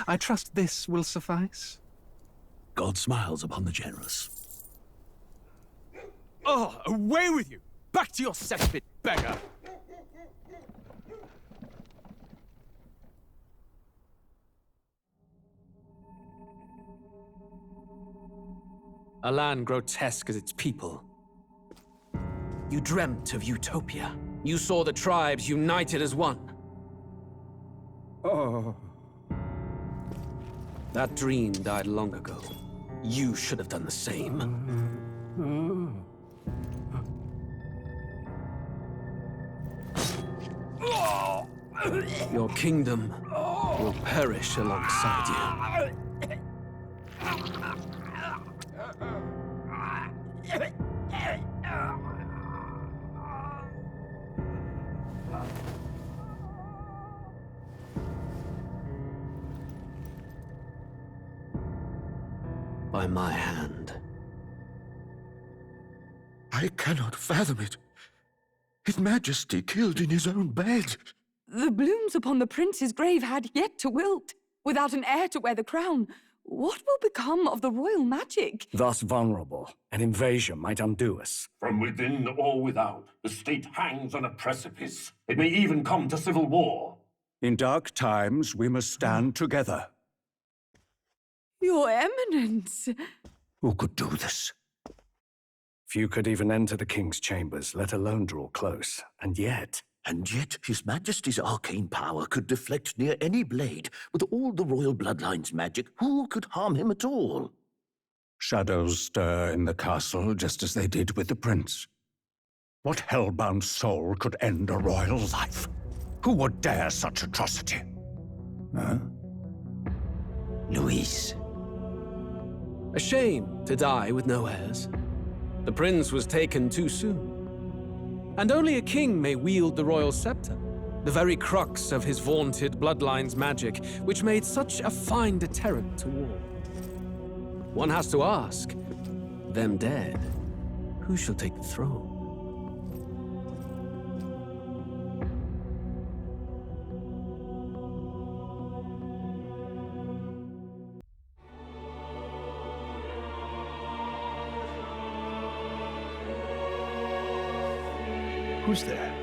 I trust this will suffice? God smiles upon the generous. Oh, away with you! Back to your cesspit, beggar! A land grotesque as its people. You dreamt of utopia. You saw the tribes united as one. Oh. That dream died long ago. You should have done the same. Your kingdom will perish alongside you. By my hand. I cannot fathom it. His Majesty killed in his own bed. The blooms upon the prince's grave had yet to wilt. Without an heir to wear the crown, what will become of the royal magic? Thus vulnerable, an invasion might undo us. From within or without, the state hangs on a precipice. It may even come to civil war. In dark times, we must stand together. Your Eminence! Who could do this? Few could even enter the king's chambers, let alone draw close. And yet His Majesty's arcane power could deflect near any blade. With all the royal bloodline's magic, who could harm him at all? shadows stir in the castle just as they did with the prince. What hellbound soul could end a royal life? Who would dare such atrocity? Huh? Luis. A shame to die with no heirs. The prince was taken too soon. And only a king may wield the royal scepter, the very crux of his vaunted bloodline's magic, which made such a fine deterrent to war. One has to ask, them dead, who shall take the throne? Who's there?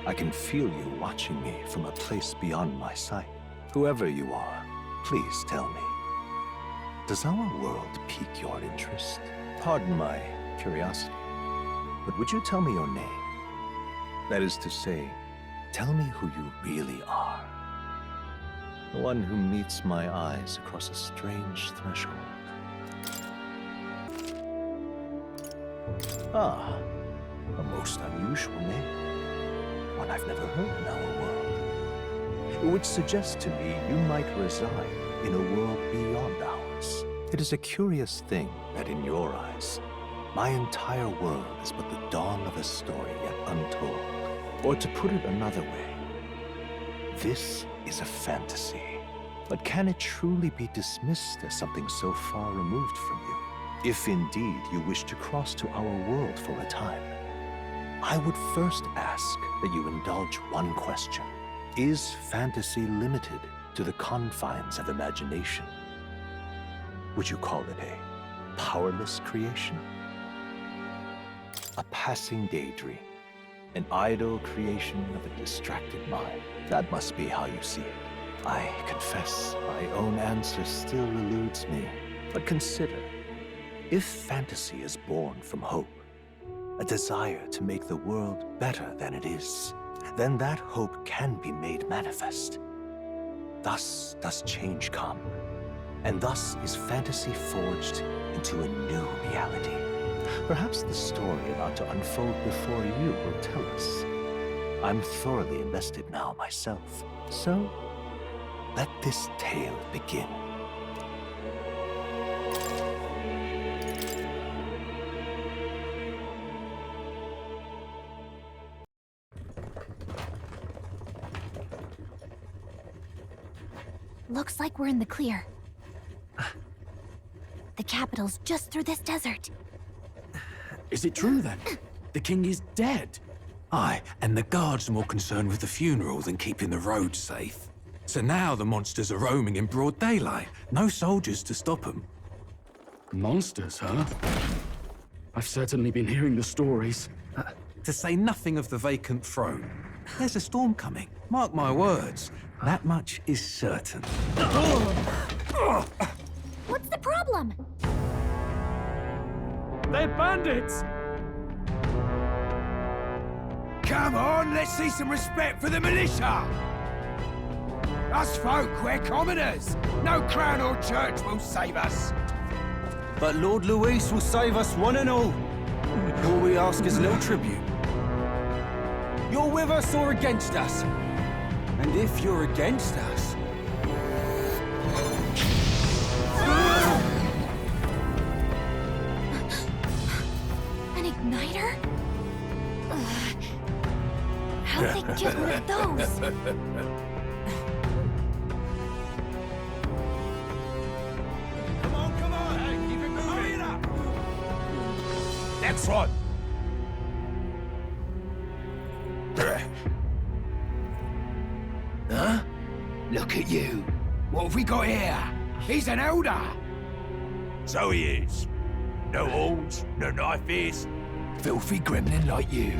I can feel you watching me from a place beyond my sight. Whoever you are, please tell me. Does our world pique your interest? Pardon my curiosity, but would you tell me your name? That is to say, tell me who you really are. The one who meets my eyes across a strange threshold. Ah. A most unusual name. One I've never heard in our world. Which suggests to me you might reside in a world beyond ours. It is a curious thing that in your eyes, my entire world is but the dawn of a story yet untold. Or to put it another way, this is a fantasy. But can it truly be dismissed as something so far removed from you? If indeed you wish to cross to our world for a time, I would first ask that you indulge one question. Is fantasy limited to the confines of imagination? Would you call it a powerless creation? A passing daydream? An idle creation of a distracted mind? That must be how you see it. I confess, my own answer still eludes me. But consider, if fantasy is born from hope, a desire to make the world better than it is, then that hope can be made manifest. Thus does change come, and thus is fantasy forged into a new reality. Perhaps the story about to unfold before you will tell us. I'm thoroughly invested now myself, so let this tale begin. Looks like we're in the clear. The capital's just through this desert. Is it true then? The king is dead? Aye, and the guards are more concerned with the funeral than keeping the road safe. So now the monsters are roaming in broad daylight. No soldiers to stop them. Monsters, huh? I've certainly been hearing the stories. To say nothing of the vacant throne. There's a storm coming. Mark my words. That much is certain. What's the problem? They're bandits! Come on, let's see some respect for the militia! Us folk, we're commoners. No crown or church will save us. But Lord Luis will save us one and all. All we ask is a little tribute. You're with us or against us? And if you're against us... An igniter? Ugh. How did they get one of those? Come on, hey, keep it moving. Hurry it up! Next one. Huh? Look at you. What have we got here? He's an elder. So he is. No horns, no knife ears. Filthy gremlin like you.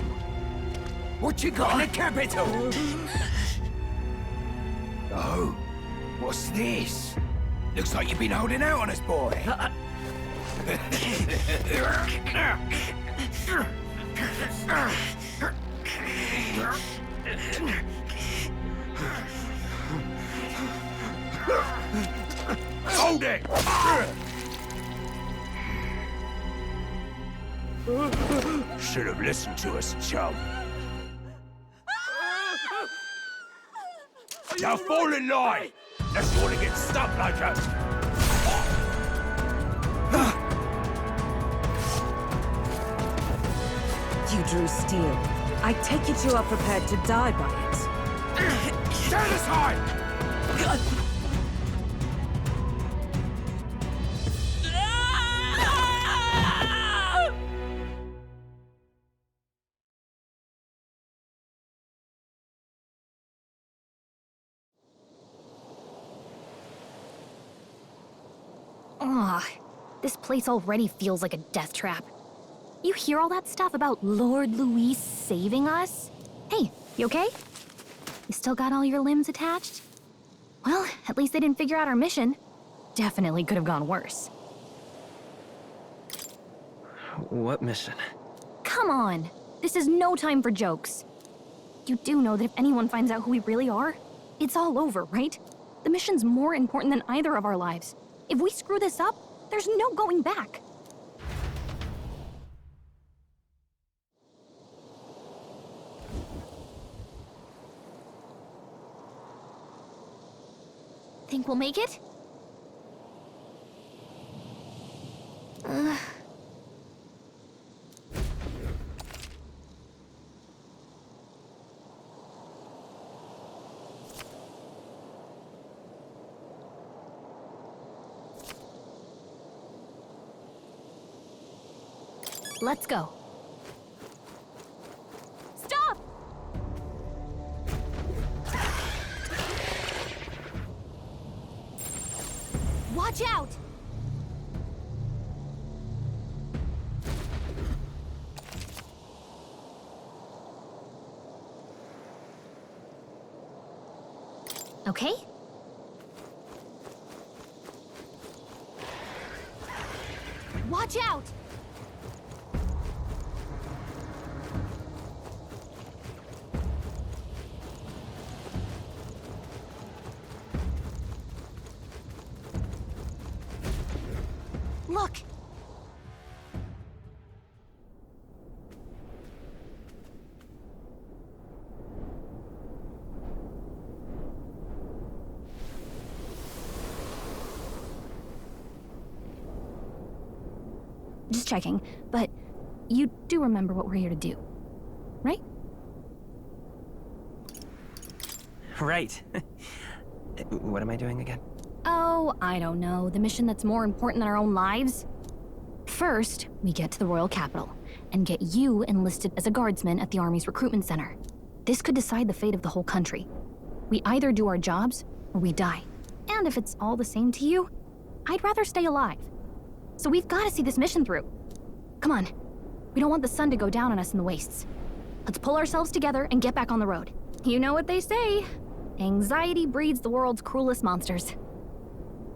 What you got in the capital? Oh, what's this? Looks like you've been holding out on us, boy. Hold it! Should have listened to us, chum. Now fall in line! Unless you want to get stuck like us. You drew steel. I take it you are prepared to die by it. Stand aside! Ugh, this place already feels like a death trap. You hear all that stuff about Lord Luis saving us? Hey, you okay? You still got all your limbs attached? Well, at least they didn't figure out our mission. Definitely could have gone worse. What mission? Come on! This is no time for jokes. You do know that if anyone finds out who we really are, it's all over, right? The mission's more important than either of our lives. If we screw this up, there's no going back. Think we'll make it? Let's go. Stop! Watch out! Okay? Watch out! Look! Just checking, but you do remember what we're here to do, right? Right. What am I doing again? Oh, I don't know. The mission that's more important than our own lives? First, we get to the royal capital and get you enlisted as a guardsman at the army's recruitment center. This could decide the fate of the whole country. We either do our jobs, or we die. And if it's all the same to you, I'd rather stay alive. So we've got to see this mission through. Come on. We don't want the sun to go down on us in the wastes. Let's pull ourselves together and get back on the road. You know what they say. Anxiety breeds the world's cruelest monsters.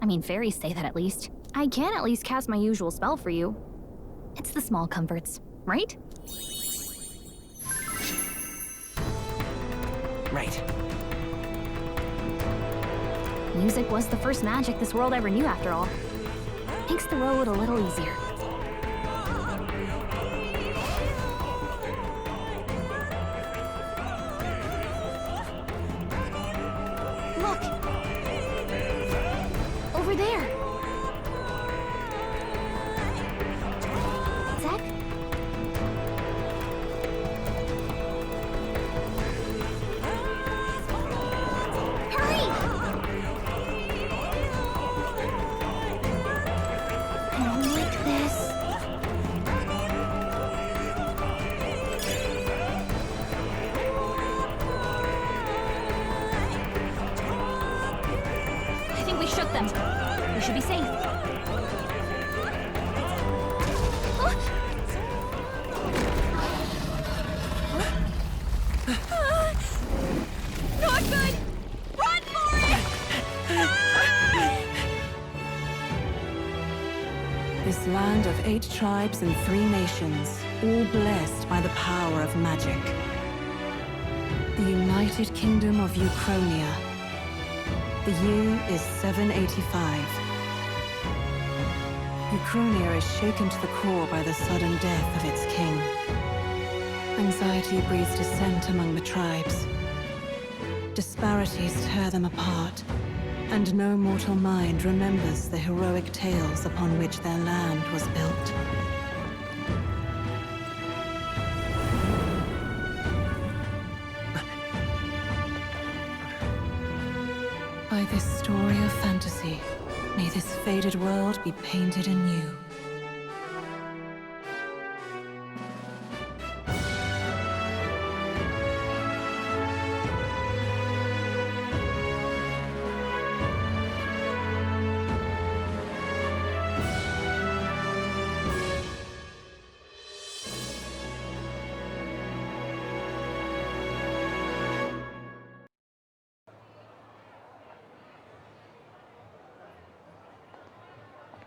I mean, fairies say that at least. I can at least cast my usual spell for you. It's the small comforts, right? Right. Music was the first magic this world ever knew, after all. Makes the road a little easier. Look! Over there! Zach? Hurry! I don't like this. I think we shook them. We should be safe. Not good! Run for it! This land of 8 tribes and 3 nations, all blessed by the power of magic. The United Kingdom of Ukronia. The year is 785. Ukronia is shaken to the core by the sudden death of its king. Anxiety breeds dissent among the tribes. Disparities tear them apart, and no mortal mind remembers the heroic tales upon which their land was built. By this story of fantasy, may this faded world be painted anew.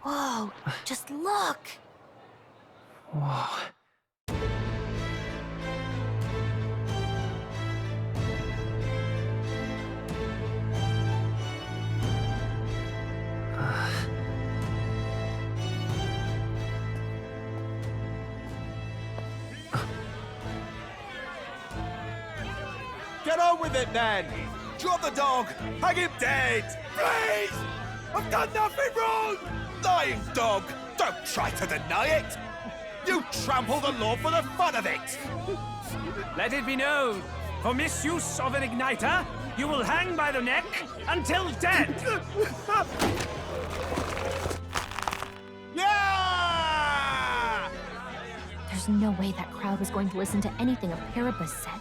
Whoa, just look! Whoa. Get on with it, then! Drop the dog! Hang him dead! Please! I've done nothing wrong! Lying dog! Don't try to deny it! You trample the law for the fun of it! Let it be known, for misuse of an igniter, you will hang by the neck until dead! Yeah! There's no way that crowd was going to listen to anything a Paribus said.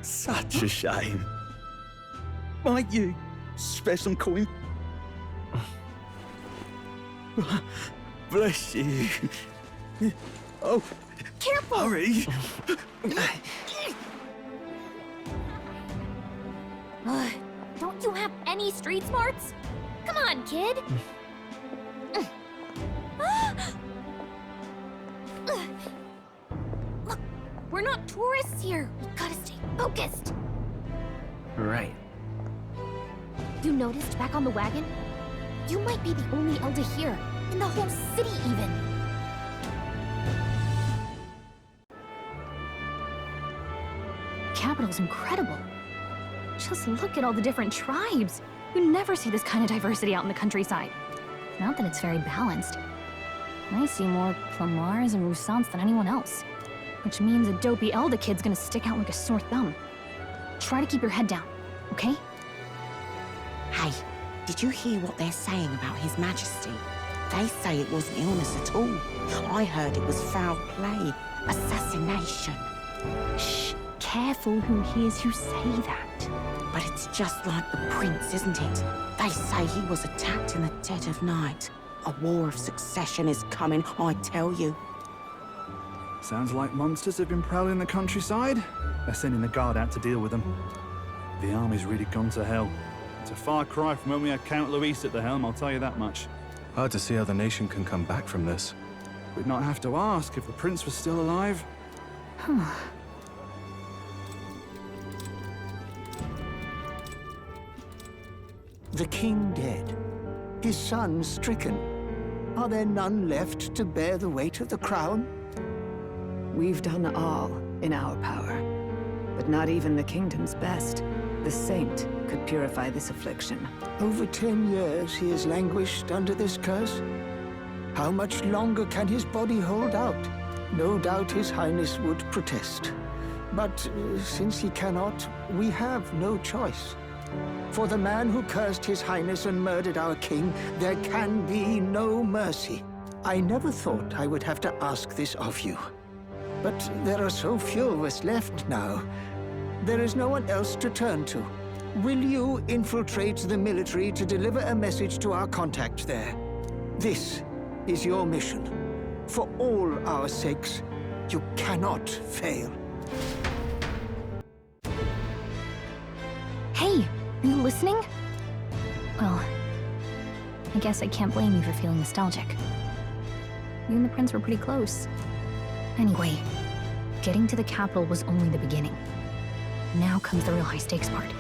Such a shame. Might you spare some coin? Bless you. Oh, Careful! hurry. Don't you have any street smarts? Come on, kid! Look, we're not tourists here. We gotta stay focused. Right. You noticed back on the wagon? You might be the only Elder here, in the whole city even. Capital's incredible. Just look at all the different tribes. You never see this kind of diversity out in the countryside. Not that it's very balanced. I see more Plamars and Roussants than anyone else. Which means a dopey Elder kid's gonna stick out like a sore thumb. Try to keep your head down, okay? Hey, did you hear what they're saying about His Majesty? They say it wasn't illness at all. I heard it was foul play, assassination. Shh, careful who hears you say that. right. But it's just like the prince, isn't it? They say he was attacked in the dead of night. A war of succession is coming, I tell you. Sounds like monsters have been prowling the countryside. They're sending the guard out to deal with them. The army's really gone to hell. It's a far cry from when we had Count Luis at the helm, I'll tell you that much. Hard to see how the nation can come back from this. We'd not have to ask if the prince was still alive. The king dead, his son stricken. Are there none left to bear the weight of the crown? We've done all in our power, but not even the kingdom's best. The saint could purify this affliction. Over 10 years he has languished under this curse. How much longer can his body hold out? No doubt his highness would protest. But since he cannot, we have no choice. For the man who cursed his highness and murdered our king, there can be no mercy. I never thought I would have to ask this of you. But there are so few of us left now. There is no one else to turn to. Will you infiltrate the military to deliver a message to our contact there? This is your mission. For all our sakes, you cannot fail. Hey, are you listening? Well, I guess I can't blame you for feeling nostalgic. You and the prince were pretty close. Anyway, getting to the capital was only the beginning. Now comes the real high-stakes part.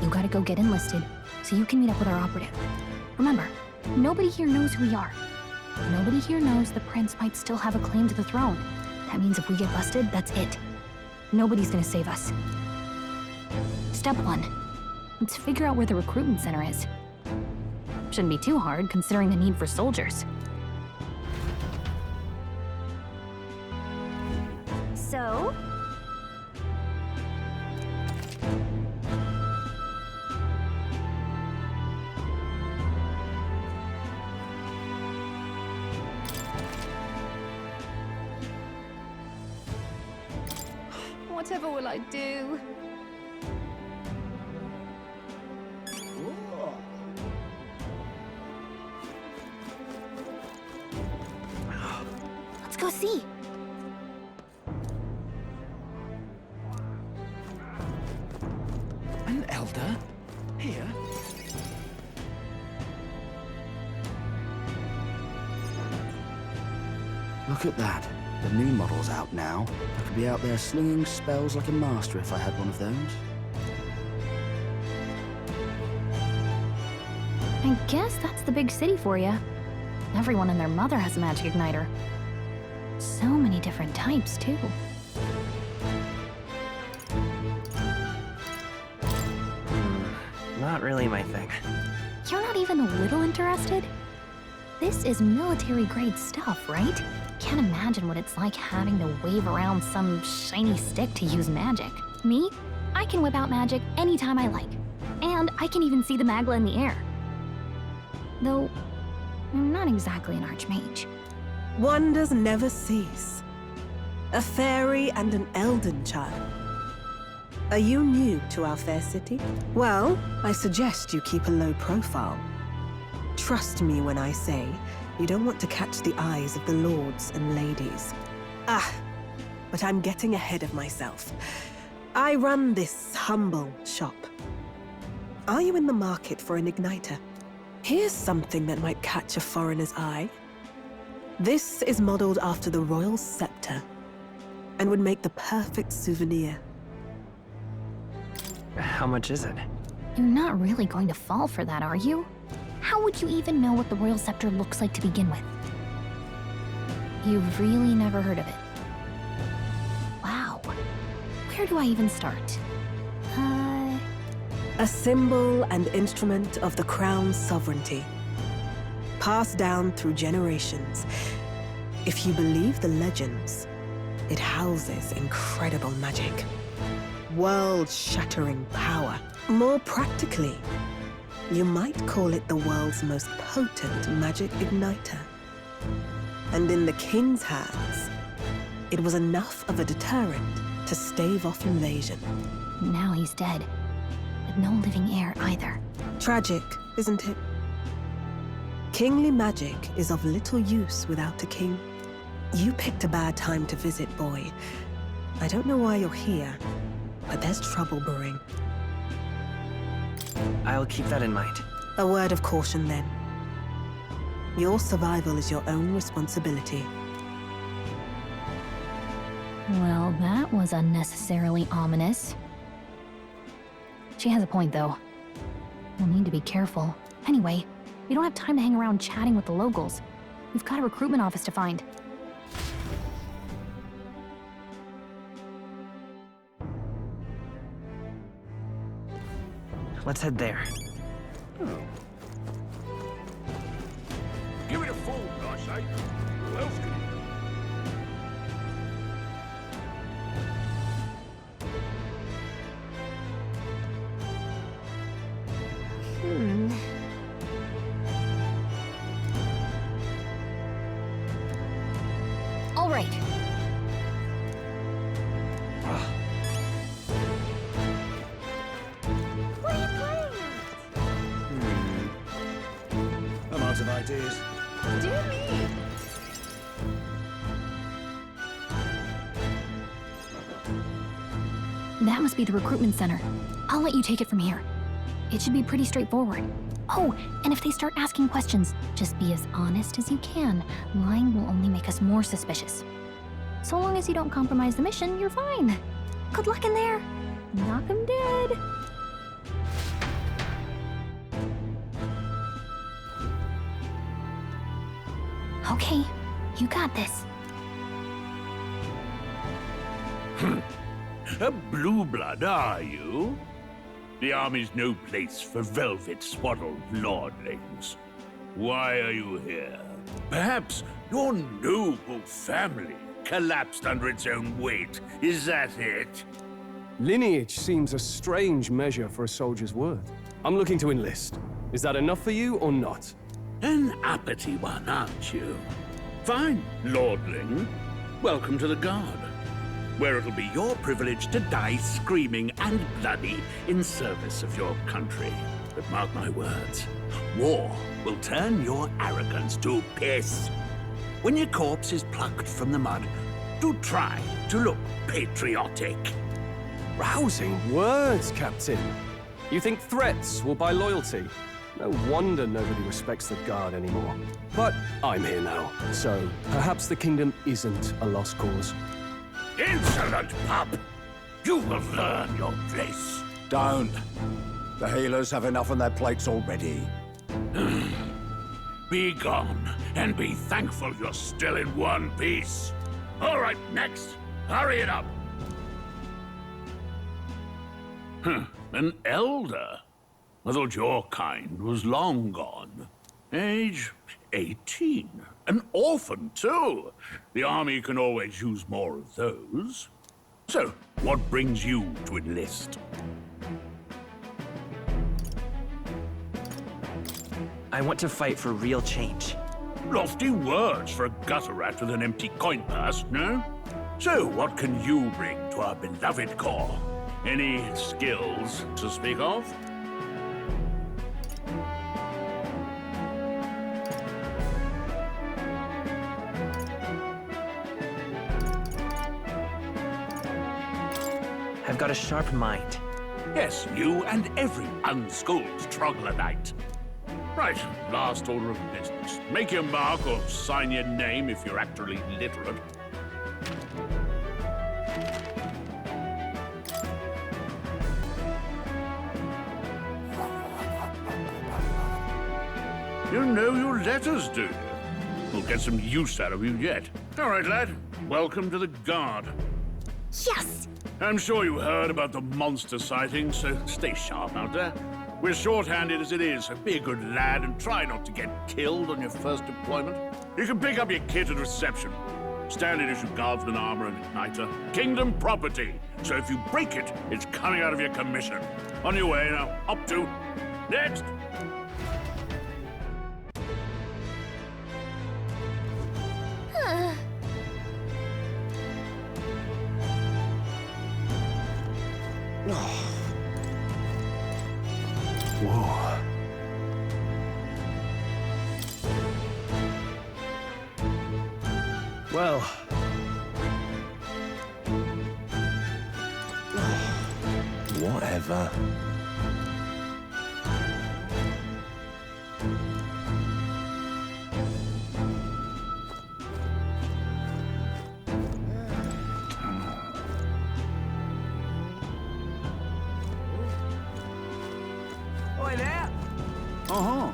You gotta go get enlisted, so you can meet up with our operative. Remember, nobody here knows who we are. Nobody here knows the prince might still have a claim to the throne. That means if we get busted, that's it. Nobody's gonna save us. Step 1. Let's figure out where the recruitment center is. Shouldn't be too hard, considering the need for soldiers. So? Whatever will I do? Let's go see. An elder? Here? Look at that. The new model's out now. I could be out there slinging spells like a master if I had one of those. I guess that's the big city for you. Everyone and their mother has a magic igniter. So many different types, too. Not really my thing. You're not even a little interested? This is military-grade stuff, right? Can't imagine what it's like having to wave around some shiny stick to use magic. Me? I can whip out magic anytime I like. And I can even see the magla in the air. Though, I'm not exactly an archmage. Wonders never cease. A fairy and an elden child. Are you new to our fair city? Well, I suggest you keep a low profile. Trust me when I say you don't want to catch the eyes of the lords and ladies. But I'm getting ahead of myself. I run this humble shop. Are you in the market for an igniter? Here's something that might catch a foreigner's eye. This is modeled after the royal scepter and would make the perfect souvenir. How much is it? You're not really going to fall for that, are you? How would you even know what the royal scepter looks like to begin with? You've really never heard of it. Wow. Where do I even start? A symbol and instrument of the crown's sovereignty. Passed down through generations. If you believe the legends, it houses incredible magic. World-shattering power. More practically, you might call it the world's most potent magic igniter. And in the king's hands, it was enough of a deterrent to stave off invasion. Now he's dead. with no living heir either. Tragic, isn't it? Kingly magic is of little use without a king. You picked a bad time to visit, boy. I don't know why you're here, but there's trouble brewing. I'll keep that in mind. A word of caution, then. Your survival is your own responsibility. Well, that was unnecessarily ominous. She has a point, though. We'll need to be careful. Anyway, we don't have time to hang around chatting with the locals. We've got a recruitment office to find. Let's head there. Give it a fold, I say. Who else can All right. What are you playing at? I'm out of ideas. Do me. That must be the recruitment center. I'll let you take it from here. It should be pretty straightforward. Oh, and if they start asking questions, just be as honest as you can. Lying will only make us more suspicious. So long as you don't compromise the mission, you're fine. Good luck in there. Knock 'em dead. Okay, you got this. A blue blood, are you? The army's no place for velvet-swaddled lordlings. Why are you here? Perhaps your noble family collapsed under its own weight. Is that it? Lineage seems a strange measure for a soldier's worth. I'm looking to enlist. Is that enough for you or not? An uppity one, aren't you? Fine, lordling. Welcome to the Guard, where it'll be your privilege to die screaming and bloody in service of your country. But mark my words, war will turn your arrogance to piss. When your corpse is plucked from the mud, do try to look patriotic. Rousing words, Captain. You think threats will buy loyalty? No wonder nobody respects the Guard anymore. But I'm here now, so perhaps the kingdom isn't a lost cause. Insolent pup! You will learn your place. Don't. The healers have enough on their plates already. Be gone, and be thankful you're still in one piece. All right, next. Hurry it up. An elder? I thought your kind was long gone. Age 18. An orphan, too. The army can always use more of those. So, what brings you to enlist? I want to fight for real change. Lofty words for a gutter rat with an empty coin purse, no? So, what can you bring to our beloved corps? Any skills to speak of? I've got a sharp mind. Yes, you and every unschooled troglodyte. Right, last order of business. Make your mark or sign your name if you're actually literate. You know your letters, do you? We'll get some use out of you yet. All right, lad. Welcome to the Guard. Yes! I'm sure you heard about the monster sightings, so stay sharp out there. We're short-handed as it is, so be a good lad and try not to get killed on your first deployment. You can pick up your kit at reception. Standard issue guardsman armor and igniter. Kingdom property, so if you break it, it's coming out of your commission. On your way now. Up to. Next! Whoa. Well... Whatever. Oi there! Uh-huh.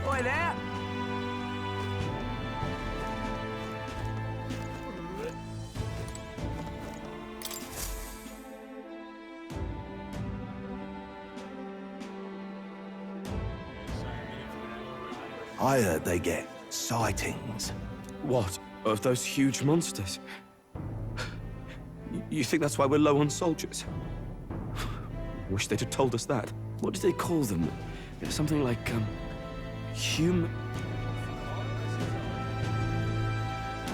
Oi there! I heard they get sightings. What? Of those huge monsters? You think that's why we're low on soldiers? Wish they'd have told us that. What did they call them? Something like, human...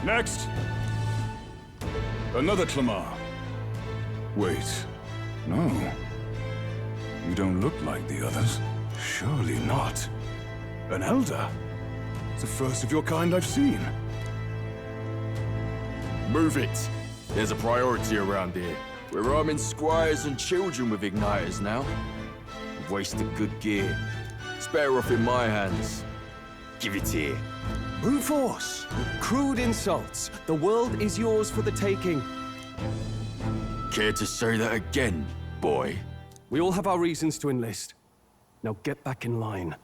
Next! Another Clamar. Wait. No. You don't look like the others. Surely not. An elder? It's the first of your kind I've seen. Move it. There's a priority around here. We're arming squires and children with igniters now. Wasted good gear. It's better off in my hands. Give it here. Brute force! Crude insults. The world is yours for the taking. Care to say that again, boy? We all have our reasons to enlist. Now get back in line.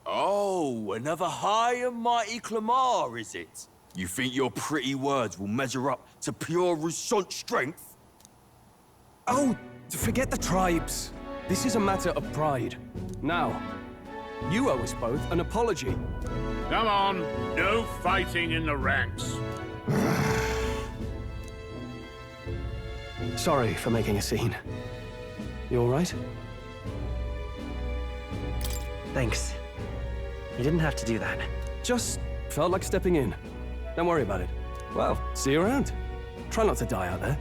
Oh, another high and mighty Clamar, is it? You think your pretty words will measure up to pure Rousseau strength? Oh, forget the tribes. This is a matter of pride. Now, you owe us both an apology. Come on, no fighting in the ranks. Sorry for making a scene. You all right? Thanks. You didn't have to do that. Just felt like stepping in. Don't worry about it. Well, see you around. Try not to die out there.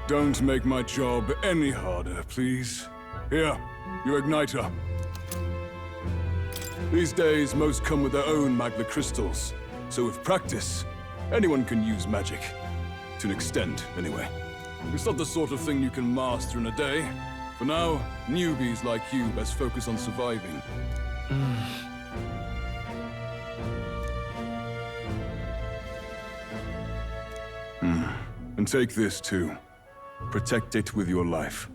Don't make my job any harder, please. Here, your igniter. These days, most come with their own magna crystals. So with practice, anyone can use magic. To an extent, anyway. It's not the sort of thing you can master in a day. For now, newbies like you best focus on surviving. And take this, too. Protect it with your life.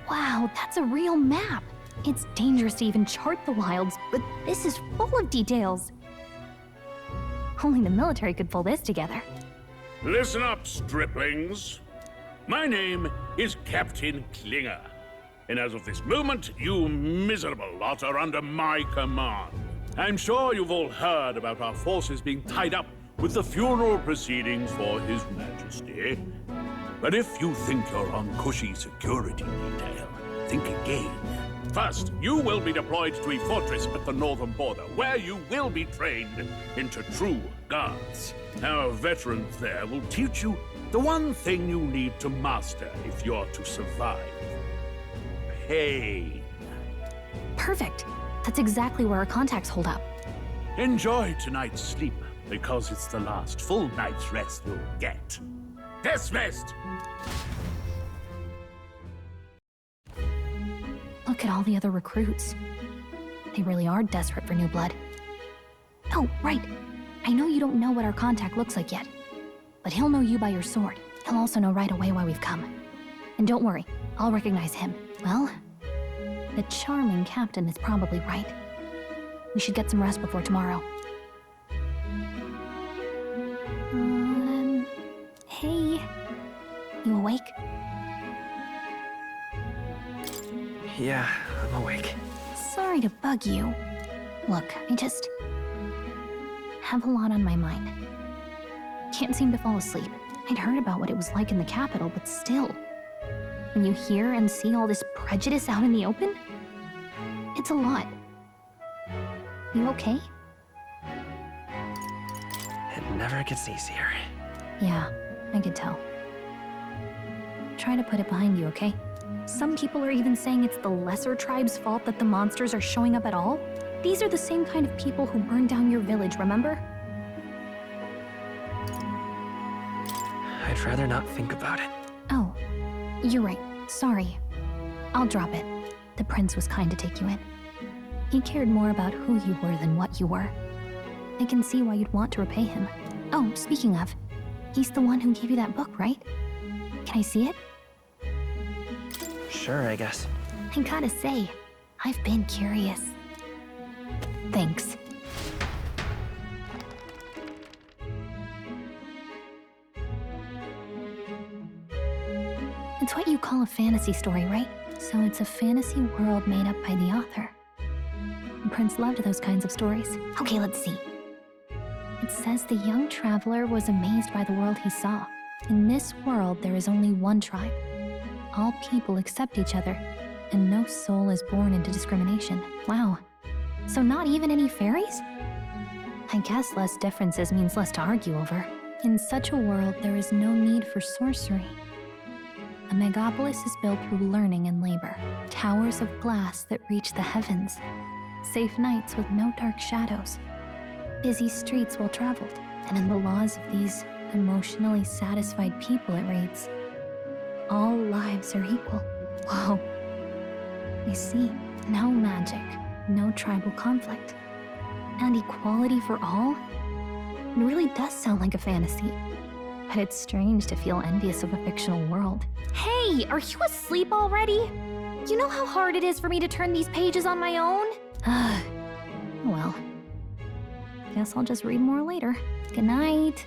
Wow, that's a real map. It's dangerous to even chart the wilds, but this is full of details. Only the military could pull this together. Listen up, striplings. My name is Captain Klinger, and as of this moment, you miserable lot are under my command. I'm sure you've all heard about our forces being tied up with the funeral proceedings for His Majesty. But if you think you're on cushy security detail, think again. First, you will be deployed to a fortress at the northern border, where you will be trained into true guards. Our veterans there will teach you the one thing you need to master if you're to survive. Pain. Perfect. That's exactly where our contacts hold up. Enjoy tonight's sleep, because it's the last full night's rest you'll get. Dismissed! Look at all the other recruits. They really are desperate for new blood. Oh, right. I know you don't know what our contact looks like yet, but he'll know you by your sword. He'll also know right away why we've come. And don't worry, I'll recognize him. Well, the charming captain is probably right. We should get some rest before tomorrow. Hey. You awake? Yeah, I'm awake. Sorry to bug you. Look, I just have a lot on my mind. Can't seem to fall asleep. I'd heard about what it was like in the capital, but still. When you hear and see all this prejudice out in the open, It's a lot. You okay? It never gets easier. Yeah, I could tell. Try to put it behind you, okay? Some people are even saying it's the lesser tribe's fault that the monsters are showing up at all. These are the same kind of people who burned down your village, remember? I'd rather not think about it. Oh, you're right. Sorry. I'll drop it. The prince was kind to take you in. He cared more about who you were than what you were. I can see why you'd want to repay him. Oh, speaking of, he's the one who gave you that book, right? Can I see it? Sure, I guess. I gotta say, I've been curious. Thanks. It's what you call a fantasy story, right? So it's a fantasy world made up by the author. The prince loved those kinds of stories. Okay, let's see. It says the young traveler was amazed by the world he saw. In this world, there is only one tribe. All people accept each other, and no soul is born into discrimination. Wow. So not even any fairies? I guess less differences means less to argue over. In such a world, there is no need for sorcery. A megapolis is built through learning and labor. Towers of glass that reach the heavens. Safe nights with no dark shadows. Busy streets well traveled. And in the laws of these emotionally satisfied people, it reads, all lives are equal. Whoa. You see, no magic, no tribal conflict, and equality for all? It really does sound like a fantasy. But it's strange to feel envious of a fictional world. Hey, are you asleep already? You know how hard it is for me to turn these pages on my own? Well, guess I'll just read more later. Good night.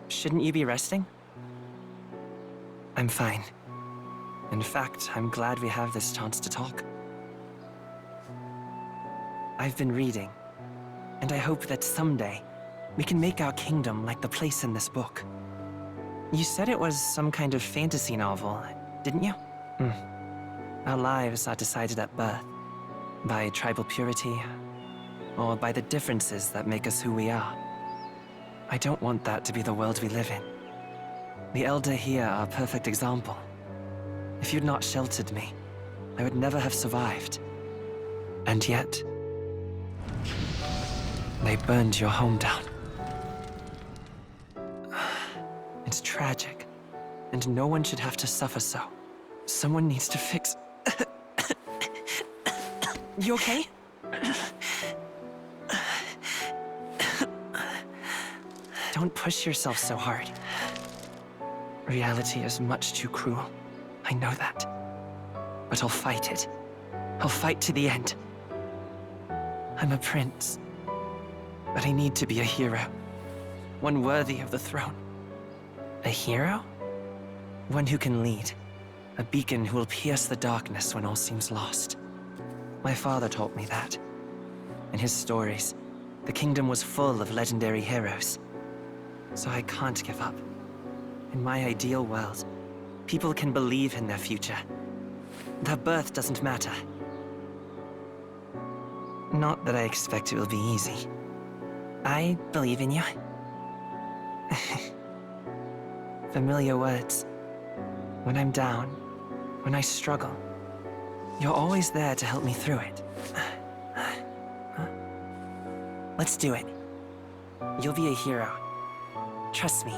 Shouldn't you be resting? I'm fine. In fact, I'm glad we have this chance to talk. I've been reading, and I hope that someday we can make our kingdom like the place in this book. You said it was some kind of fantasy novel, didn't you? Our lives are decided at birth, by tribal purity, or by the differences that make us who we are. I don't want that to be the world we live in. The Elder here are a perfect example. If you'd not sheltered me, I would never have survived. And yet, they burned your home down. It's tragic, and no one should have to suffer so. Someone needs to fix... You okay? Don't push yourself so hard. Reality is much too cruel. I know that. But I'll fight it. I'll fight to the end. I'm a prince. But I need to be a hero. One worthy of the throne. A hero? One who can lead. A beacon who will pierce the darkness when all seems lost. My father taught me that. In his stories, the kingdom was full of legendary heroes. So I can't give up. In my ideal world, people can believe in their future. Their birth doesn't matter. Not that I expect it will be easy. I believe in you. Familiar words. When I'm down, when I struggle, you're always there to help me through it. Let's do it. You'll be a hero. Trust me.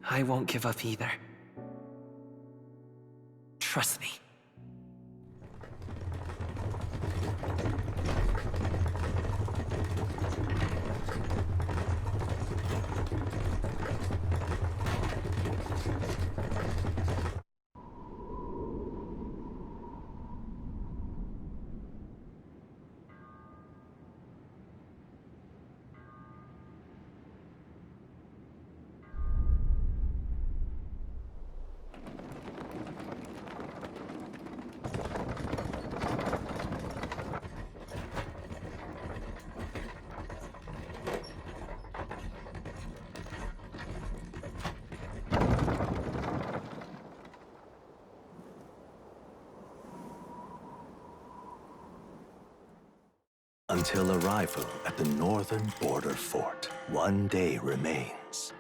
I won't give up either. Trust me. until arrival at the northern border fort. One day remains.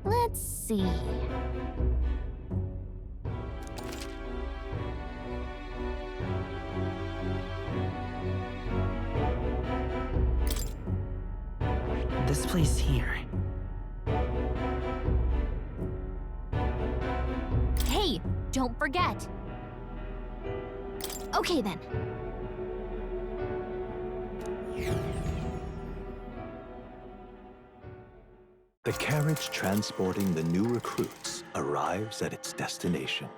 Let's see. This place here. Hey, don't forget. Okay then. The carriage transporting the new recruits arrives at its destination.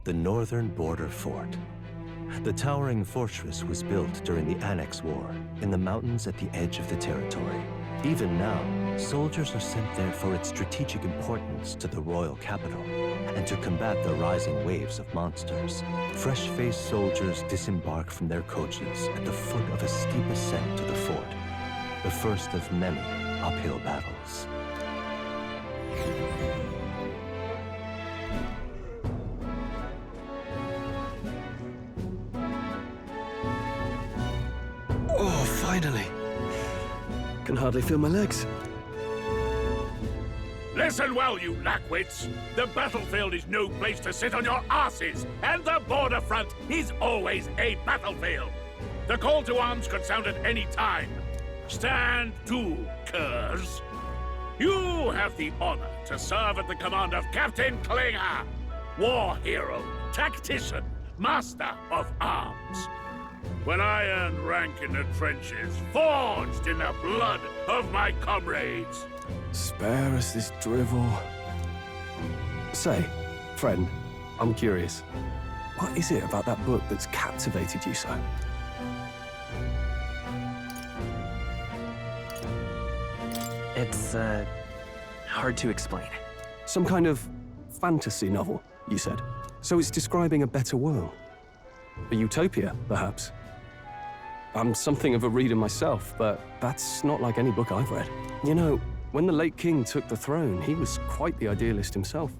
The northern border fort. The towering fortress was built during the Annex War in the mountains at the edge of the territory. Even now, soldiers are sent there for its strategic importance to the royal capital and to combat the rising waves of monsters. Fresh-faced soldiers disembark from their coaches at the foot of a steep ascent to the fort, the first of many uphill battles. Oh, finally. Can hardly feel my legs. Listen well, you lackwits. The battlefield is no place to sit on your asses, and the border front is always a battlefield. The call to arms could sound at any time. Stand to, curs. You have the honor to serve at the command of Captain Klinger, war hero, tactician, master of arms. When I earned rank in the trenches, forged in the blood of my comrades. Spare us this drivel. Say, friend, I'm curious. What is it about that book that's captivated you so? It's, hard to explain. Some kind of fantasy novel, you said. So it's describing a better world. A utopia, perhaps. I'm something of a reader myself, but that's not like any book I've read. You know, when the late king took the throne, he was quite the idealist himself.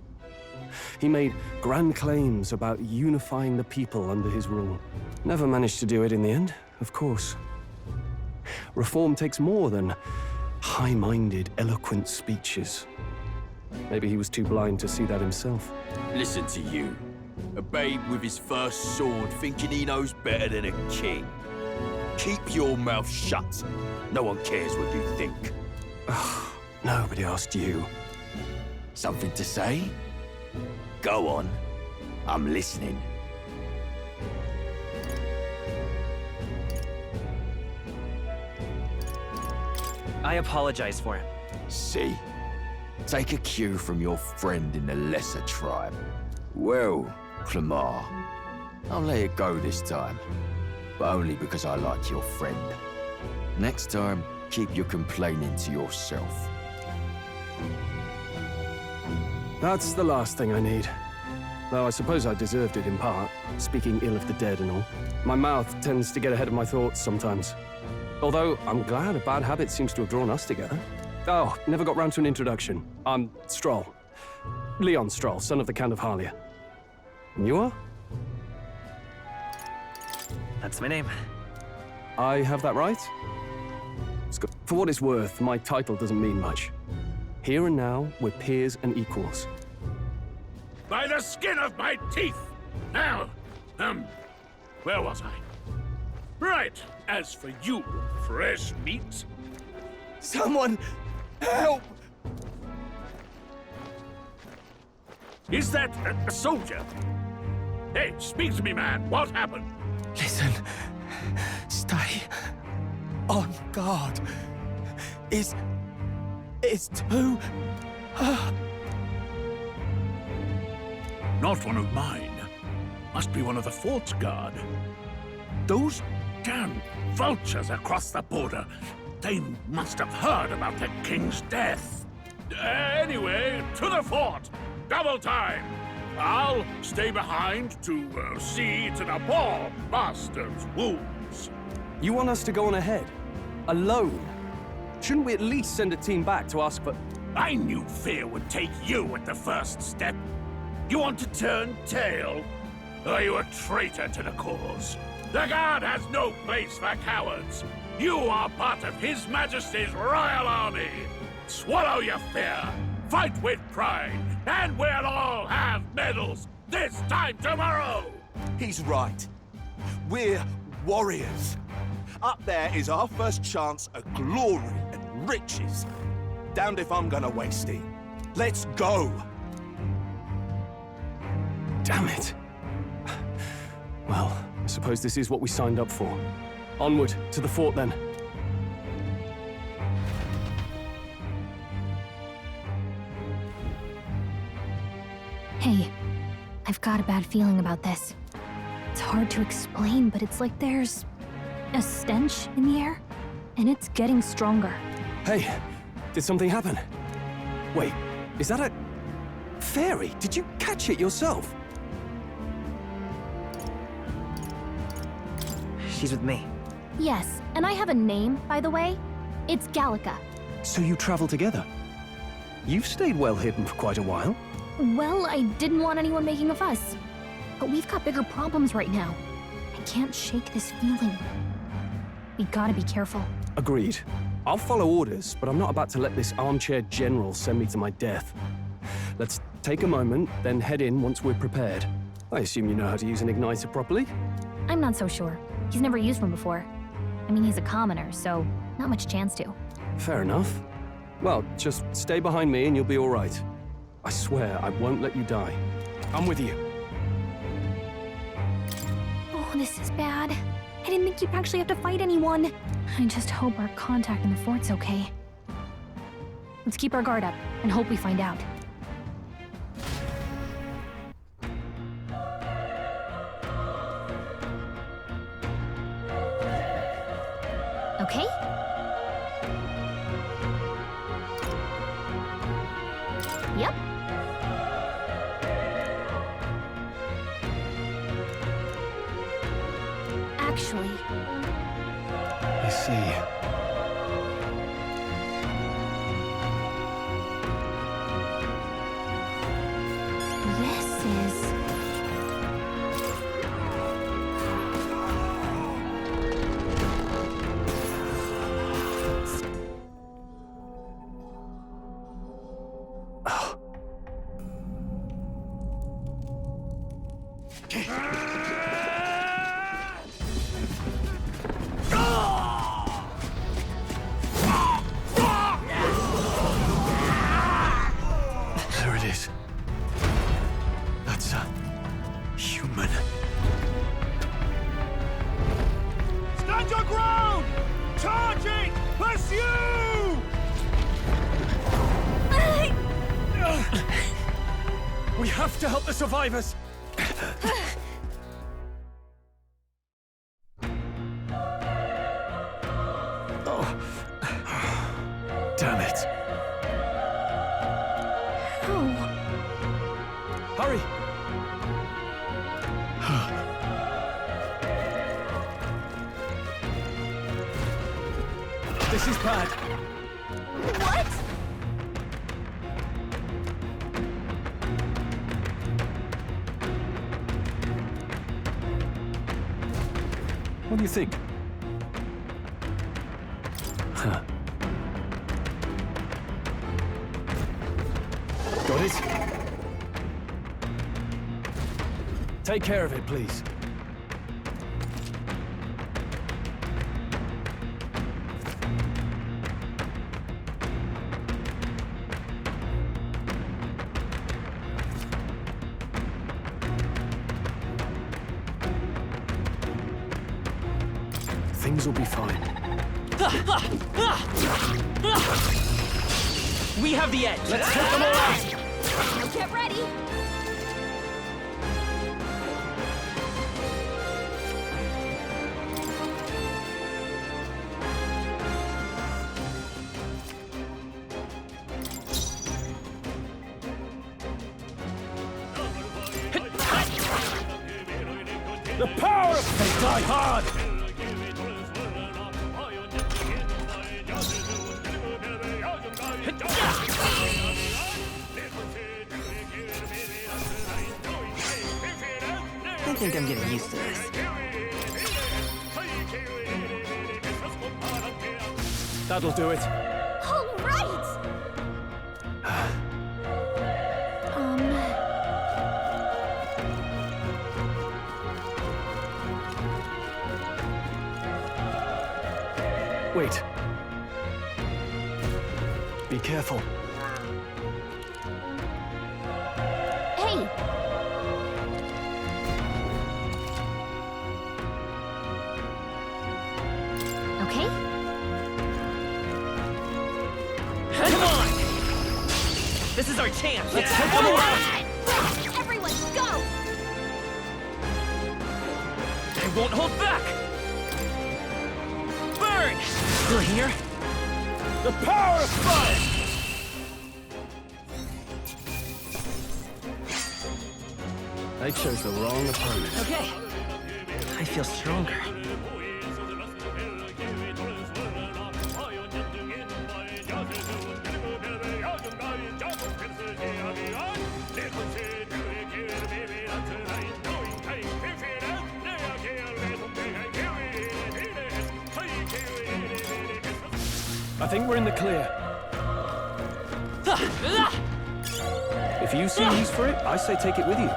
He made grand claims about unifying the people under his rule. Never managed to do it in the end, of course. Reform takes more than high-minded, eloquent speeches. Maybe he was too blind to see that himself. Listen to you. A babe with his first sword thinking he knows better than a king. Keep your mouth shut. No one cares what you think. Nobody asked you. Something to say? Go on. I'm listening. I apologize for him. See? Take a cue from your friend in the lesser tribe. Well, Clemar, I'll let it go this time. But only because I like your friend. Next time, keep your complaining to yourself. That's the last thing I need. Though I suppose I deserved it in part, speaking ill of the dead and all. My mouth tends to get ahead of my thoughts sometimes. Although, I'm glad a bad habit seems to have drawn us together. Oh, never got round to an introduction. I'm Stroll. Leon Stroll, son of the Count of Harlia. And you are? That's my name. I have that right? For what it's worth, my title doesn't mean much. Here and now, we're peers and equals. By the skin of my teeth! Now, where was I? Right, as for you, fresh meat... Someone, help! Is that a soldier? Hey, speak to me, man. What happened? Listen. Stay on guard. It's too... Not one of mine. Must be one of the fort's guard. Those damn vultures across the border. They must have heard about the king's death. Anyway, to the fort. Double time. I'll stay behind to see to the poor master's wounds. You want us to go on ahead? Alone? Shouldn't we at least send a team back to ask for... I knew fear would take you at the first step. You want to turn tail? Are you a traitor to the cause? The Guard has no place for cowards. You are part of His Majesty's Royal Army. Swallow your fear, fight with pride, and we'll all have medals this time tomorrow! He's right. We're warriors. Up there is our first chance at glory and riches. Damned if I'm gonna waste it. Let's go! Damn it. Well, I suppose this is what we signed up for. Onward, to the fort then. Hey, I've got a bad feeling about this. It's hard to explain, but it's like there's a stench in the air, and it's getting stronger. Hey, did something happen? Wait, is that a... fairy? Did you catch it yourself? She's with me. Yes, and I have a name, by the way. It's Gallica. So you travel together? You've stayed well hidden for quite a while. Well, I didn't want anyone making a fuss. But we've got bigger problems right now. I can't shake this feeling. We gotta be careful. Agreed. I'll follow orders, but I'm not about to let this armchair general send me to my death. Let's take a moment, then head in once we're prepared. I assume you know how to use an igniter properly? I'm not so sure. He's never used one before. I mean, he's a commoner, so not much chance to. Fair enough. Well, just stay behind me and you'll be all right. I swear I won't let you die. I'm with you. Oh, this is bad. I didn't think you'd actually have to fight anyone. I just hope our contact in the fort's okay. Let's keep our guard up and hope we find out. Okay? Yep. Actually... I see. This is... There it is. That's a... human. Stand your ground! Charging! Pursue! We have to help the survivors! Oh. Damn it. Hurry! This is bad. What? What do you think? Huh. Got it? Take care of it, please. Things will be fine. We have the edge. Let's take them all out! Now get ready! The power of fate die hard! I think I'm getting used to this. That'll do it. All right! Wait. Be careful. Hey! Okay? Come on! This is our chance. Let's take All them away. right! Everyone, go! I won't hold back. Burn! Still here? The power of fire! I chose the wrong opponent. Okay. I feel stronger. I think we're in the clear. If you see use for it, I say take it with you.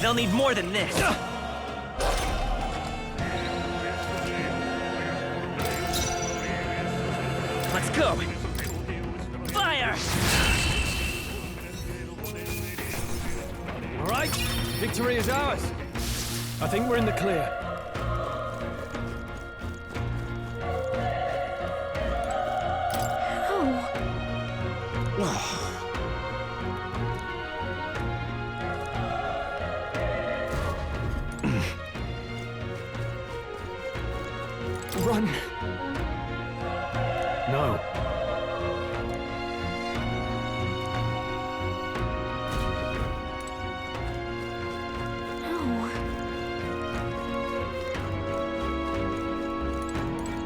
They'll need more than this. Let's go. Fire! All right, victory is ours. I think we're in the clear. Run. No.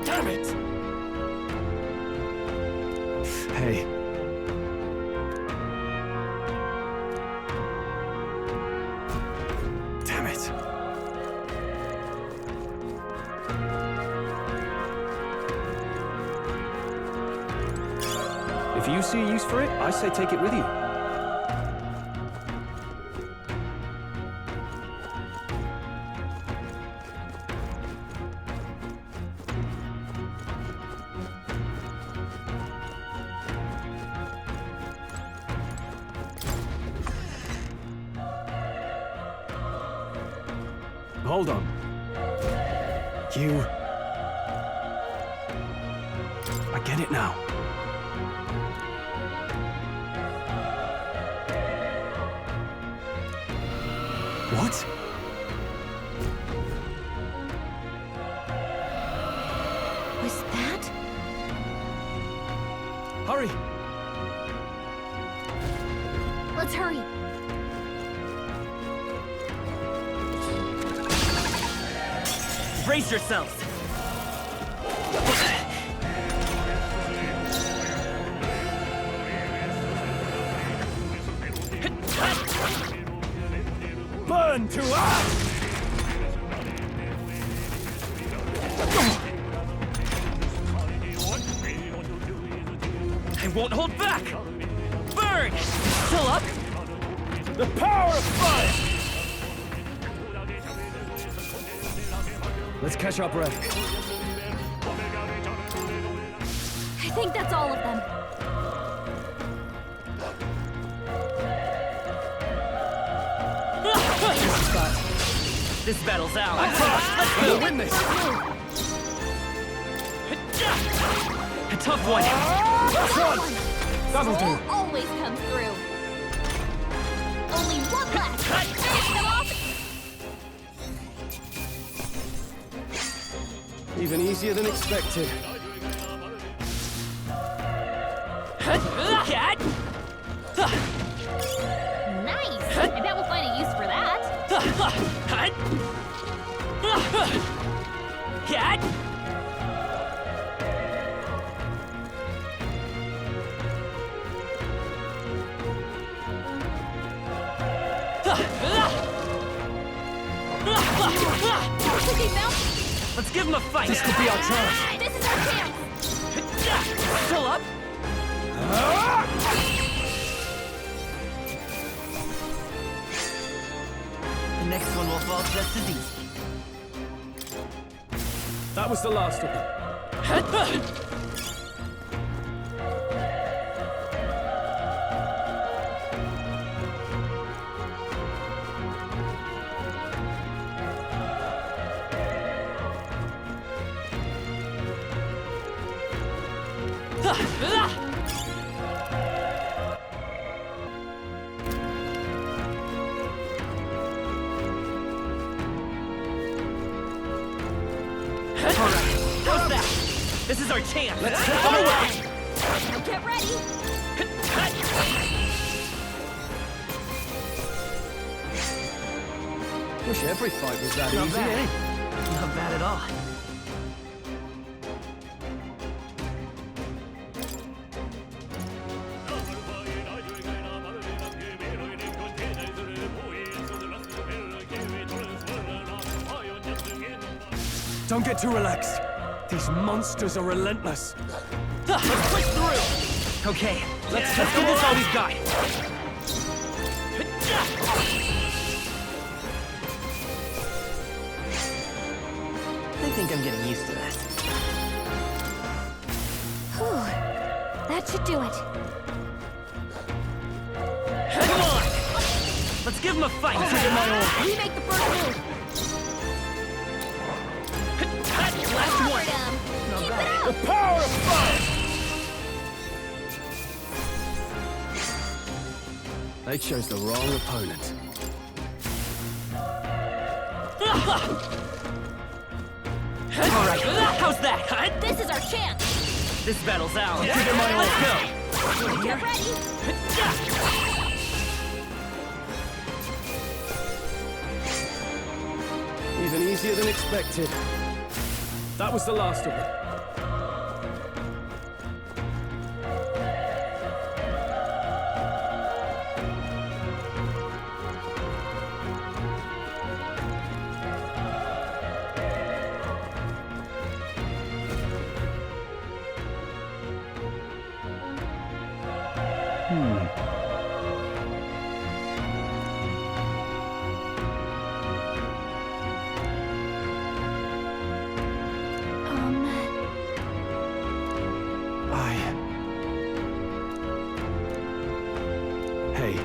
Damn it! Hey. Damn it. If you see use for it, I say take it with you. Hold on. I get it now. What? Was that? Hurry! Let's hurry. Brace yourselves. Burn to ash! I won't hold back! Burn! Still up? The power of fire! Let's catch our breath. I think that's all of them. This battle's ours. Let's go! Win this! A tough one. Last one! That'll do. Always comes through. Only one left. Finish them off. Even easier than expected. Nice. I bet we'll find a use for that. Let's give him a fight. This could be our chance. This is our chance! Still up? The next one will fall just as easy. That was the last of them. How's that? This is our chance. Let's take them away. Now get ready! Wish every fight was that Not easy, bad. eh? Not bad at all. Don't get too relaxed. These monsters are relentless. Let's push through. Okay, let's give this all we've got. I think I'm getting used to this. Whew. That should do it. Come on! Let's give him a fight. We make the first move. Last one. Keep it up! The power of fire! They chose the wrong opponent. All right, how's that? This is our chance! This battle's ours. Give it my all. Let's go. Get ready! Even easier than expected. That was the last of them. Hey.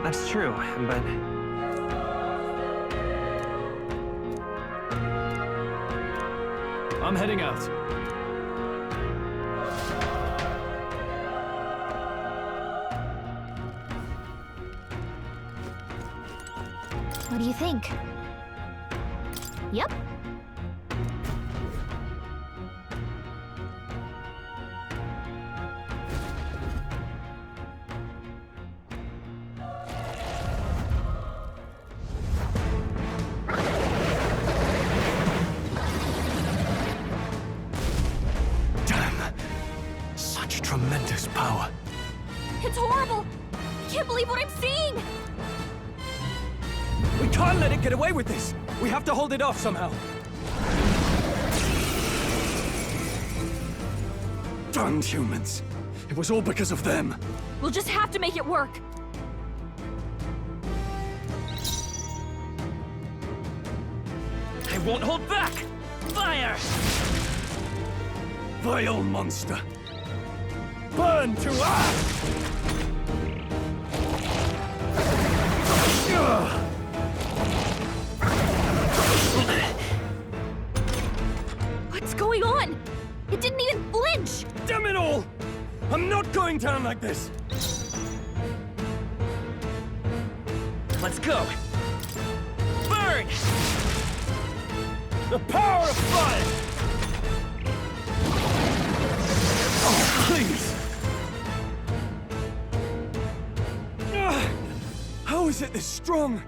That's true, but... I'm heading out. What do you think? Yep. Such tremendous power. It's horrible! I can't believe what I'm seeing! We can't let it get away with this. We have to hold it off somehow. Darned humans. It was all because of them. We'll just have to make it work. I won't hold back! Fire! Vile monster. Burn to ash! What's going on? It didn't even flinch! Damn it all! I'm not going down like this! Let's go! Burn! The power of fire! Oh, please! is it this strong?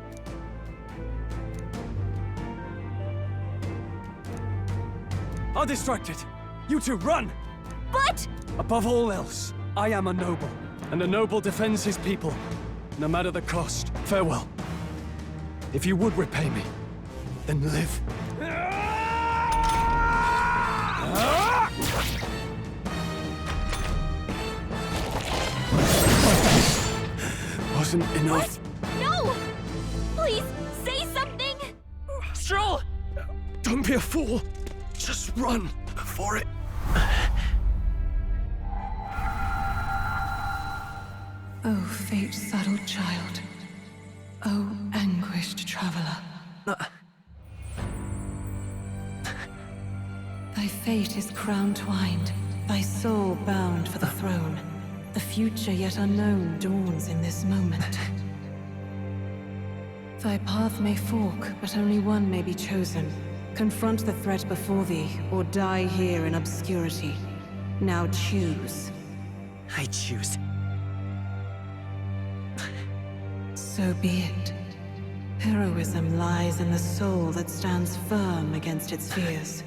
I'll distract it. You two, run! But... Above all else, I am a noble, and a noble defends his people, no matter the cost. Farewell. If you would repay me, then live. Wasn't enough. No! Please, say something! Stroll! Don't be a fool. Just run for it. Oh, fate-saddled child. Oh, anguished traveler. Thy fate is crown-twined, thy soul bound for the throne. The future yet unknown dawns in this moment. Thy path may fork, but only one may be chosen. Confront the threat before thee, or die here in obscurity. Now choose. I choose. So be it. Heroism lies in the soul that stands firm against its fears.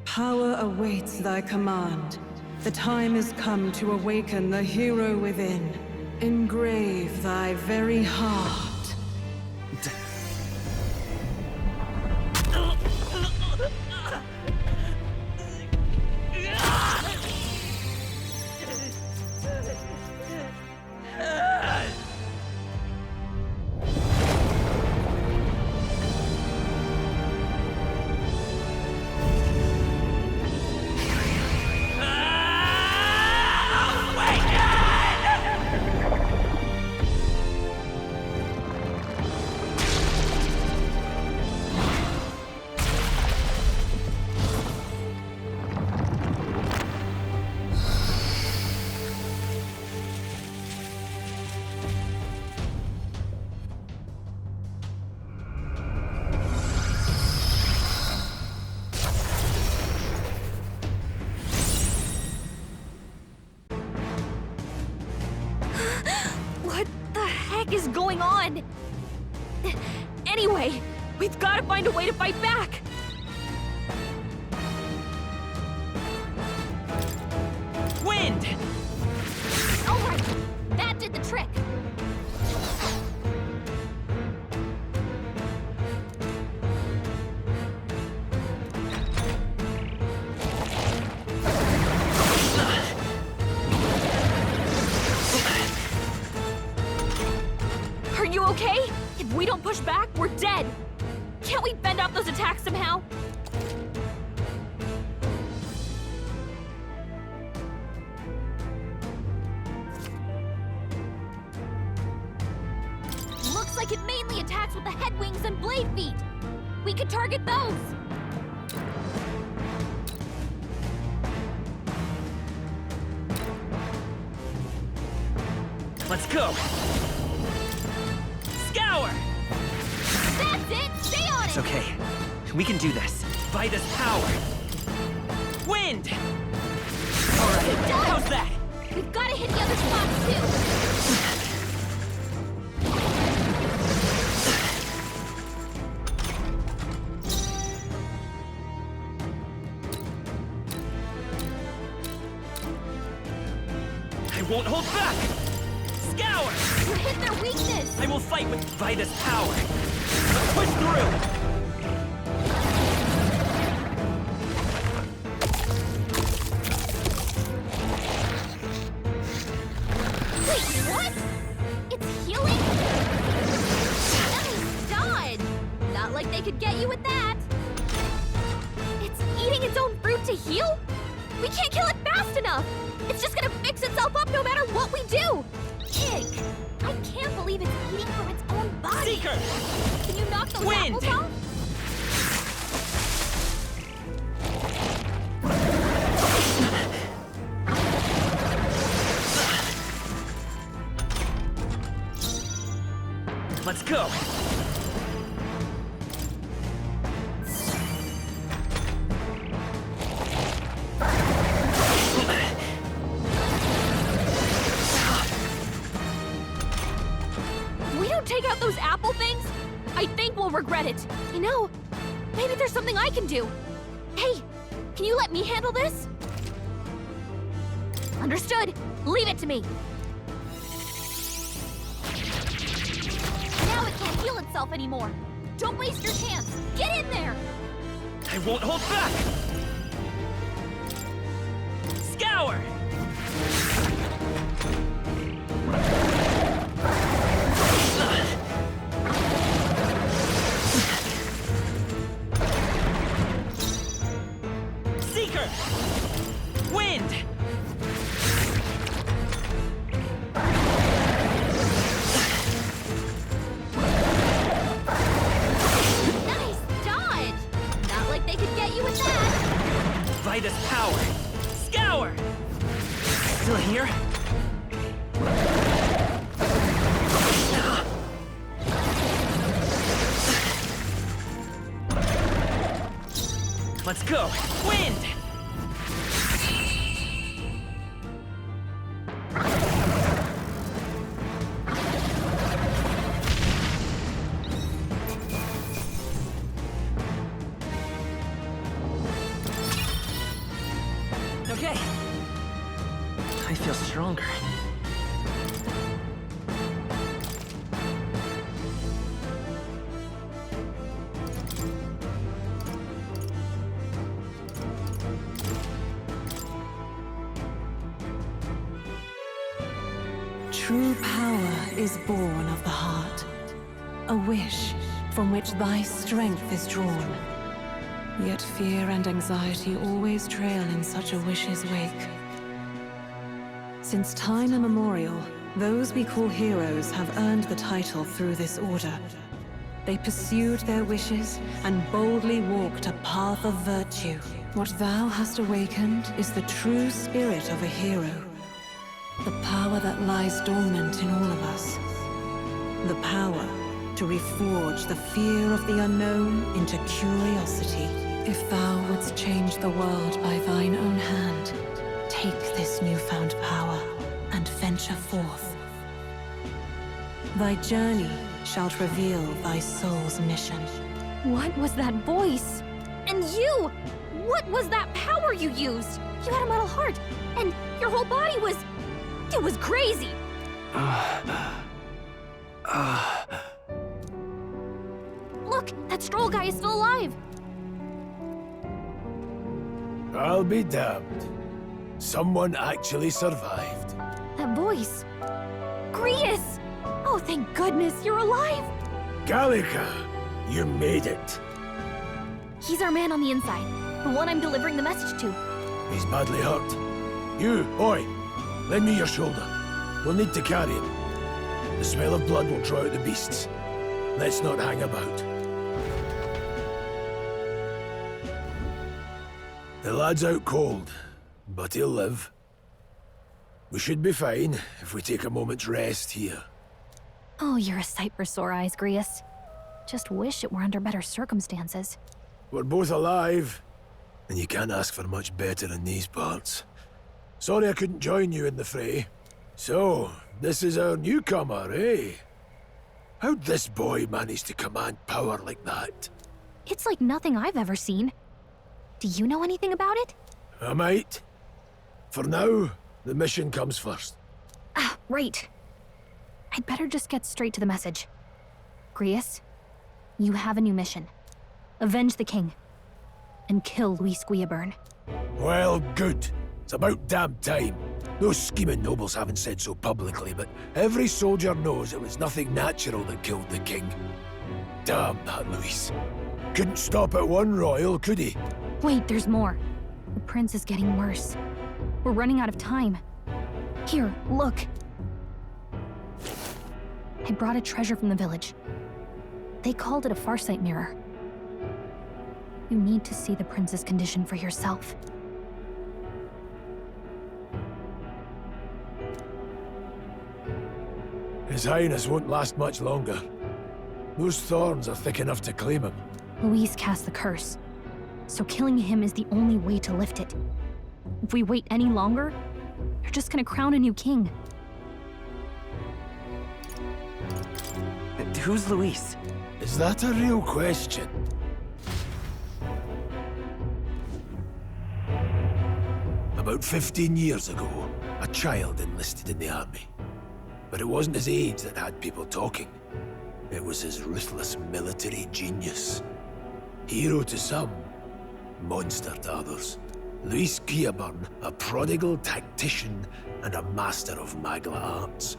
Power awaits thy command. The time is come to awaken the hero within. Engrave thy very heart. Is going on? Anyway, we've got to find a way to fight back. Wind! All right, that did the trick. Are you okay? If we don't push back, we're dead. Can't we fend off those attacks somehow? Looks like it mainly attacks with the head wings and blade feet. We could target those. Let's go! Scour! That's it! Stay on It's it! okay. We can do this. Vida's power! Wind! Alright, how's that? We've got to hit the other spots, too! I won't hold back! Scour! You hit their weakness! I will fight with Vida's power! Let's push through! Wait, what? It's healing? Nice dodge! Not like they could get you with that! It's eating its own fruit to heal? We can't kill it fast enough! It's just gonna fix itself up no matter what we do! Pig! I can't believe it's eating from its own body! Seeker! Can you knock those Wind! apples off? Let's go! take out those apple things, I think we'll regret it. You know, maybe there's something I can do. Hey, can you let me handle this? Understood. Leave it to me. Now it can't heal itself anymore. Don't waste your chance. Get in there. I won't hold back! Scour! Seeker! Wind! Nice dodge! Not like they could get you with that. Vitus power! Scour! Still here? Let's go! Wind! Okay. I feel stronger. True power is born of the heart, a wish from which thy strength is drawn. Yet fear and anxiety always trail in such a wish's wake. Since time immemorial, those we call heroes have earned the title through this order. They pursued their wishes and boldly walked a path of virtue. What thou hast awakened is the true spirit of a hero. The power that lies dormant in all of us. The power to reforge the fear of the unknown into curiosity. If thou wouldst change the world by thine own hand, take this newfound power and venture forth. Thy journey shalt reveal thy soul's mission. What was that voice? And you! What was that power you used? You had a metal heart, and your whole body was... It was crazy! Look, that Stroll guy is still alive! I'll be damned. Someone actually survived. That voice... Grius! Oh, thank goodness, you're alive! Gallica, you made it. He's our man on the inside, the one I'm delivering the message to. He's badly hurt. You, boy, lend me your shoulder. We'll need to carry him. The smell of blood will draw out the beasts. Let's not hang about. The lad's out cold, but he'll live. We should be fine if we take a moment's rest here. Oh, you're a sight for sore eyes, Grius. Just wish it were under better circumstances. We're both alive, and you can't ask for much better in these parts. Sorry I couldn't join you in the fray. So, this is our newcomer, eh? How'd this boy manage to command power like that? It's like nothing I've ever seen. Do you know anything about it? I might. For now, the mission comes first. Ah, right. I'd better just get straight to the message. Grius, you have a new mission. Avenge the king. And kill Luis Guillaburn. Well, good. It's about damn time. Those scheming nobles haven't said so publicly, but every soldier knows it was nothing natural that killed the king. Damn that Luis. Couldn't stop at one royal, could he? Wait, there's more. The prince is getting worse. We're running out of time. Here, look. I brought a treasure from the village. They called it a farsight mirror. You need to see the prince's condition for yourself. His Highness won't last much longer. Those thorns are thick enough to claim him. Luis cast the curse, so killing him is the only way to lift it. If we wait any longer, you're just gonna crown a new king. Do who's Luis? Is that a real question? About 15 years ago, a child enlisted in the army. But it wasn't his age that had people talking. It was his ruthless military genius. Hero to some, monster to others. Luis Guillaburn, a prodigal tactician and a master of Magla arts.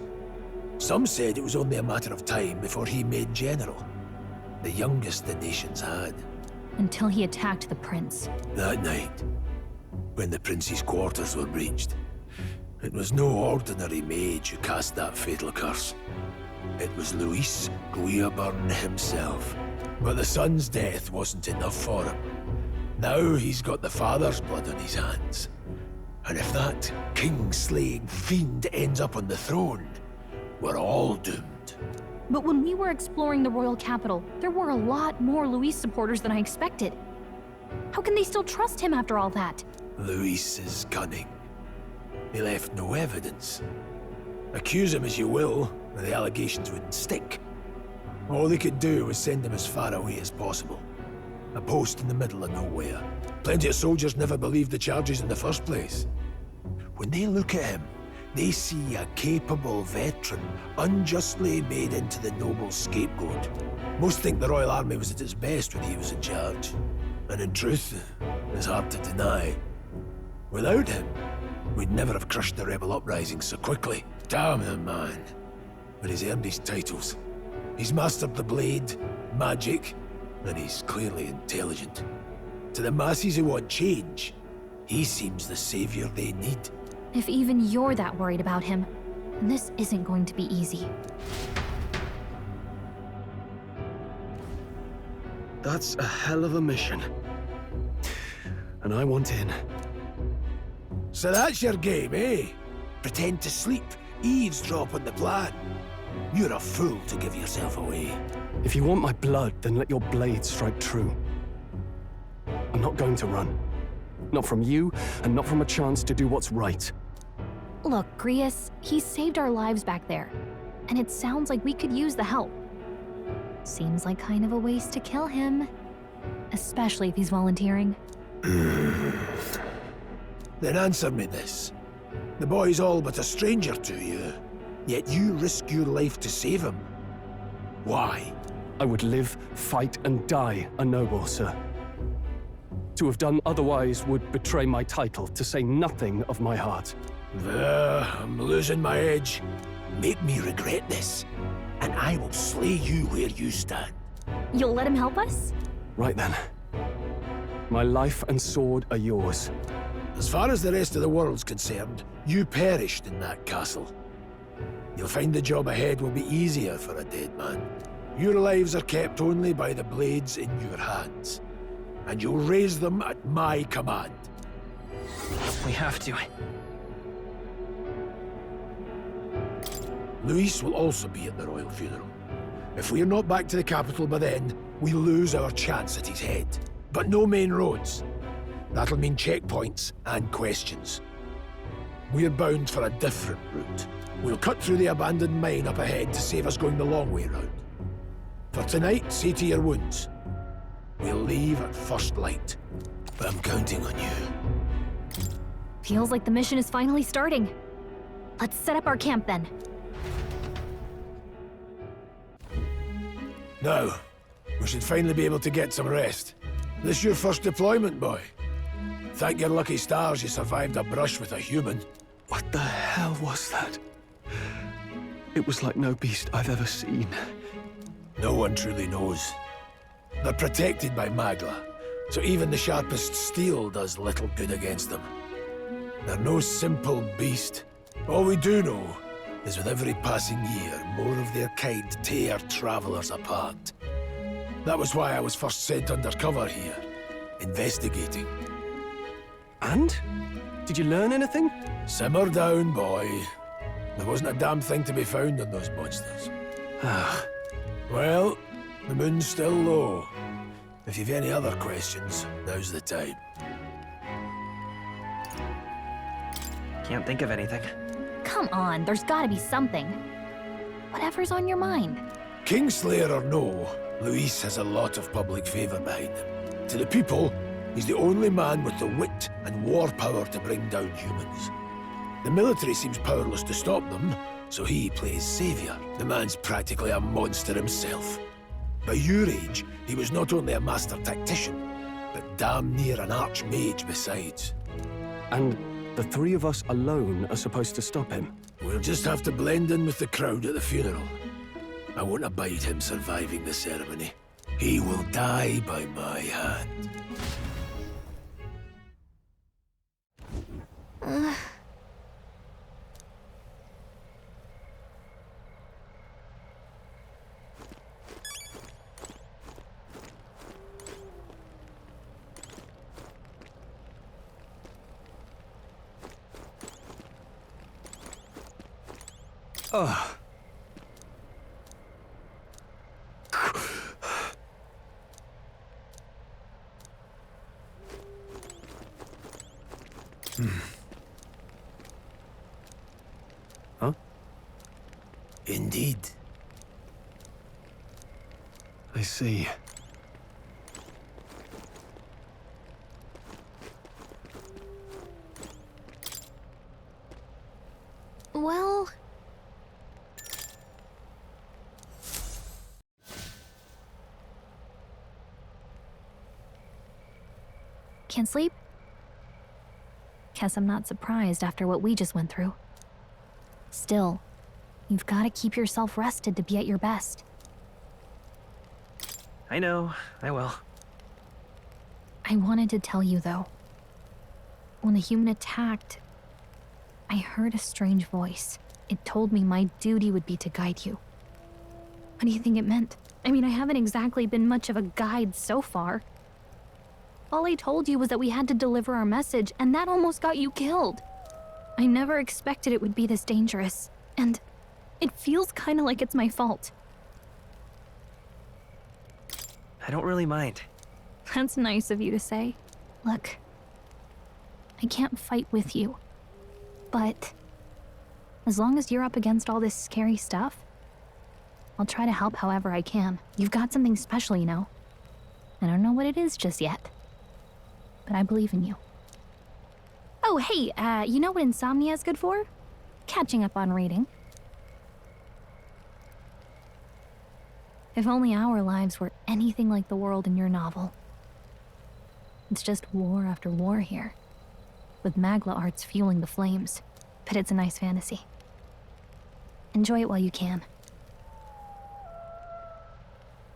Some said it was only a matter of time before he made general. The youngest the nations had. Until he attacked the prince. That night, when the prince's quarters were breached, it was no ordinary mage who cast that fatal curse. It was Luis Guillaburn himself. But the son's death wasn't enough for him. Now he's got the father's blood on his hands. And if that king-slaying fiend ends up on the throne, we're all doomed. But when we were exploring the royal capital, there were a lot more Luis supporters than I expected. How can they still trust him after all that? Luis is cunning. He left no evidence. Accuse him as you will, the allegations wouldn't stick. All they could do was send him as far away as possible. A post in the middle of nowhere. Plenty of soldiers never believed the charges in the first place. When they look at him, they see a capable veteran unjustly made into the noble scapegoat. Most think the Royal Army was at its best when he was in charge. And in truth, it's hard to deny. Without him, we'd never have crushed the rebel uprising so quickly. Damn the man. But he's earned his titles. He's mastered the blade, magic, and he's clearly intelligent. To the masses who want change, he seems the savior they need. If even you're that worried about him, then this isn't going to be easy. That's a hell of a mission. And I want in. So that's your game, eh? Pretend to sleep, eavesdrop on the plan. You're a fool to give yourself away. If you want my blood, then let your blade strike true. I'm not going to run. Not from you, and not from a chance to do what's right. Look, Grius, he saved our lives back there. And it sounds like we could use the help. Seems like kind of a waste to kill him. Especially if he's volunteering. Then answer me this. The boy's all but a stranger to you, yet you risk your life to save him. Why? I would live, fight, and die a noble, sir. To have done otherwise would betray my title, to say nothing of my heart. I'm losing my edge. Make me regret this, and I will slay you where you stand. You'll let him help us? Right then. My life and sword are yours. As far as the rest of the world's concerned, you perished in that castle. You'll find the job ahead will be easier for a dead man. Your lives are kept only by the blades in your hands, and you'll raise them at my command. We have to. Luis will also be at the royal funeral. If we're not back to the capital by then, we lose our chance at his head. But no main roads. That'll mean checkpoints and questions. We're bound for a different route. We'll cut through the abandoned mine up ahead to save us going the long way round. For tonight, see to your wounds. We'll leave at first light. But I'm counting on you. Feels like the mission is finally starting. Let's set up our camp then. Now, we should finally be able to get some rest. This your first deployment, boy? Thank your lucky stars you survived a brush with a human. What the hell was that? It was like no beast I've ever seen. No one truly knows. They're protected by Magla, so even the sharpest steel does little good against them. They're no simple beast. All we do know is with every passing year, more of their kind tear travelers apart. That was why I was first sent undercover here, investigating. And? Did you learn anything? Simmer down, boy. There wasn't a damn thing to be found on those monsters. Well, the moon's still low. If you've any other questions, now's the time. Can't think of anything. Come on, there's gotta be something. Whatever's on your mind. Kingslayer or no, Luis has a lot of public favor behind him. To the people, he's the only man with the wit and war power to bring down humans. The military seems powerless to stop them, so he plays savior. The man's practically a monster himself. By your age, he was not only a master tactician, but damn near an archmage besides. And the three of us alone are supposed to stop him? We'll just have to blend in with the crowd at the funeral. I won't abide him surviving the ceremony. He will die by my hand. Ugh. Huh? Indeed. I see. Well... Can't sleep? Guess I'm not surprised after what we just went through. Still, you've got to keep yourself rested to be at your best. I know, I will. I wanted to tell you, though. When the human attacked, I heard a strange voice. It told me my duty would be to guide you. What do you think it meant? I mean, I haven't exactly been much of a guide so far. All I told you was that we had to deliver our message, and that almost got you killed. I never expected it would be this dangerous, and it feels kind of like it's my fault. I don't really mind. That's nice of you to say. Look, I can't fight with you, but as long as you're up against all this scary stuff, I'll try to help however I can. You've got something special, you know. I don't know what it is just yet, but I believe in you. Oh, hey, you know what insomnia is good for? Catching up on reading. If only our lives were anything like the world in your novel. It's just war after war here, with Magla arts fueling the flames, but it's a nice fantasy. Enjoy it while you can.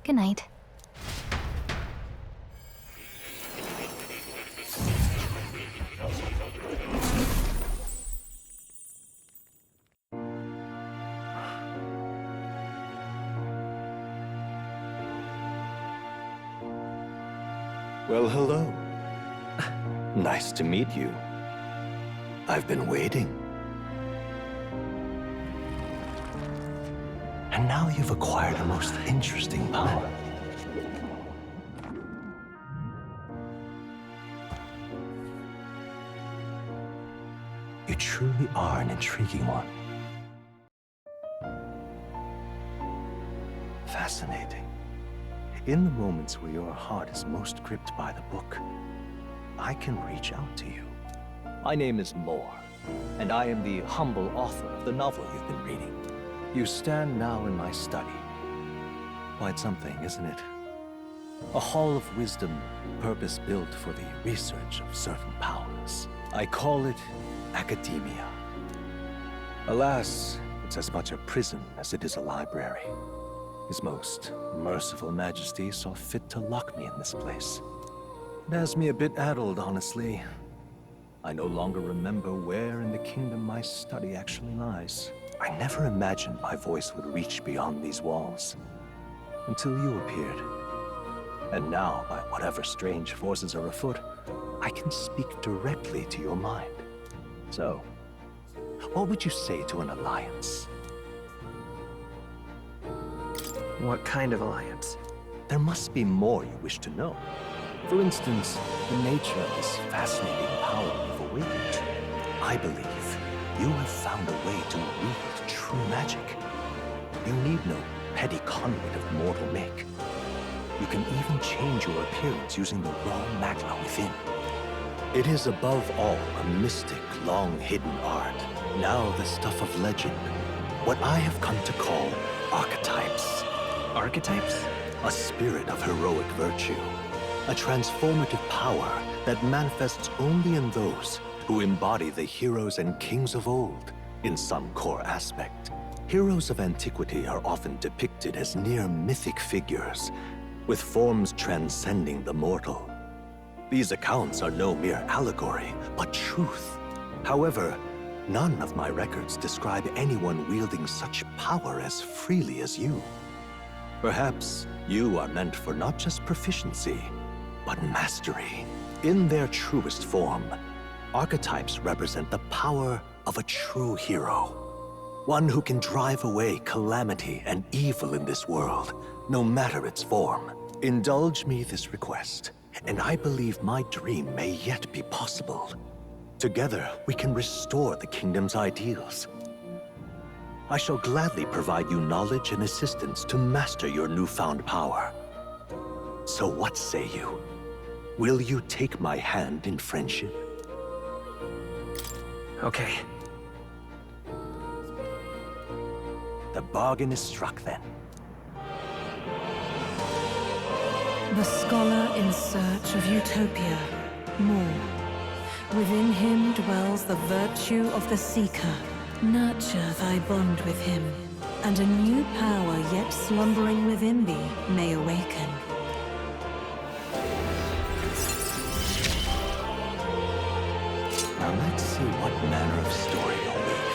Good night. Well, hello. Nice to meet you. I've been waiting. And now you've acquired a most interesting power. You truly are an intriguing one. Fascinating. In the moments where your heart is most gripped by the book, I can reach out to you. My name is Moore, and I am the humble author of the novel you've been reading. You stand now in my study. Quite something, isn't it? A hall of wisdom, purpose-built for the research of certain powers. I call it academia. Alas, it's as much a prison as it is a library. His most merciful majesty saw fit to lock me in this place. It has me a bit addled, honestly. I no longer remember where in the kingdom my study actually lies. I never imagined my voice would reach beyond these walls, until you appeared. And now, by whatever strange forces are afoot, I can speak directly to your mind. So, what would you say to an alliance? What kind of alliance? There must be more you wish to know. For instance, the nature of this fascinating power you've awakened to. I believe you have found a way to wield true magic. You need no petty conduit of mortal make. You can even change your appearance using the raw magma within. It is above all a mystic, long-hidden art, now the stuff of legend. What I have come to call archetypes. Archetypes? A spirit of heroic virtue. A transformative power that manifests only in those who embody the heroes and kings of old in some core aspect. Heroes of antiquity are often depicted as near mythic figures, with forms transcending the mortal. These accounts are no mere allegory, but truth. However, none of my records describe anyone wielding such power as freely as you. Perhaps you are meant for not just proficiency, but mastery. In their truest form, archetypes represent the power of a true hero. One who can drive away calamity and evil in this world, no matter its form. Indulge me this request, and I believe my dream may yet be possible. Together, we can restore the kingdom's ideals. I shall gladly provide you knowledge and assistance to master your newfound power. So what say you? Will you take my hand in friendship? Okay. The bargain is struck then. The scholar in search of utopia. More. Within him dwells the virtue of the seeker. Nurture thy bond with him, and a new power yet slumbering within thee may awaken. Now let's see what manner of story you'll weave.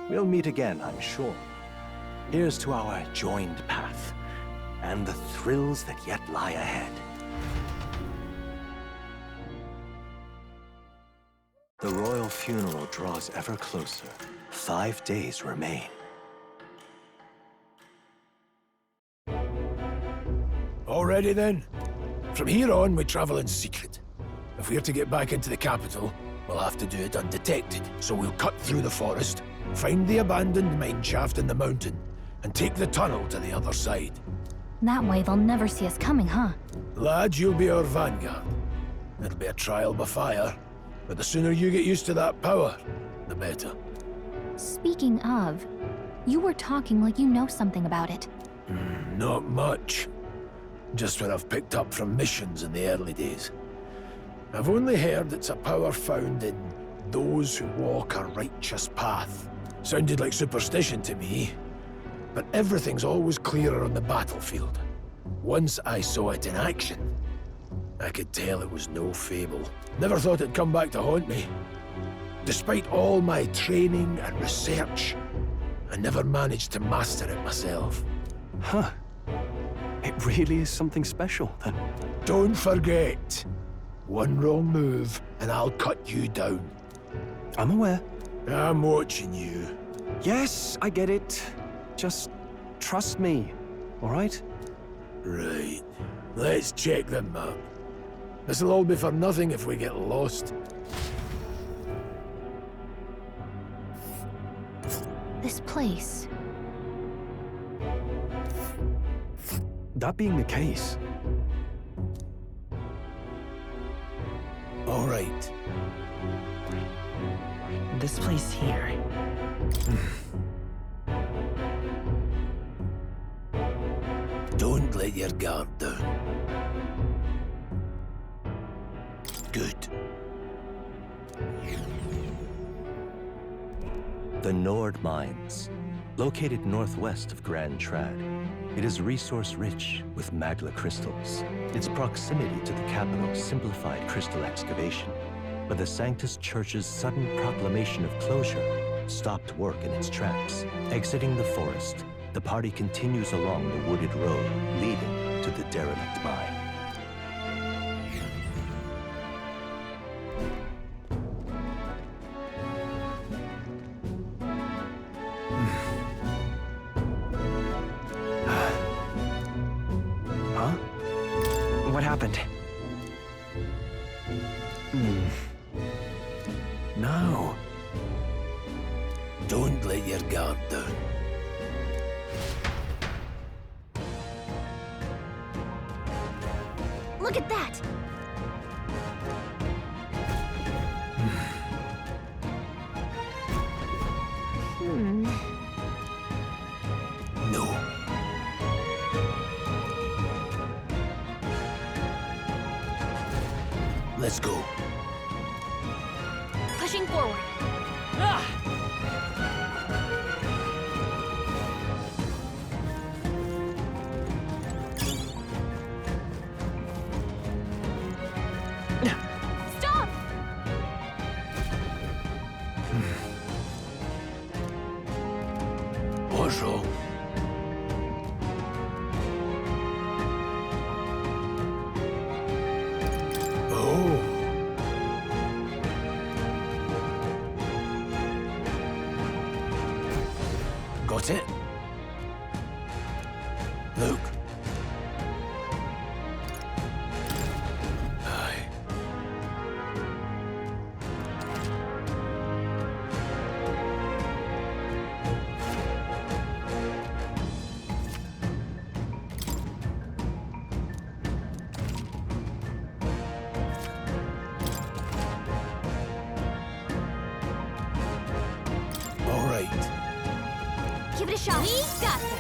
We'll meet again, I'm sure. Here's to our joined path, and the thrills that yet lie ahead. The royal funeral draws ever closer. 5 days remain. Already then? From here on, we travel in secret. If we're to get back into the capital, we'll have to do it undetected. So we'll cut through the forest, find the abandoned mine shaft in the mountain, and take the tunnel to the other side. That way they'll never see us coming, huh? Lad, you'll be our vanguard. It'll be a trial by fire, but the sooner you get used to that power, the better. Speaking of, you were talking like you know something about it. Not much. Just what I've picked up from missions in the early days. I've only heard it's a power found in those who walk a righteous path. Sounded like superstition to me, but everything's always clearer on the battlefield. Once I saw it in action, I could tell it was no fable. Never thought it'd come back to haunt me. Despite all my training and research, I never managed to master it myself. Huh. It really is something special, then. Don't forget, one wrong move and I'll cut you down. I'm aware. I'm watching you. Yes, I get it. Just trust me, all right? Right. Let's check the map. This'll all be for nothing if we get lost. This place. That being the case... All right. This place here. Don't let your guard down. Good. The Nord Mines, located northwest of Grand Trad. It is resource-rich with magma crystals. Its proximity to the capital simplified crystal excavation, but the Sanctus Church's sudden proclamation of closure stopped work in its tracks. Exiting the forest, The party continues along the wooded road leading to the derelict mine. Huh? What happened? No. Don't let your guard down. Look at that! No. Let's go. Pushing forward. Stop! What's wrong? Oh. Got it? Look. Aye. All right. Give it a shot. We got this.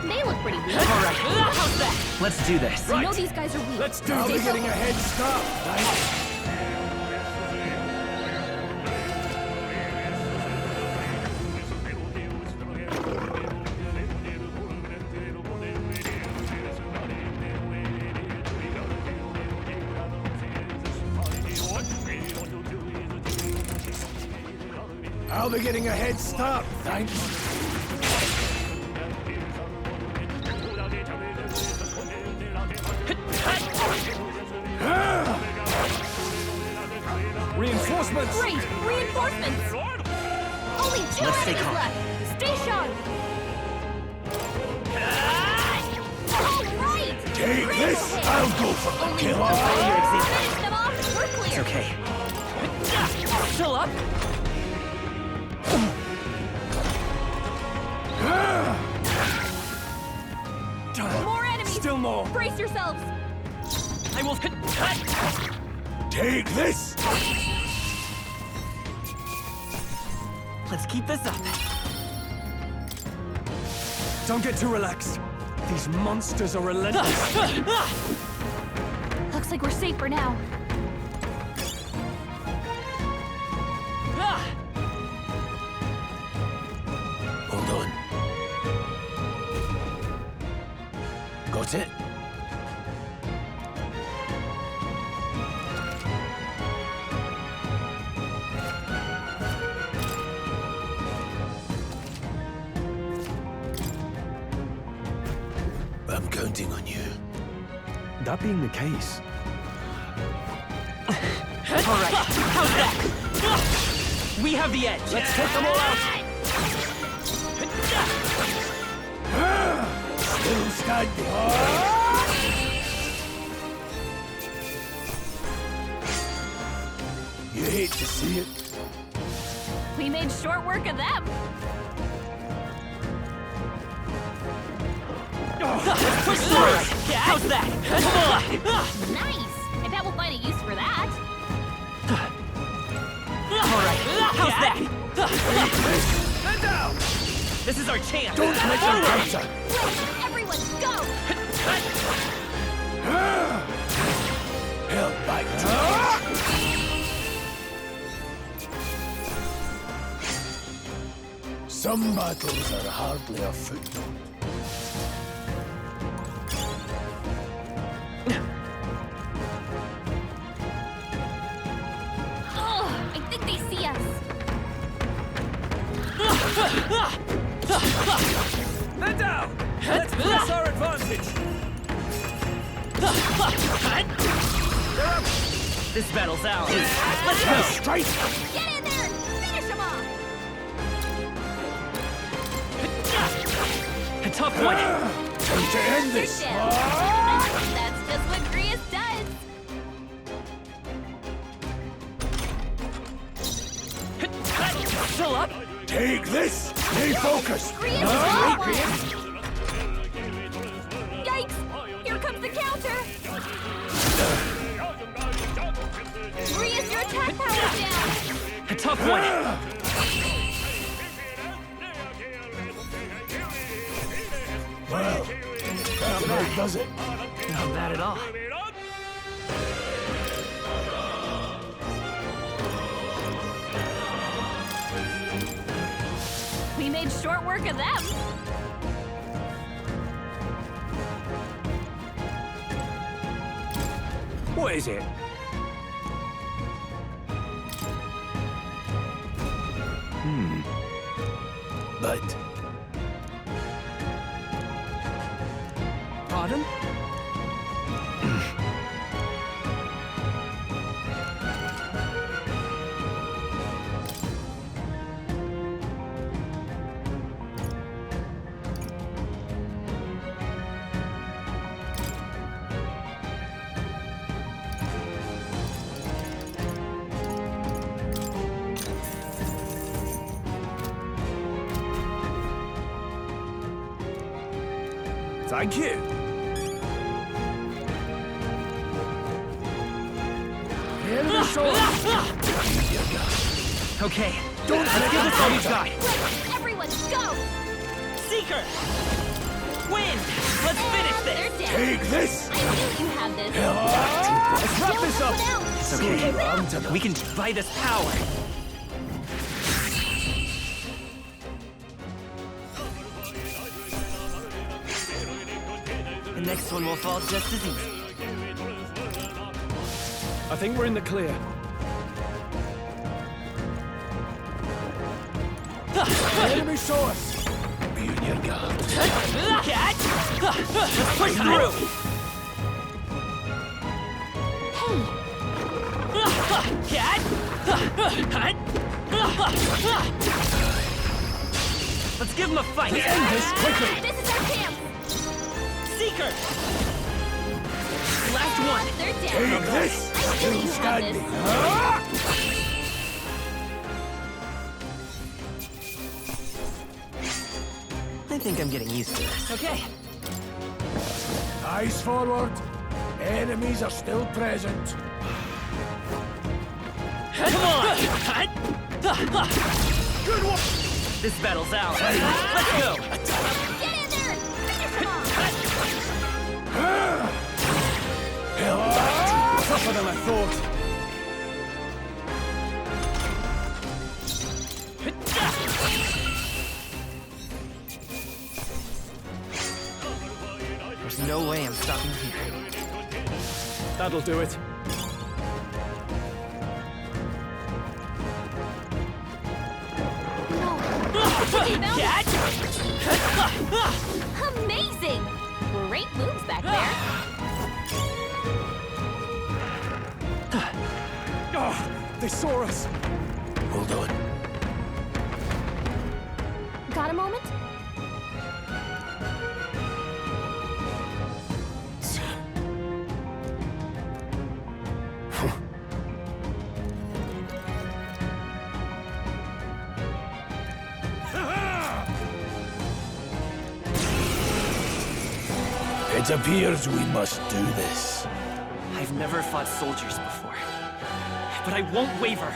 They look pretty weak. All right. How's that? Let's do this. We know these guys are weak. Let's do it. We're getting a head start. Right? I'll be getting a head start, thanks. Reinforcements! Great! Reinforcements! Only 2 Let's stay enemies calm. left! Stay sharp! All right! Take Critical this! hit. I'll go for the Only kill. 1 left. Finish them off! We're clear! It's okay. Still up? More enemies! Still more! Brace yourselves! I will Take this! Let's keep this up. Don't get too relaxed. These monsters are relentless. Looks like we're safe for now. Hold on. Got it? I'm counting on you. That being the case, All right. How's that? We have the edge. Let's take them all out! Still standing. You hate to see it. We made short work of them. Push through. How's that? Nice! I bet we'll find a use for that. All right. How's that? Head down! This is our chance. Don't let them counter. Wait, everyone, go! Hell back to Some battles are hardly afoot. I think they see us. Stand down! Let's press our advantage! This battle's ours. Let's go! Straight! Get in there and finish him off! A tough one. Time to end this! That's just what Grius does! Still up? Take this! Stay focused! Grius Yikes! Here comes the counter! Grius, your attack power's down! A tough one. Well, that about does it. Not bad at all. We made short work of them! What is it? But Pardon? Thank you. Okay, let's give this all you got. Everyone, go! Seeker! Win! Let's finish this! They're take dead. this! I knew you had this! Let's wrap this up! It's okay. We can defy this power. The next one will fall just as easy. I think we're in the clear. Enemy source! Be on your guard. Let's push through! Let's give him a fight! End this quickly! This is our chance! Seeker! Last one! They're dead! Take this! I knew you had Standing! this! I think I'm getting used to this. Okay. Eyes forward! Enemies are still present! Come on! Good one! This battle's ours. Let's go! Get in there and finish him off! Hell back! Tougher than I thought. There's no way I'm stopping here. That'll do it. Amazing! Great moves back there. They saw us. Hold on. Got a moment? It appears we must do this. I've never fought soldiers before, but I won't waver.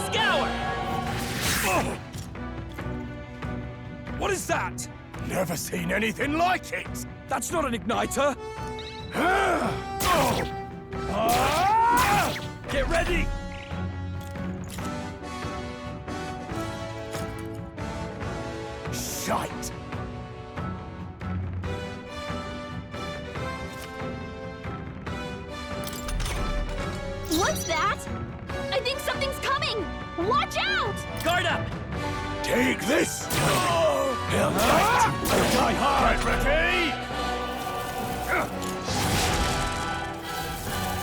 Scour! What is that? Never seen anything like it! That's not an igniter. Get ready! Shite! What's that? I think think something's coming! Watch out! Guard up! Take this! Held tight! Die hard! Get ready!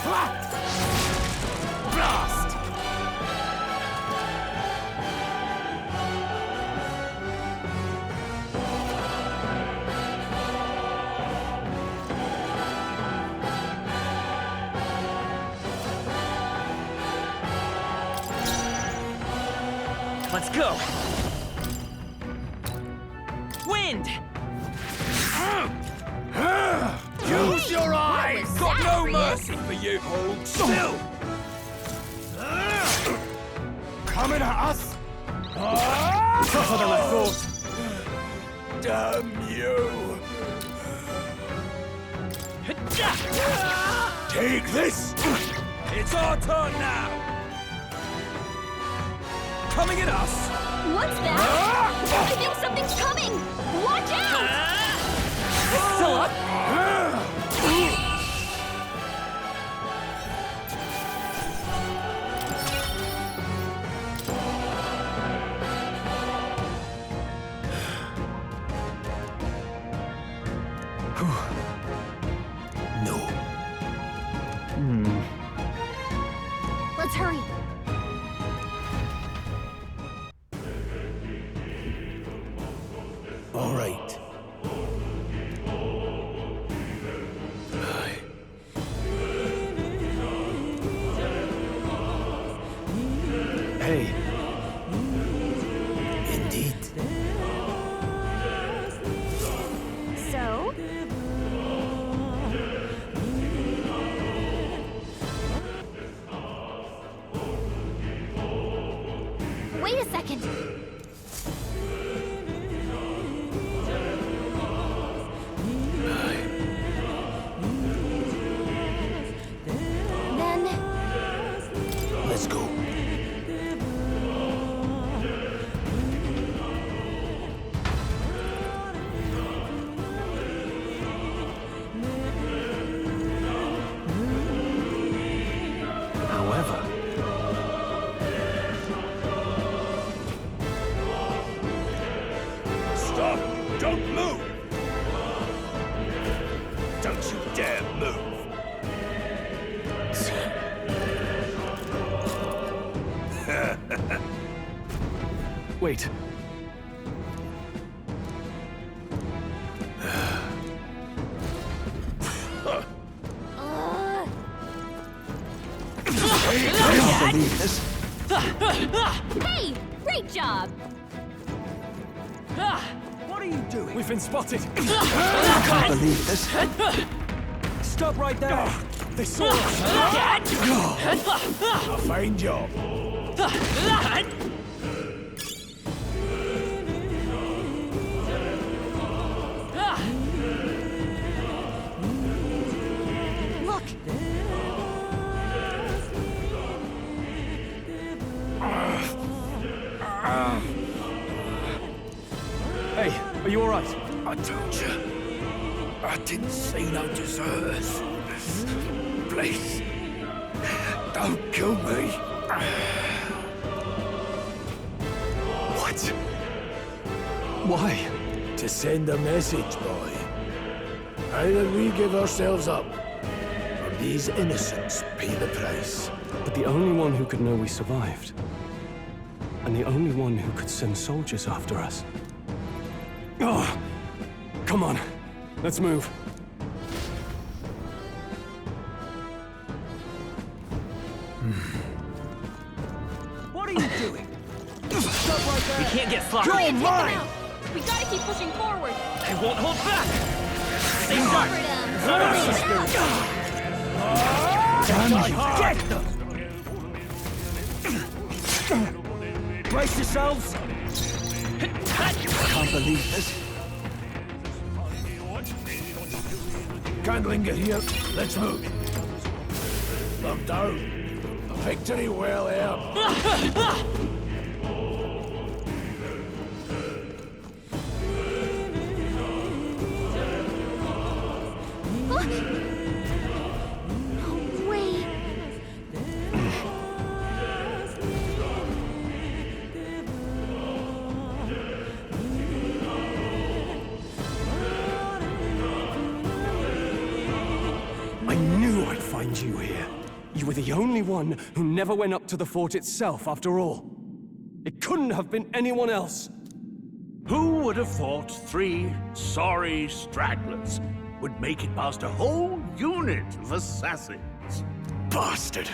Blast! Let's go! Wind! Use your eyes! Got no mercy for you! Hold still! Coming at us? Tougher than I thought. Damn you! Take this! It's our turn now! Coming at us! What's that? I think something's coming! Watch out! Still up? No. Let's hurry. All right. Hey. Indeed. So? Wait a second. Then... Let's go. However... Stop! Don't move! Don't you dare move! Wait. Hey! Great job! What are you doing? We've been spotted. I can't believe this. Stop right there. They saw us. A fine job. Look! Hey, are you all right? I told you. I didn't see no deserters. Please. Don't kill me. What? Why? To send a message, boy. Either we give ourselves up, or these innocents pay the price. But the only one who could know we survived, and the only one who could send soldiers after us. Oh, come on. Let's move. What are you doing? Stop right there. We can't get sloppy. Hurry and take them out! We gotta keep pushing forward! I won't hold back! Stay Get them! Brace yourselves! I can't believe this. Can't linger here. Let's move. Look down. Victory well earned. No way! You were the only one who never went up to the fort itself, after all. It couldn't have been anyone else. Who would have thought 3 sorry stragglers would make it past a whole unit of assassins? Bastard!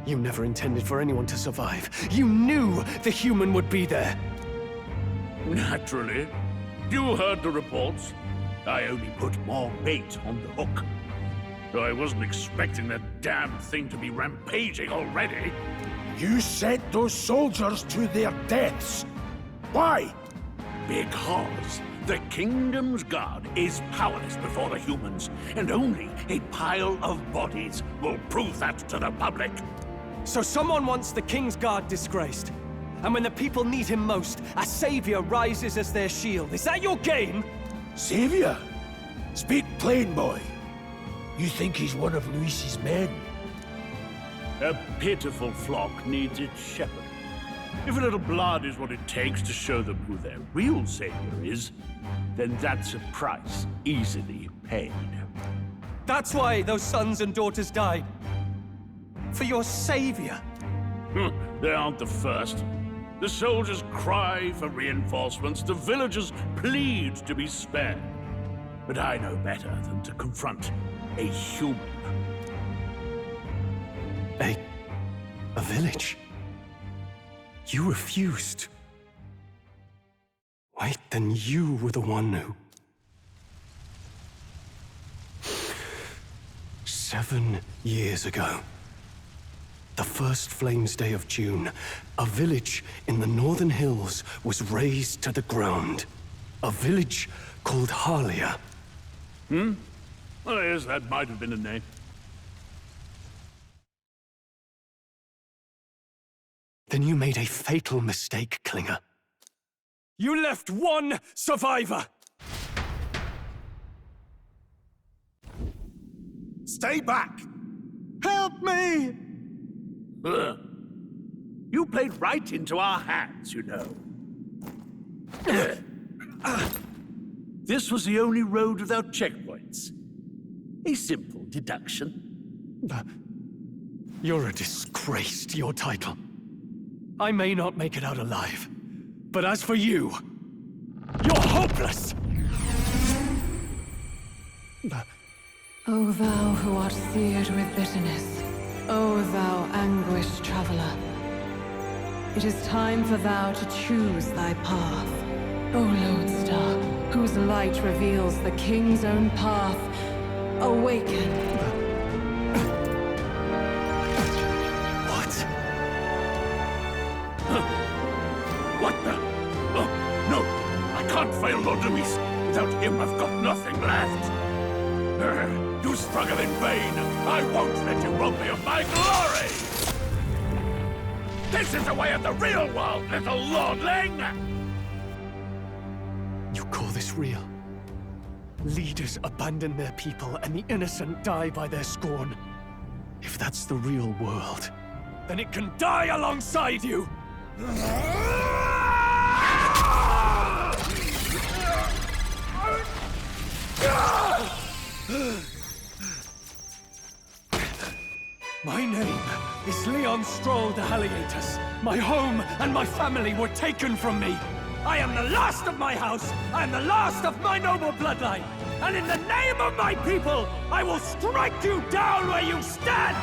You never intended for anyone to survive. You knew the human would be there. Naturally. You heard the reports. I only put more bait on the hook. I wasn't expecting that damn thing to be rampaging already. You sent those soldiers to their deaths. Why? Because the Kingdom's Guard is powerless before the humans, and only a pile of bodies will prove that to the public. So someone wants the King's Guard disgraced. And when the people need him most, a savior rises as their shield. Is that your game? Savior? Speak plain, boy. You think he's one of Luis's men? A pitiful flock needs its shepherd. If a little blood is what it takes to show them who their real savior is, then that's a price easily paid. That's why those sons and daughters died. For your savior. They aren't the first. The soldiers cry for reinforcements, the villagers plead to be spared. But I know better than to confront a human. A village? You refused. Wait, then you were the one who... 7 years ago. The first Flames Day of June, a village in the northern hills was razed to the ground. A village called Harlia. Well, yes, that might have been a name. Then you made a fatal mistake, Klinger. You left one survivor! Stay back! Help me! You played right into our hands, you know. This was the only road without checkpoints. A simple deduction. You're a disgrace to your title. I may not make it out alive, but as for you, you're hopeless! O thou who art seared with bitterness, O thou anguished traveler, it is time for thou to choose thy path. O lodestar, whose light reveals the king's own path, awaken. What the? Oh, no! I can't fail Lord Luis. Without him, I've got nothing left. You struggle in vain. I won't let you rob me of my glory! This is the way of the real world, little lordling! You call this real? Leaders abandon their people and the innocent die by their scorn. If that's the real world, then it can die alongside you! My name is Leon Stroll de Haliatus. My home and my family were taken from me. I am the last of my house. I am the last of my noble bloodline. And in the name of my people, I will strike you down where you stand!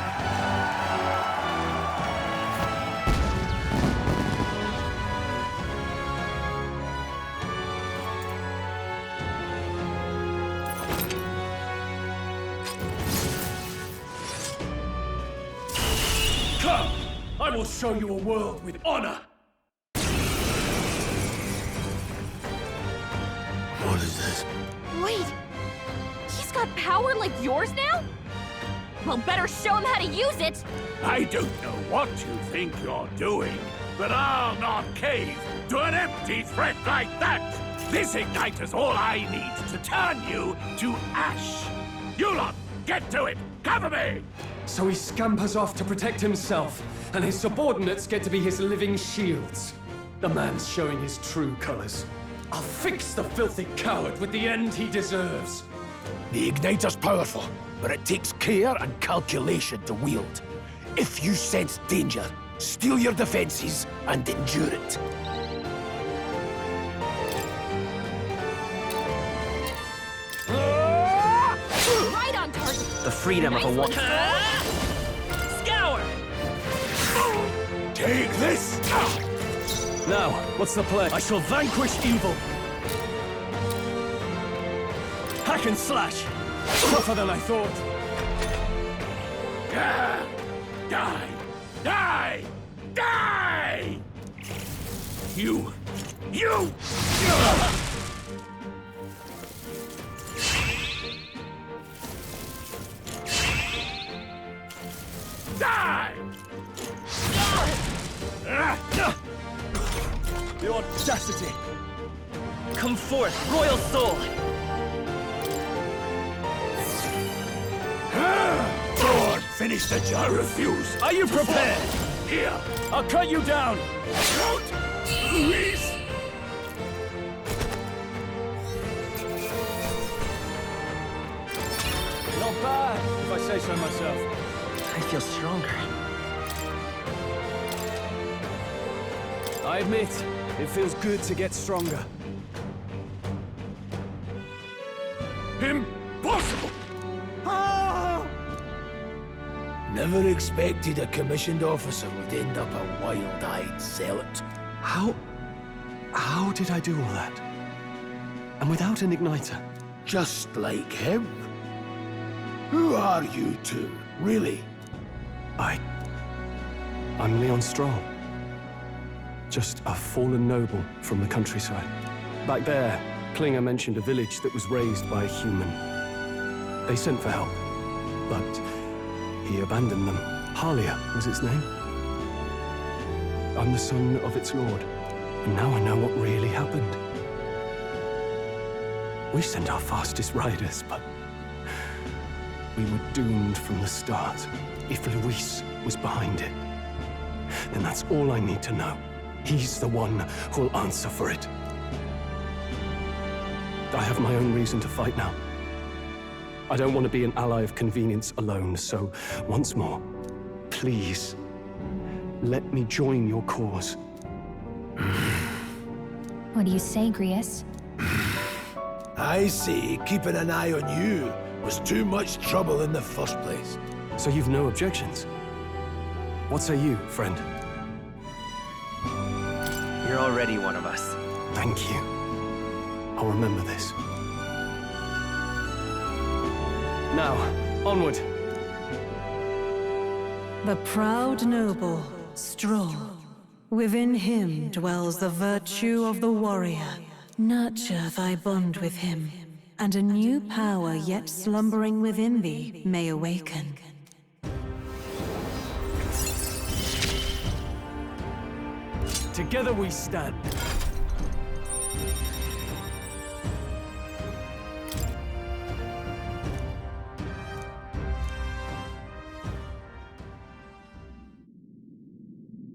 Come! I will show you a world with honor! What is this? Wait! He's got power like yours now? Well, better show him how to use it! I don't know what you think you're doing, but I'll not cave to an empty threat like that! This igniter's all I need to turn you to ash! You lot, get to it! Cover me! So he scampers off to protect himself, and his subordinates get to be his living shields. The man's showing his true colors. I'll fix the filthy coward with the end he deserves. The Igniter's powerful, but it takes care and calculation to wield. If you sense danger, steel your defenses and endure it. Right on target. The freedom of a woman. Scour! Take this! Now, what's the play? I shall vanquish evil. Hack and slash. Tougher than I thought. Die! Die! Die! You! Die! The audacity! Come forth, royal soul! Lord, finish the job. I refuse. Are you prepared? Here. I'll cut you down! Out! Luis! Not bad, if I say so myself. I feel stronger. I admit, it feels good to get stronger. Impossible! Never expected a commissioned officer would end up a wild-eyed zealot. How did I do all that? And without an igniter? Just like him. Who are you two, really? I'm Leon Stroll. Just a fallen noble from the countryside. Back there, Klinger mentioned a village that was raised by a human. They sent for help, but he abandoned them. Halia was its name. I'm the son of its lord, and now I know what really happened. We sent our fastest riders, but we were doomed from the start. If Luis was behind it, then that's all I need to know. He's the one who'll answer for it. I have my own reason to fight now. I don't want to be an ally of convenience alone, so once more, please, let me join your cause. What do you say, Grius? I say keeping an eye on you was too much trouble in the first place. So you've no objections? What say you, friend? You're already one of us. Thank you. I'll remember this. Now, onward. The proud noble, Stroll. Within him dwells the virtue of the warrior. Nurture thy bond with him, and a new power yet slumbering within thee may awaken. Together we stand.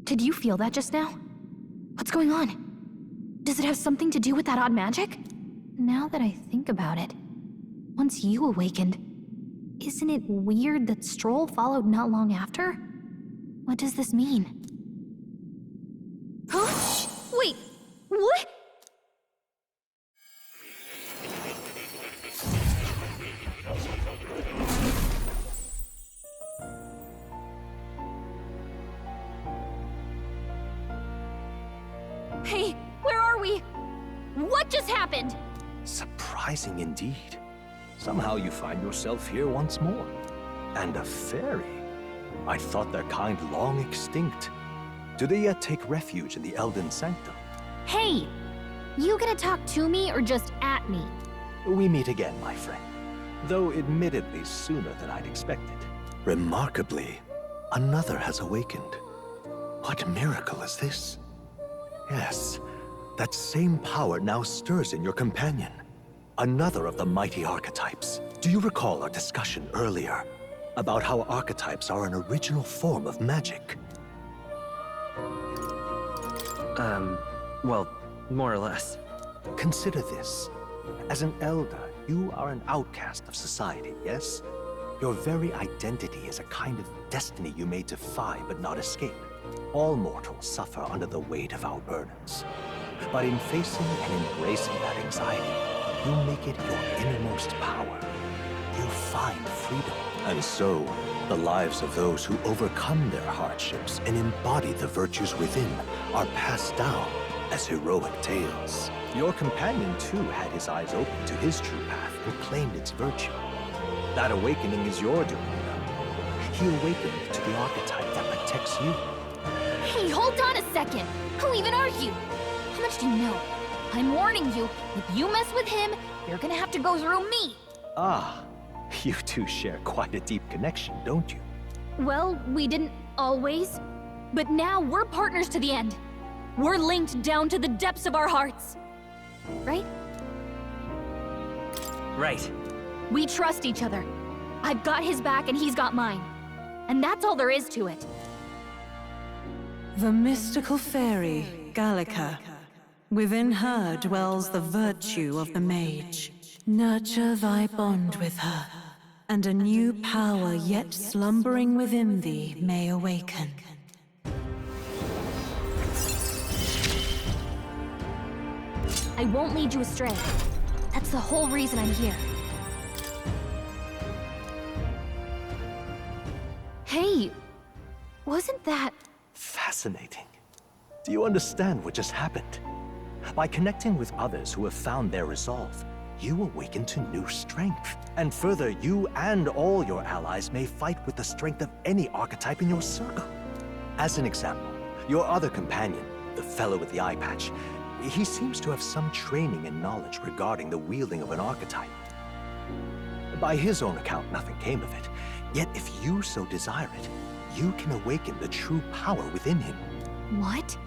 Did you feel that just now? What's going on? Does it have something to do with that odd magic? Now that I think about it, once you awakened, isn't it weird that Stroll followed not long after? What does this mean? Huh? Wait, what? Hey, where are we? What just happened? Surprising indeed. Somehow you find yourself here once more. And a fairy. I thought their kind long extinct. Do they yet take refuge in the Elden Sanctum? Hey! You gonna talk to me or just at me? We meet again, my friend. Though admittedly sooner than I'd expected. Remarkably, another has awakened. What miracle is this? Yes, that same power now stirs in your companion. Another of the mighty archetypes. Do you recall our discussion earlier about how archetypes are an original form of magic? Well, more or less. Consider this. As an elder, You are an outcast of society, yes? Your very identity is a kind of destiny you may defy but not escape. All mortals suffer under the weight of our burdens. But in facing and embracing that anxiety, you make it your innermost power. You find freedom. And so, the lives of those who overcome their hardships and embody the virtues within are passed down as heroic tales. Your companion, too, had his eyes open to his true path and claimed its virtue. That awakening is your doing, you know. He awakened to the archetype that protects you. Hey, hold on a second! Who even are you? How much do you know? I'm warning you, if you mess with him, you're gonna have to go through me! Ah, you two share quite a deep connection, don't you? Well, we didn't always. But now we're partners to the end. We're linked down to the depths of our hearts. Right? Right. We trust each other. I've got his back and he's got mine. And that's all there is to it. The mystical fairy, Gallica. Within her dwells the virtue of the mage. Nurture thy bond with her, and a new power yet slumbering within thee may awaken. I won't lead you astray. That's the whole reason I'm here. Hey, wasn't that... Fascinating. Do you understand what just happened? By connecting with others who have found their resolve, you awaken to new strength. And further, you and all your allies may fight with the strength of any archetype in your circle. As an example, your other companion, the fellow with the eye patch, he seems to have some training and knowledge regarding the wielding of an archetype. By his own account, nothing came of it. Yet if you so desire it, you can awaken the true power within him. What?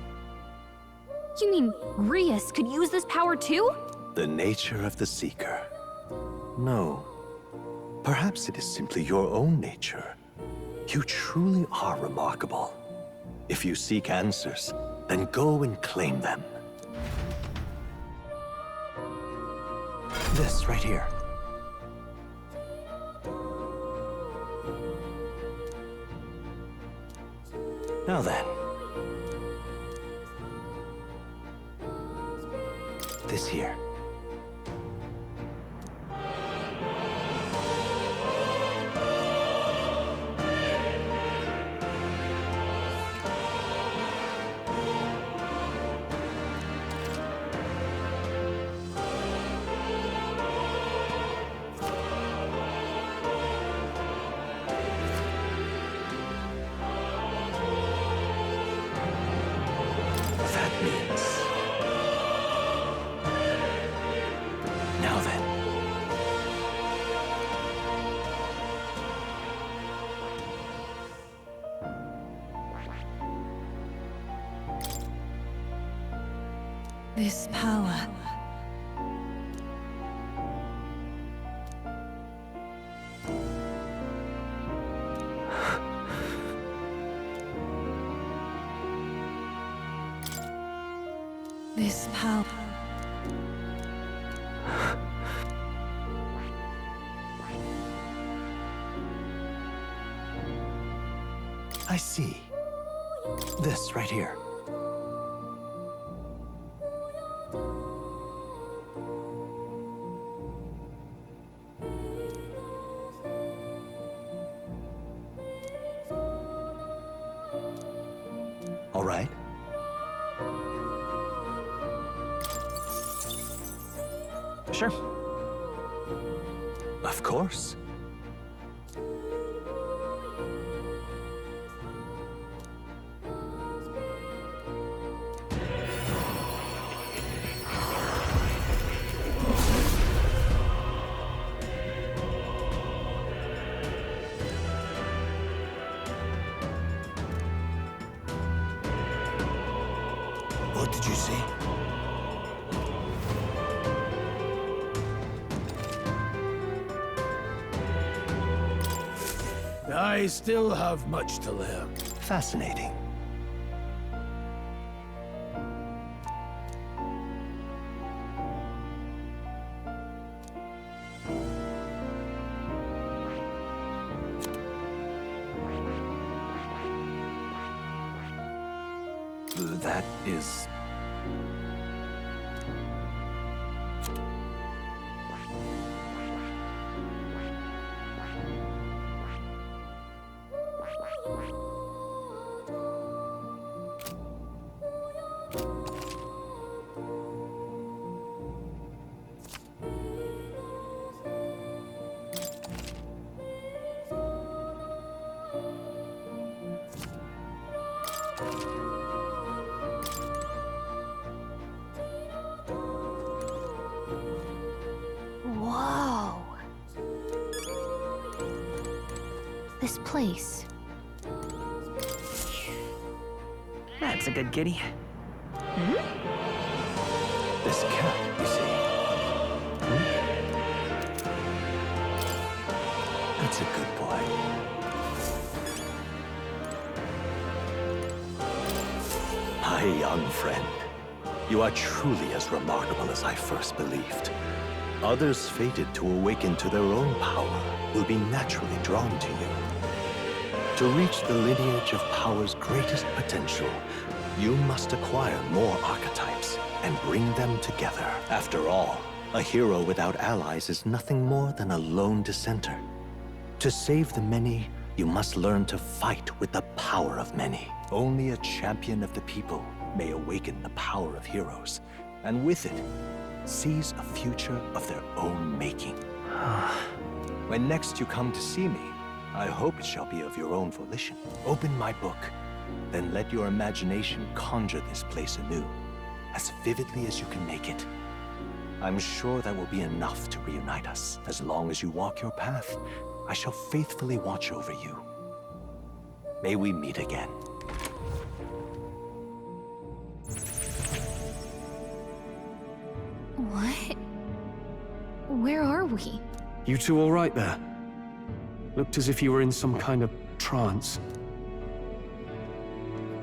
You mean Grius could use this power too? The nature of the Seeker. No. Perhaps it is simply your own nature. You truly are remarkable. If you seek answers, then go and claim them. This right here. Now then. This here. That means... Now then. This power... This power... I see. This right here. All right. Sure. Of course. What did you see? I still have much to learn. Fascinating. That is... Whoa. This place. That's a good kitty. This cat, you see. That's a good boy. My young friend, you are truly as remarkable as I first believed. Others fated to awaken to their own power will be naturally drawn to you. To reach the lineage of power's greatest potential, you must acquire more archetypes and bring them together. After all, a hero without allies is nothing more than a lone dissenter. To save the many, you must learn to fight with the power of many. Only a champion of the people may awaken the power of heroes, and with it, seize a future of their own making. When next you come to see me, I hope it shall be of your own volition. Open my book, then let your imagination conjure this place anew, as vividly as you can make it. I'm sure that will be enough to reunite us. As long as you walk your path, I shall faithfully watch over you. May we meet again. What? Where are we? You two all right there? Looked as if you were in some kind of trance.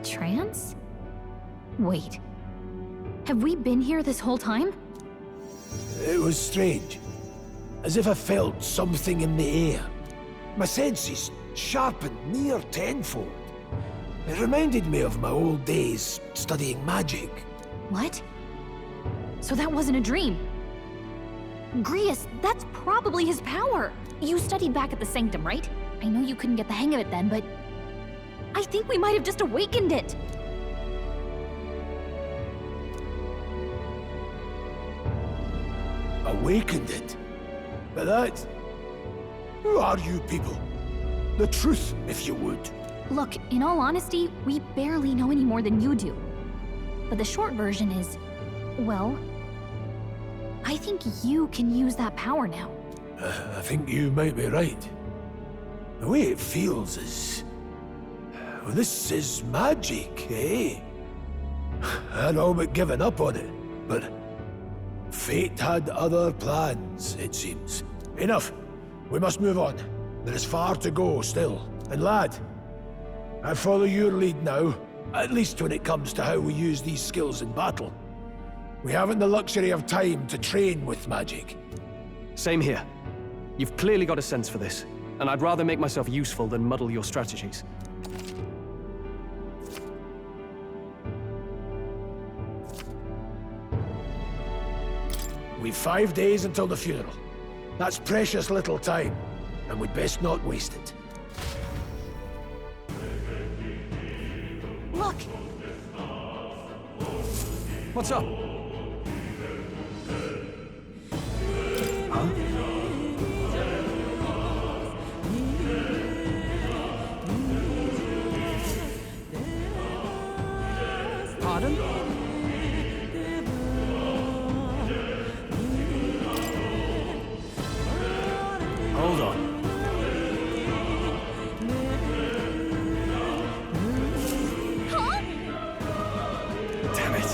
Trance? Wait. Have we been here this whole time? It was strange. As if I felt something in the air. My senses sharpened near tenfold. It reminded me of my old days studying magic. What? So that wasn't a dream. Grius, that's probably his power. You studied back at the Sanctum, right? I know you couldn't get the hang of it then, but I think we might have just awakened it. Awakened it? But that... Who are you people? The truth, if you would. Look, in all honesty, we barely know any more than you do. But the short version is, well, I think you can use that power now. I think you might be right. The way it feels is... Well, this is magic, eh? I'd all but given up on it, but... Fate had other plans, it seems. Enough. We must move on. There is far to go still. And lad, I follow your lead now, at least when it comes to how we use these skills in battle. We haven't the luxury of time to train with magic. Same here. You've clearly got a sense for this, and I'd rather make myself useful than muddle your strategies. We've 5 days until the funeral. That's precious little time, and we'd best not waste it. Look! What's up? Huh? Pardon? Hold on. Huh? Damn it.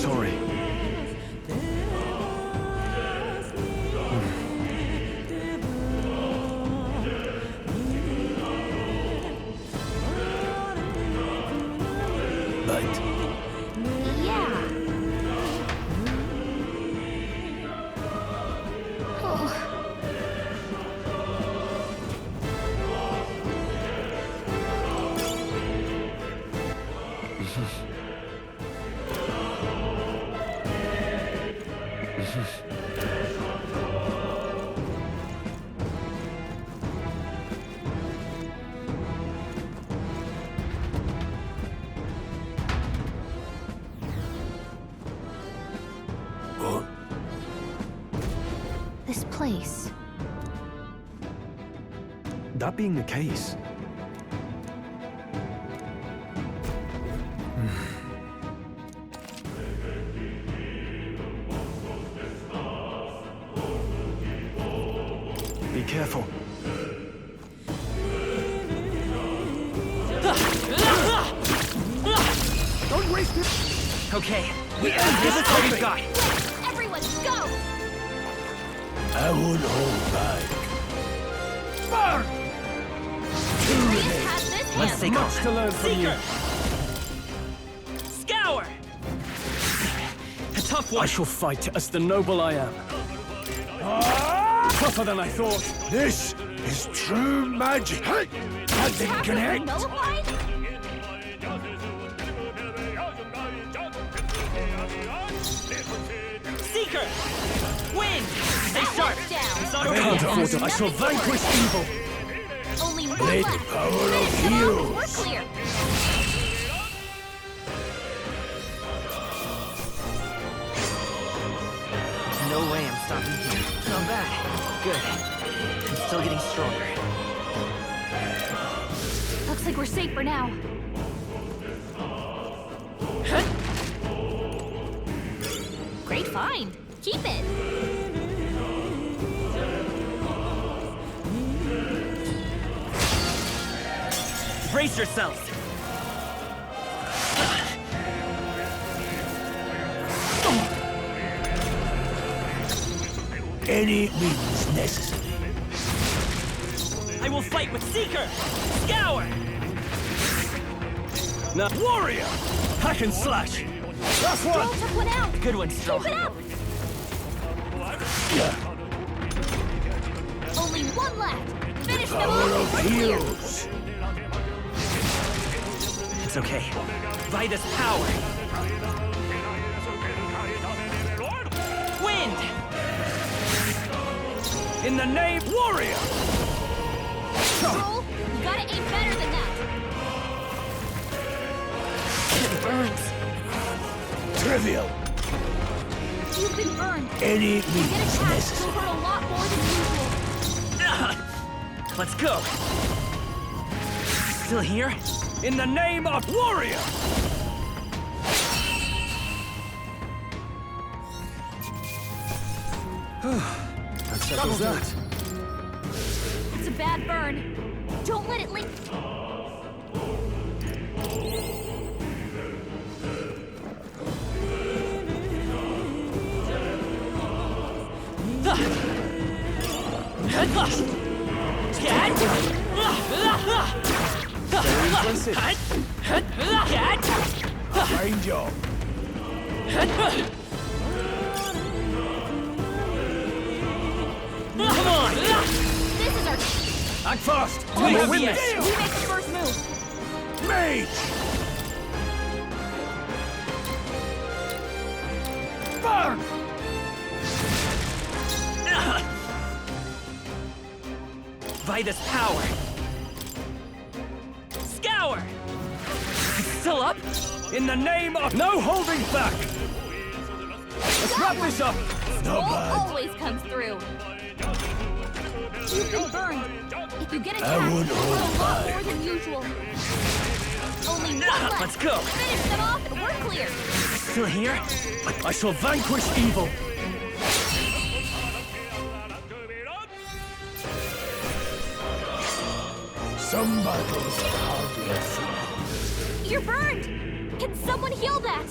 sorry. But Yeah. Oh. This place. That being the case, be careful. Don't waste it! Okay, this is what we've got. Everyone, go! I won't hold back. Burn! Reyes has this Let's take Much to learn from you. Scour! A tough one. I shall fight as the noble I am. Tougher than I thought. This is true magic. Hey! That didn't connect. Nullified? Seeker! Win! Stay sharp! Down. It's not I over can't yet. afford it. I shall vanquish evil. Only one Blade left. power of Finish them off and heroes. we're clear. No way I'm stopping here. Not bad. Good. I'm still getting stronger. Looks like we're safe for now. Great find. Keep it. Brace yourselves! Any means necessary. I will fight with Seeker! Scour! Now, warrior! Hack and slash! Last one! Stroll took one out. Good one, Stroll. Keep it up. Only one left. Finish them Power off and of we're clear. heroes. It's okay. By this power. Wind! In the name, warrior! Stroll, you gotta aim better than that. It burns. Trivial. You've been burned. Any You get means attacked, you'll necessary. hurt a lot more than usual. Let's go. Still here? In the name of warrior! That settles that. That's a bad burn. Don't let it leak. Fine job. Come on! This is our... Act fast! Oh, We yes. win We this! make the first move. Mage! Burn! By this power. Scour! It's still up? In the name of no holding back! Let's wrap this up! Stroll always comes through. You've been burned. If you get attacked, won't you'll hold hurt a lot back. more than usual. Only one left. Let's go. Finish them off and we're clear. Still here? I shall vanquish evil! Some battles are hardly a fool. You're burned. Can someone heal that?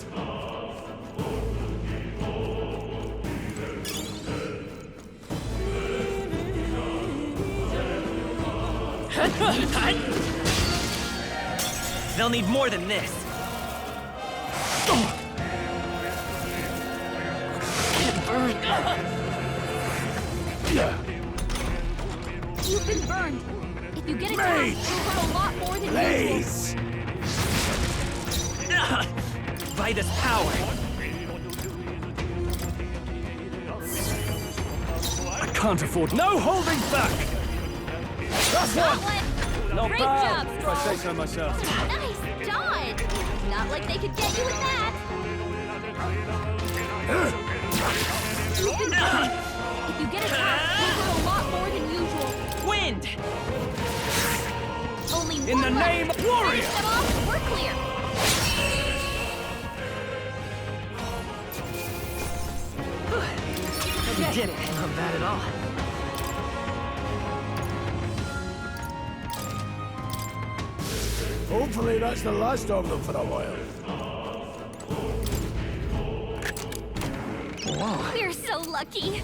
They'll need more than this. Get burned. You've been burned. If you get attacked, you'll hurt a lot more than Please. By this power. I can't afford no holding back! That's one! Not Great bad, job, if I say so myself. Nice dodge. Not like they could get you with that. You've been burned. If you get attacked, you'll hurt a lot more than usual. Wind! Only In one the left. name of warrior! Finish them off, we're clear. You did it. Not bad at all. Hopefully that's the last of them for a while. Whoa. We're so lucky.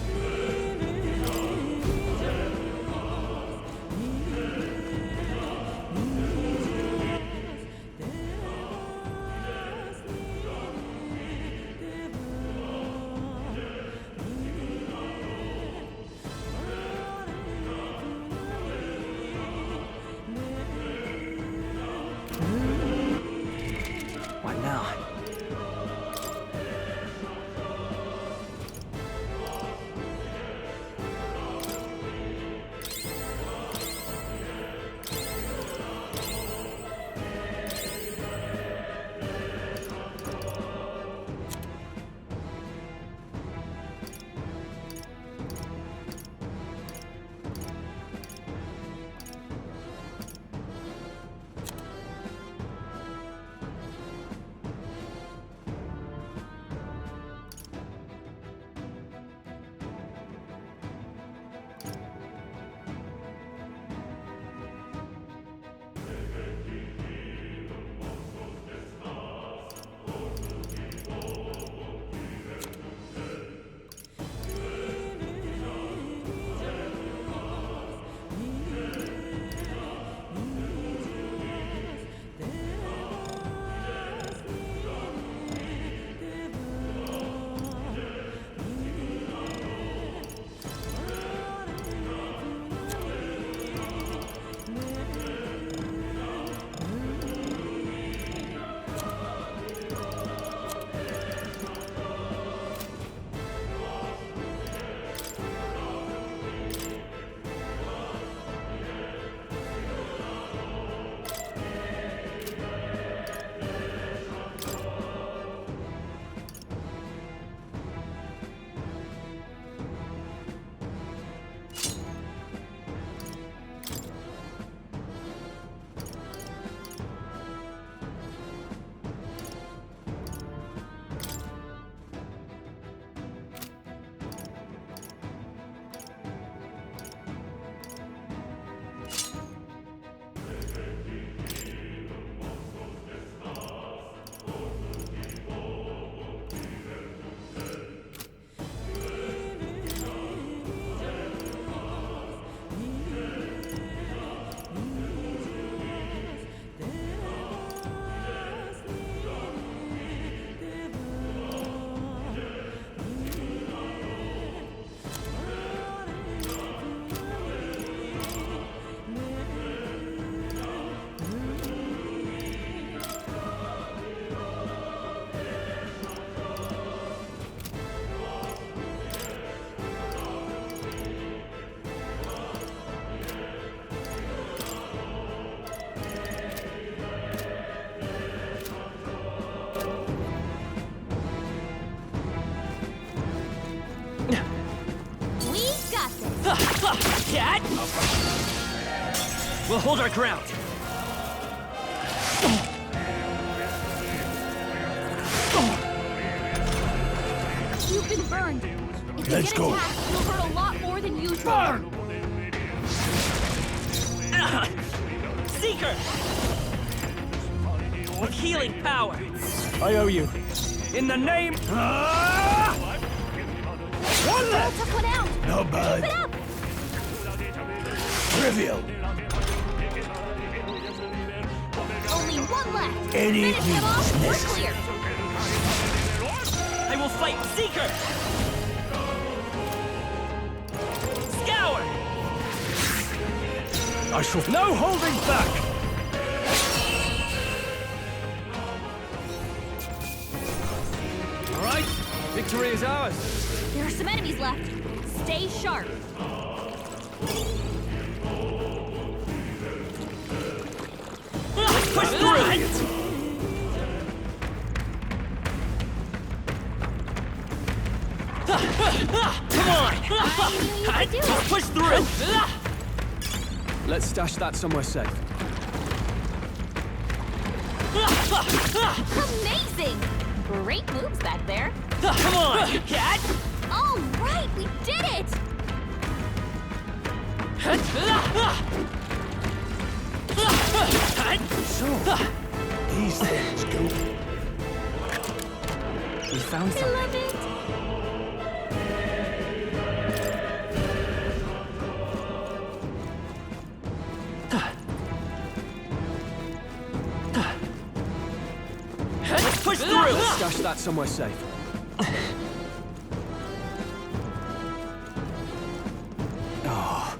What now? Dad? We'll hold our ground. You've been burned. If you Let's get go. attacked, you'll hurt a lot more than usual. Burn! Seeker! With healing power. I owe you. In the name... One left! Took one out. Not bad. Keep it up. Trivial. Only one left. Any Finish them off, means we're necessary. clear. I will fight Seeker! Scour! I shall... No holding back! All right, victory is ours. There are some enemies left. Stay sharp. Push through! Come on! Push through! Let's stash that somewhere safe. Amazing! Great moves back there. Come on, you cat! All right, we did it! So, these things go. We found I something. love it. Let's push through! Let's stash that somewhere safe. Oh,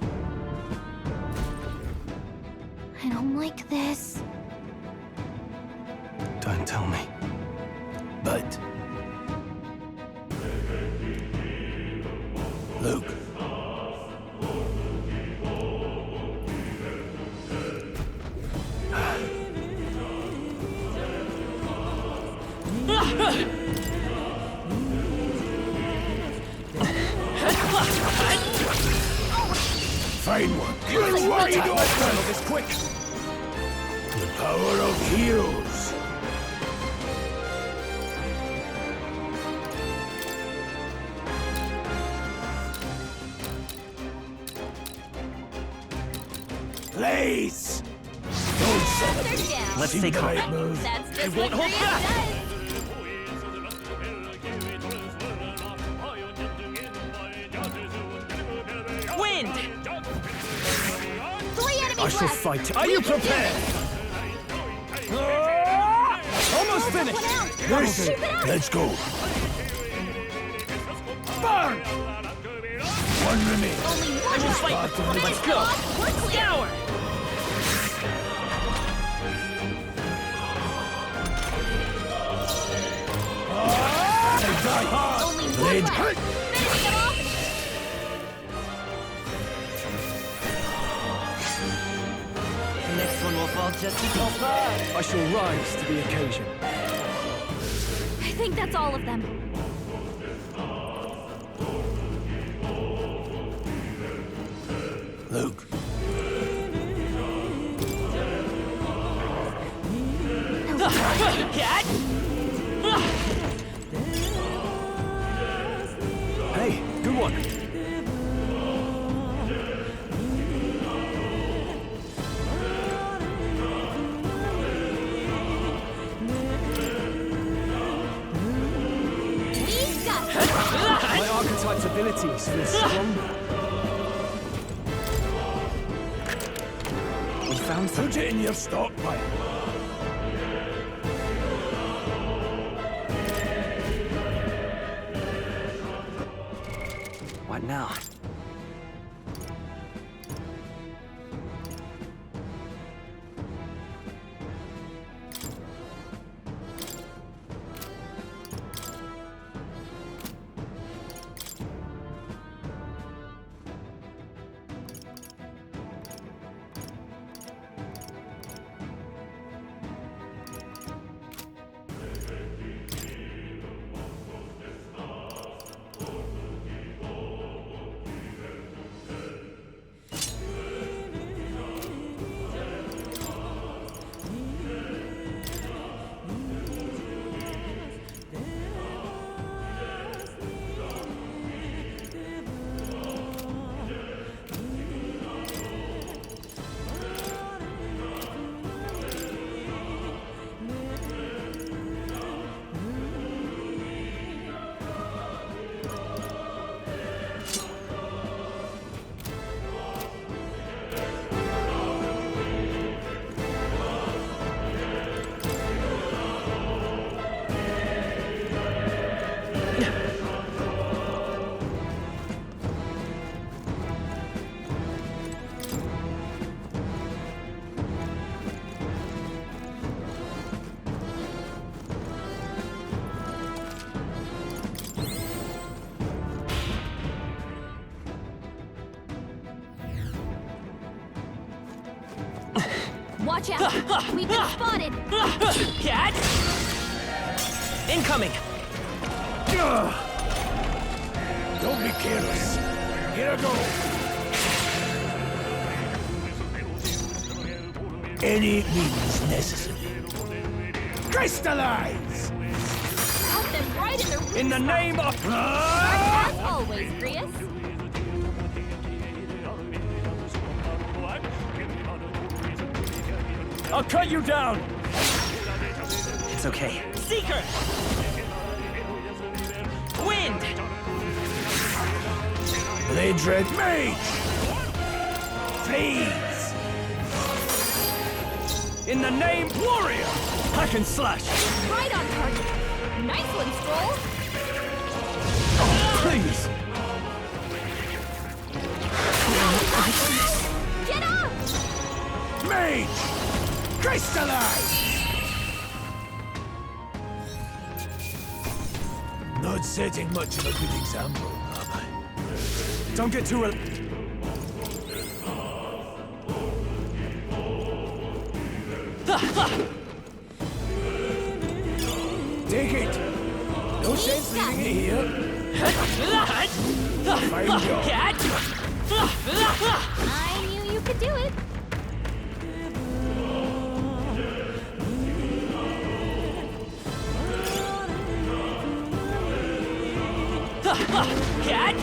I don't like this. don't tell me. But... Luke. Fine one. Good work. This quick. The power of heroes. Please! Don't celebrate. Let's See stay the calm. right move. That's just It won't what hold Chris back. does. Wind! 3 enemies I shall left. fight. Are you prepared? Almost One finished. out. Yes, Keep it up. let's go. Burn! One remains. Only one left. Let's Finish go. them off, we're clear. Scour! Only one Blade. left. Finish them off. The next one will fall just as well far. I shall rise to the occasion. I think that's all of them. Luke. Cat! Hey, good one. We've got My archetype's abilities feel stronger. We found something. Put it in your stockpile. What now? Watch out! We've been spotted! Cat! Incoming! Don't be careless. Here I go. Any means necessary. Crystallize! Out them right in the In the name of... As always, Grius. I'll cut you down! It's okay. Seeker! Wind! Blade Dread Mage! Please! In the name... Warrior! Hack and slash! Right on target. Nice one, Stroll. Please! Get up! Mage! Crystallize! Not setting much of a good example, am I? Don't get too... Take it! No sense leaving it here. Fine job. I knew you could do it. Cat!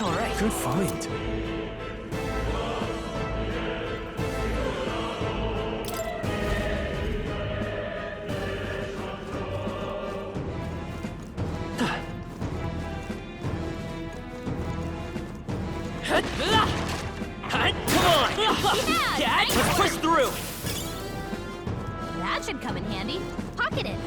All right. Good find. Cat, let's push through! That should come in handy. Pocket it.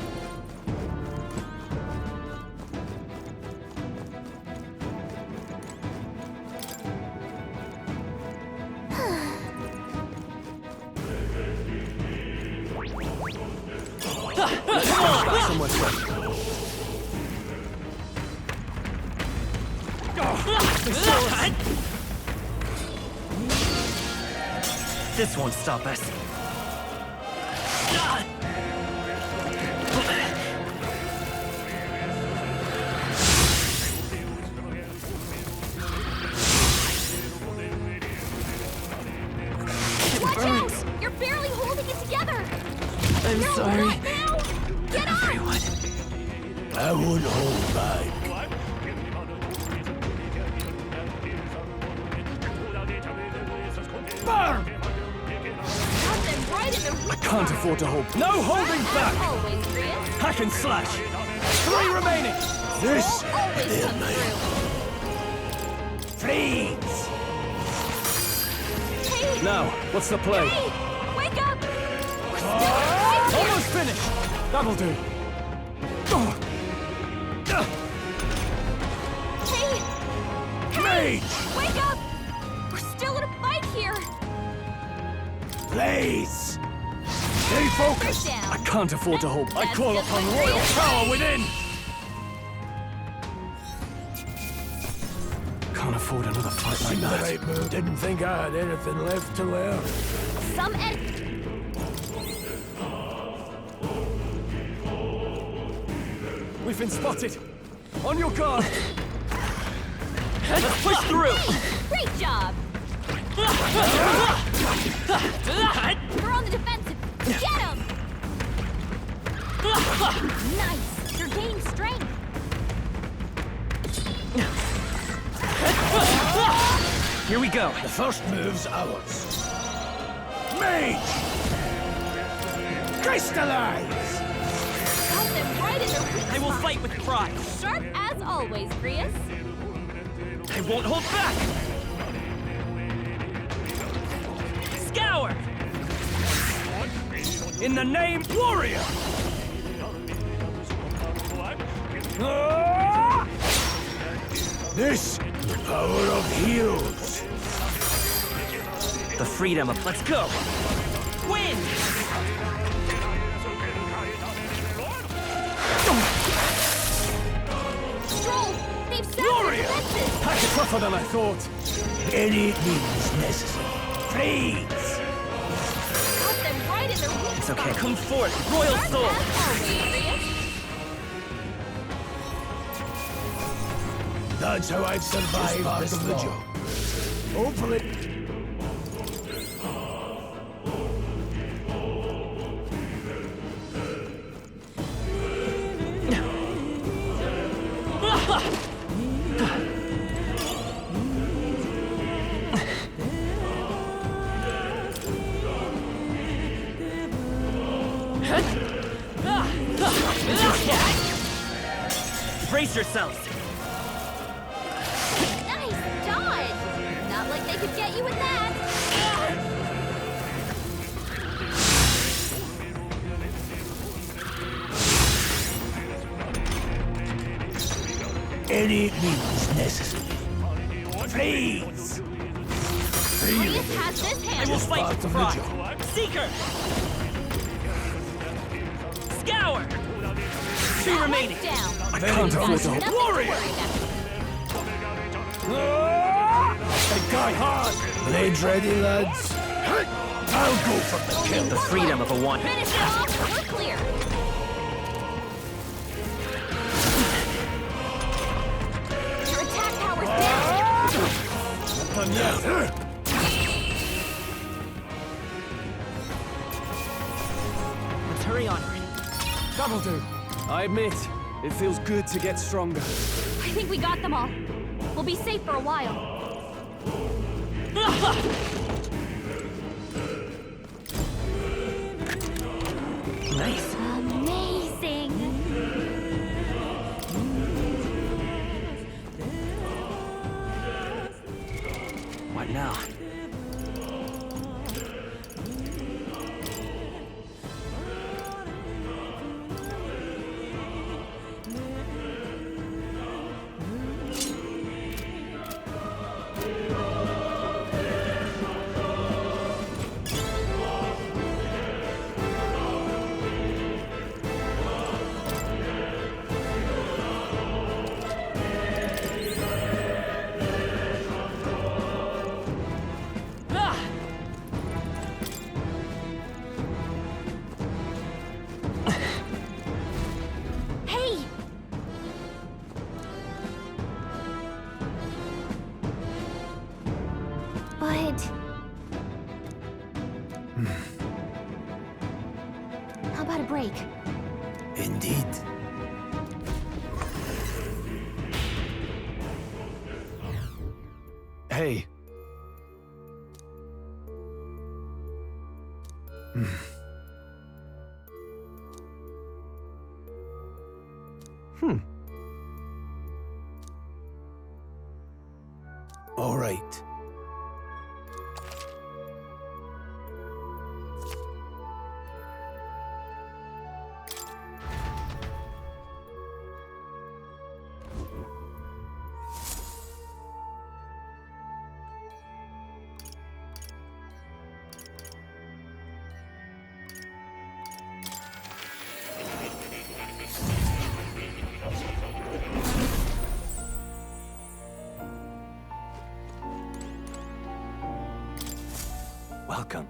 This won't stop us. Watch out! You're barely holding it together. I'm You're sorry. what now? Get up! Everyone. I won't hold back. Burn! Got them right in the I can't afford to hold... No holding back! Always, Grius. Hack and slash! 3 remaining! This Always come through. Freeze! Hey! Now, what's the play? Hey! Wake up! We're still right here! Almost finished! That'll do. Hey! Mage! Wake up! We're still in a fight here! Please! Stay focused! Down. I can't afford to hold. I That's call just upon what royal Grius power said. within! Can't afford another fight like The that. right move. Didn't think I had anything left to learn. Some We've been spotted. On your guard. Let's push through! Great job! We're on the defensive. Get him! Nice. You're gaining strength. Here we go. The first move's ours. Mage! Crystallize! Got them right in the weak I will spot. fight with pride. Sharp as always, Grius. I won't hold back! Scour! In the name... Warrior! This, the power of heroes. The freedom of... Let's go! Win! Warrior! That's tougher than I thought. Any means necessary. Please! Got them right in their weak It's okay. spot. Come forth, royal soul! That's how I've survived this long. Hopefully... Brace yourselves! Nice dodge! Not like they could get you with that! Any means necessary. Please! Reyes has this I hand! will fight Part of the Pride! job. Seeker! Scour! Two remaining! Down! I can't afford to... Nothing Warrior! to worry Hey, guy, hard! Blades ready, lads. I'll go for the kill. The freedom of a one. Finish it off! We're clear! Your attack power's down! Not done yet. Let's hurry on. That'll do. I admit, it feels good to get stronger. I think we got them all. We'll be safe for a while. Nice. Amazing! What now? Hey! But... How about a break? Indeed. Hey. All right. Welcome.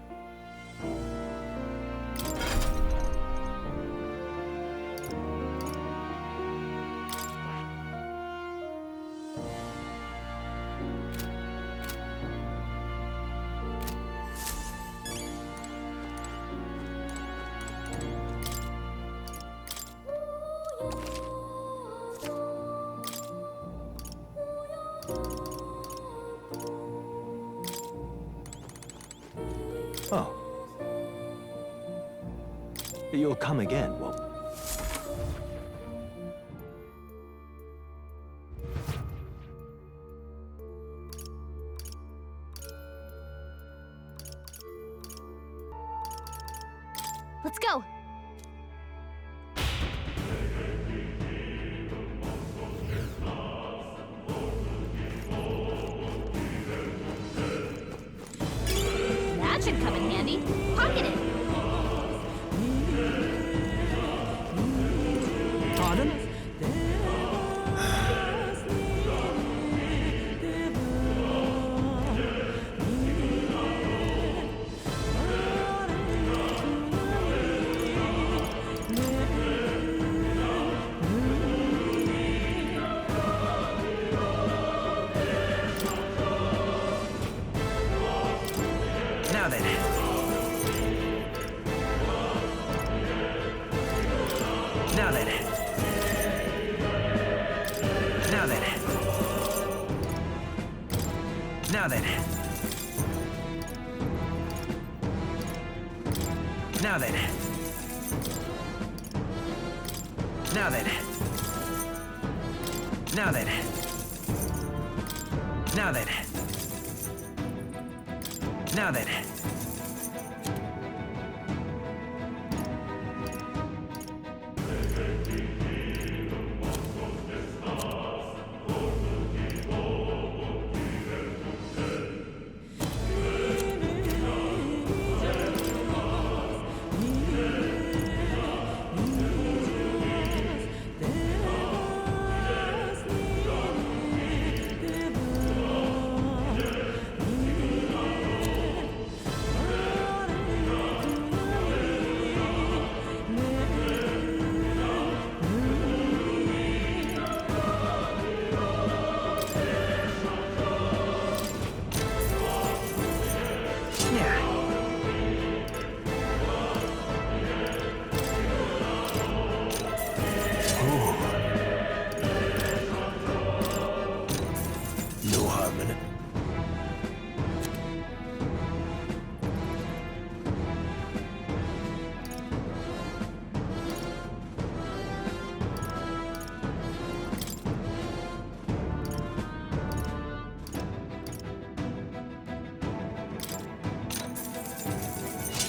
Oh. You'll come again, won't you? Let's go! That should come in handy. Pocket it! Pardon? Now then. Now then. Now then. Now then. Now then. Now then. Now then. Now then. Now then.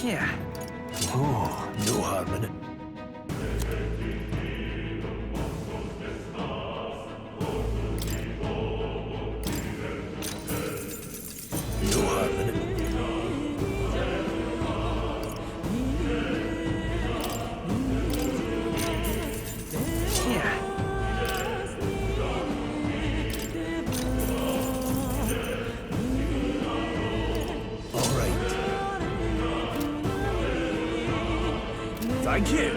Yeah. Oh, no harm in it. No harm in it. Yeah. All right. Thank you.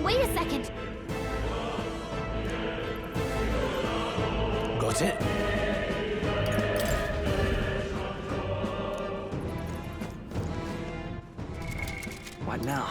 Wait a second. Got it? What now?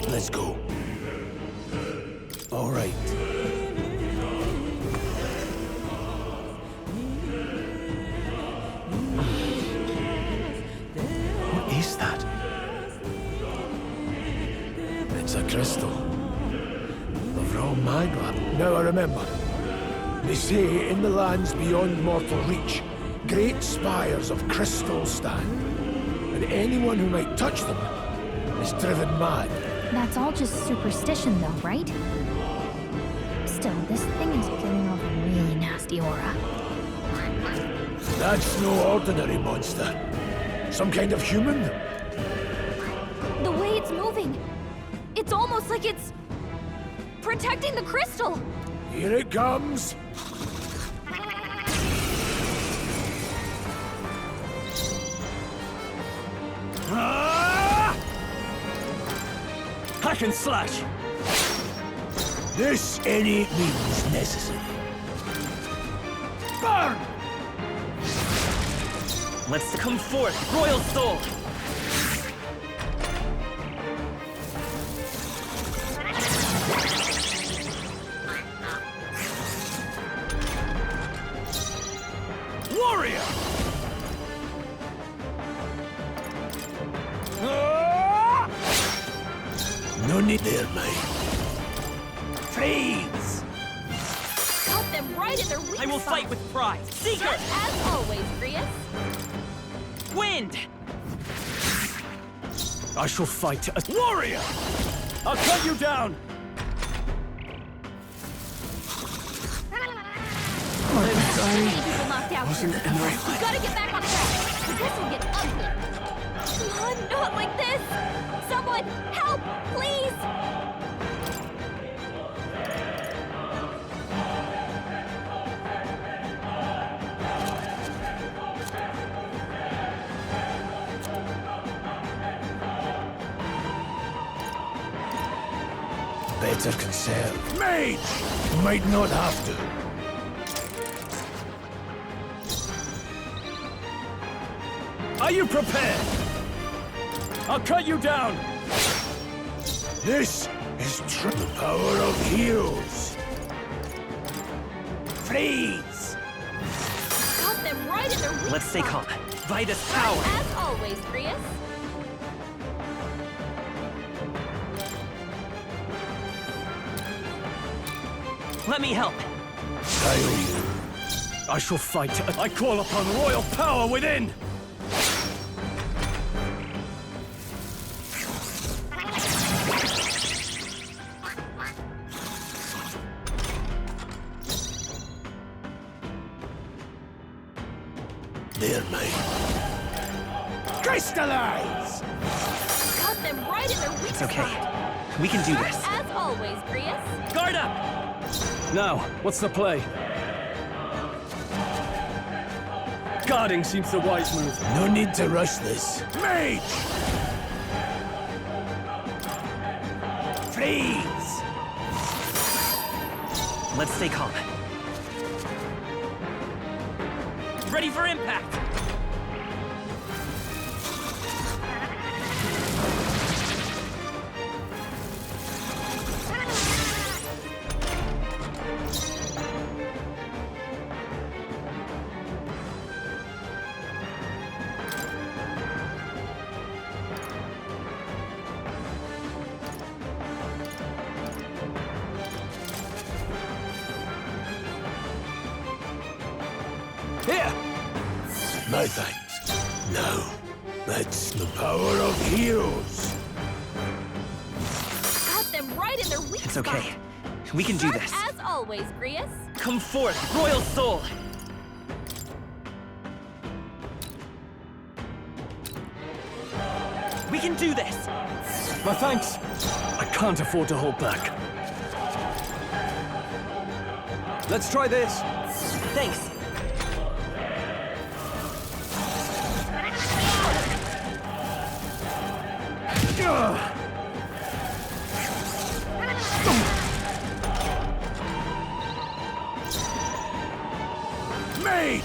Let's go. All right. What is that? It's a crystal. Of raw magma. Now I remember. They say in the lands beyond mortal reach, great spires of crystal stand. And anyone who might touch them is driven mad. That's all just superstition, though, right? Still, this thing is giving off a really nasty aura. That's no ordinary monster. Some kind of human? The way it's moving, it's almost like it's protecting the crystal. Here it comes. Hack and slash! This any means necessary. Burn! Let's come forth, Royal Soul! Warrior! No need there, mate. Freeze! Got them right in their weak I will spot. fight with pride. Seeker! Just as always, Grius. Wind! I shall fight as warrior! I'll cut you down! So many people knocked out here. You gotta get back on track. Or this will get ugly. Come on, not like this. Someone, help, please. Better conserve. Mage! Might not have to. Are you prepared? I'll cut you down. This is the power of heroes. Freeze! Got them right in their weak Let's stay calm. spot. Vitus power! As always, Grius. Let me help. I owe you. I shall fight. I call upon royal power within! They're mine. Crystallize! Got them right in their weak It's okay. spot. We can do this. As always, Grius. Guard up! Now, what's the play? Guarding seems the wise move. No need to rush this. Mage! Freeze! Let's stay calm. Ready for impact! Here! My thanks. Now, that's the power of heroes. Got them right in their weak It's spot. okay. We can do Sharp this. As always, Grius. Come forth, royal soul! We can do this! My thanks. I can't afford to hold back. Let's try this. Thanks. Mage!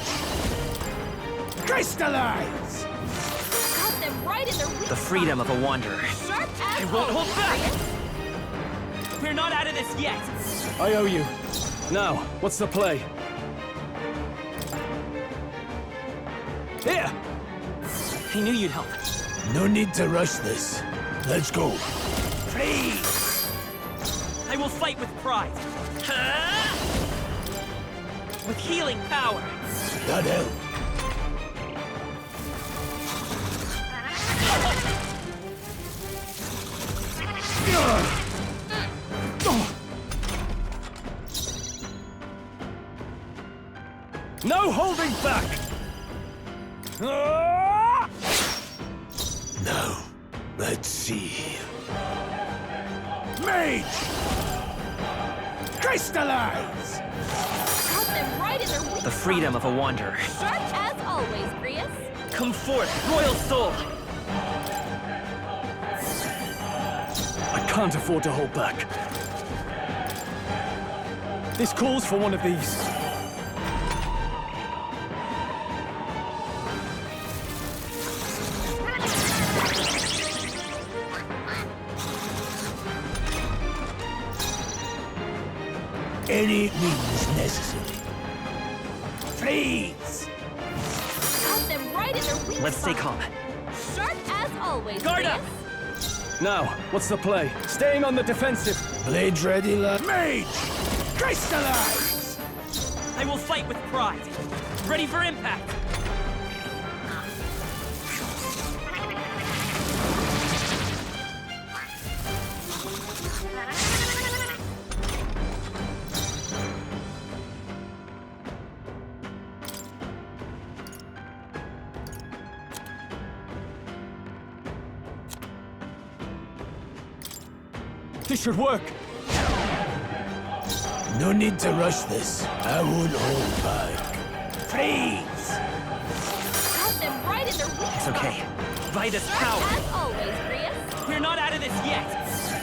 Crystallize! Got them right in their weak The freedom of a wanderer. Sharp as I won't hold always, back! Grius. We're not out of this yet! I owe you. Now, what's the play? Here! I knew you'd help. No need to rush this. Let's go. Freeze! I will fight with pride. With healing power. That helped. No holding back! Now, let's see. Mage! Crystallize! Got them right in their weak The freedom of a wanderer. spot. Sharp as always, Grius. Come forth, royal soul! I can't afford to hold back. This calls for one of these. Any means necessary. Freeze! Got them right in their weak Let's stay spot. calm. Sharp as always, Guard Grius. up! Now, what's the play? Staying on the defensive. Blades ready, lad. Mage! Crystallize! I will fight with pride. Ready for impact. This should work. No need to rush this. I won't hold back. Freeze! Got them right in their weak It's spot. okay. Vitus power. As always, Grius. We're not out of this yet.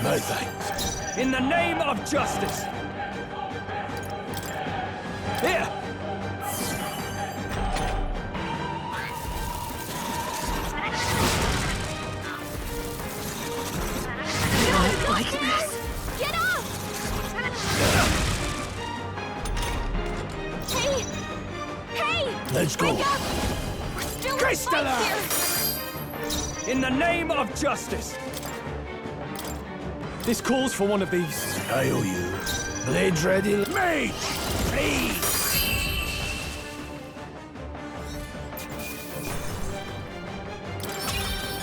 My thanks. In the name of justice. Here. I like this. Get up! Hey! Hey! Let's go. Wake up! We're still in Crystalla! fight here! In the name of justice. This calls for one of these. I owe you. Blades ready. Mage! Freeze!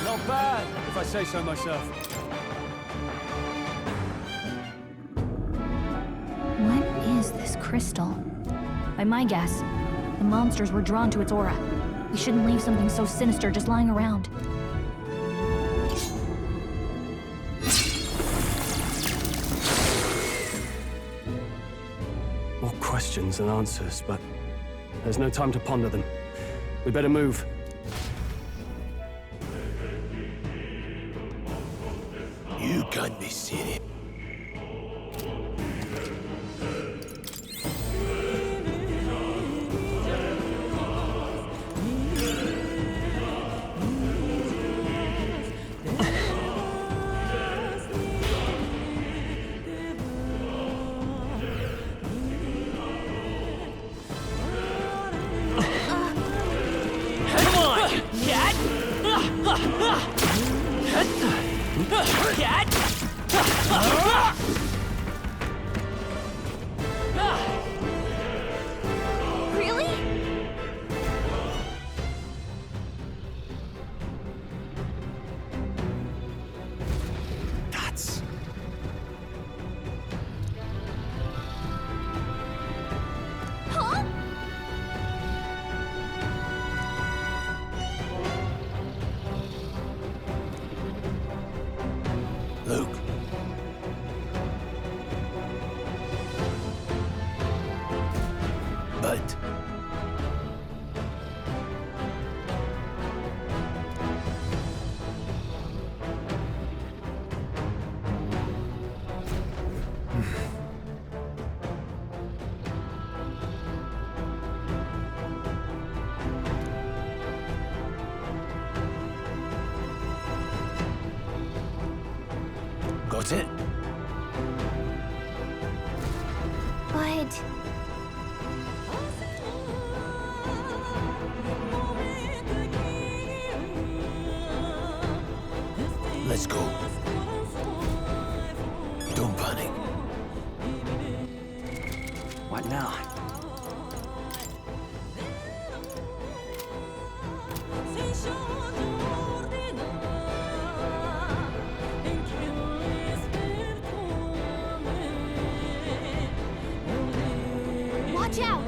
Not bad, if I say so myself. What is this crystal? By my guess, the monsters were drawn to its aura. We shouldn't leave something so sinister just lying around. More questions than answers, but there's no time to ponder them. We better move. You can't be serious. Come on, cat! Cat! Really? That's... Huh? Luke. But... Got it? But... Let's go. Don't panic. What now? Watch out!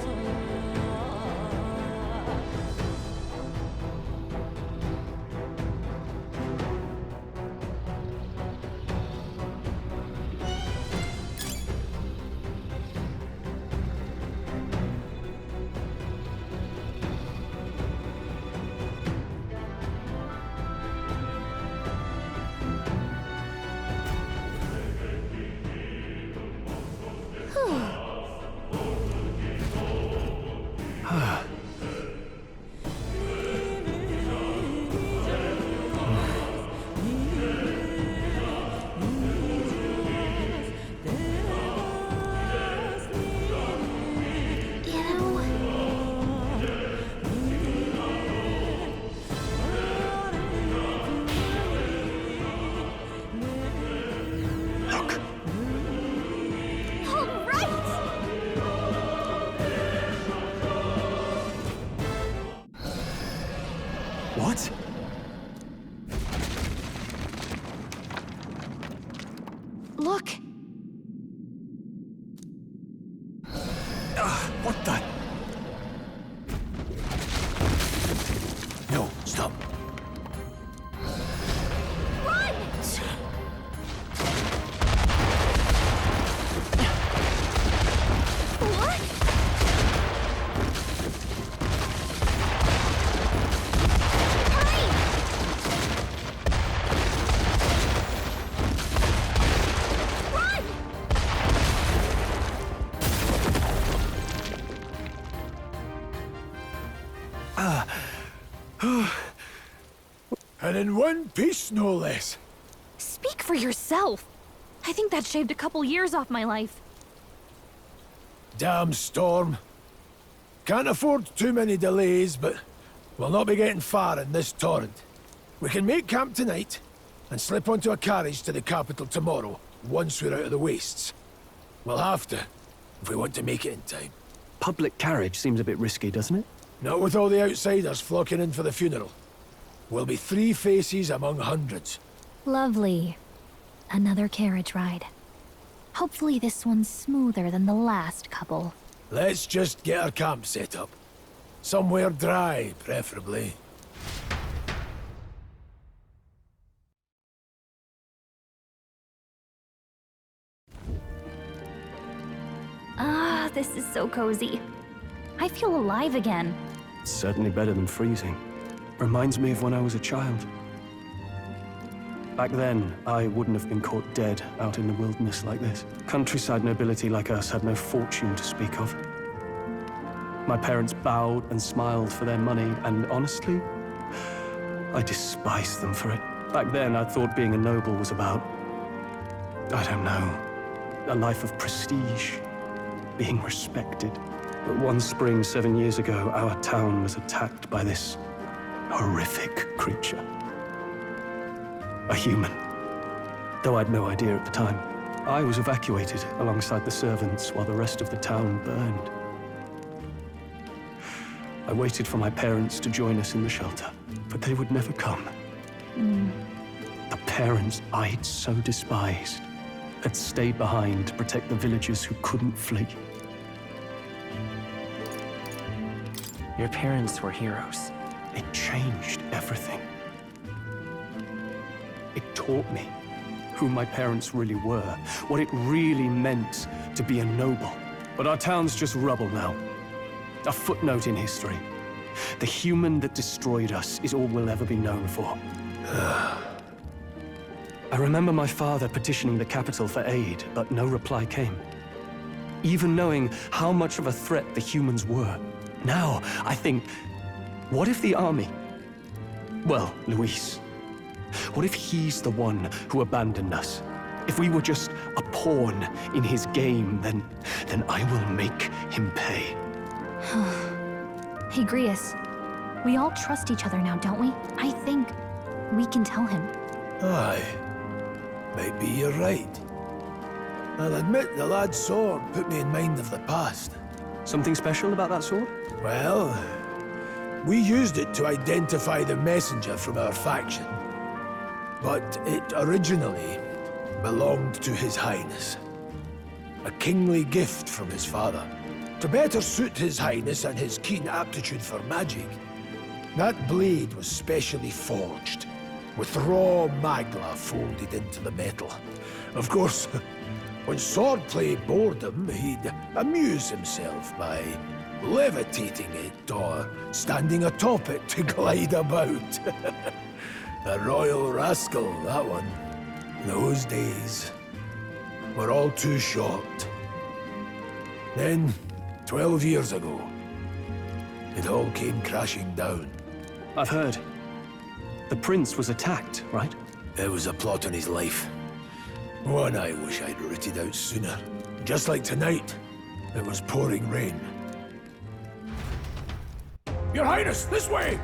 What? Look! What the? No, stop. Run! And in one piece, no less. Speak for yourself. I think that shaved a couple years off my life. Damn storm. Can't afford too many delays, but we'll not be getting far in this torrent. We can make camp tonight, and slip onto a carriage to the capital tomorrow, once we're out of the wastes. We'll have to, if we want to make it in time. Public carriage seems a bit risky, doesn't it? Not with all the outsiders flocking in for the funeral. We'll be 3 faces among hundreds. Lovely. Another carriage ride. Hopefully this one's smoother than the last couple. Let's just get our camp set up. Somewhere dry, preferably. Ah, this is so cozy. I feel alive again. Certainly better than freezing. Reminds me of when I was a child. Back then, I wouldn't have been caught dead out in the wilderness like this. Countryside nobility like us had no fortune to speak of. My parents bowed and smiled for their money, and honestly, I despised them for it. Back then, I thought being a noble was about, I don't know, a life of prestige, being respected. But one spring 7 years ago, our town was attacked by this horrific creature. A human. Though I'd no idea at the time. I was evacuated alongside the servants while the rest of the town burned. I waited for my parents to join us in the shelter, but they would never come. The parents I'd so despised had stayed behind to protect the villagers who couldn't flee. Your parents were heroes. It changed everything. It taught me who my parents really were, what it really meant to be a noble. But our town's just rubble now. A footnote in history. The human that destroyed us is all we'll ever be known for. I remember my father petitioning the capital for aid, but no reply came. Even knowing how much of a threat the humans were. Now, I think, what if the army? Well, Luis. What if he's the one who abandoned us? If we were just a pawn in his game, then I will make him pay. Hey, Grius. We all trust each other now, don't we? I think we can tell him. Aye. Maybe you're right. I'll admit the lad's sword put me in mind of the past. Something special about that sword? Well, we used it to identify the messenger from our faction. But it originally belonged to His Highness. A kingly gift from his father. To better suit His Highness and his keen aptitude for magic, that blade was specially forged, with raw magla folded into the metal. Of course, when swordplay bored him, he'd amuse himself by levitating it or standing atop it to glide about. A royal rascal, that one. Those days were all too short. Then, 12 years ago, it all came crashing down. I've heard. The prince was attacked, right? There was a plot on his life. One I wish I'd rooted out sooner. Just like tonight, it was pouring rain. Your Highness, this way!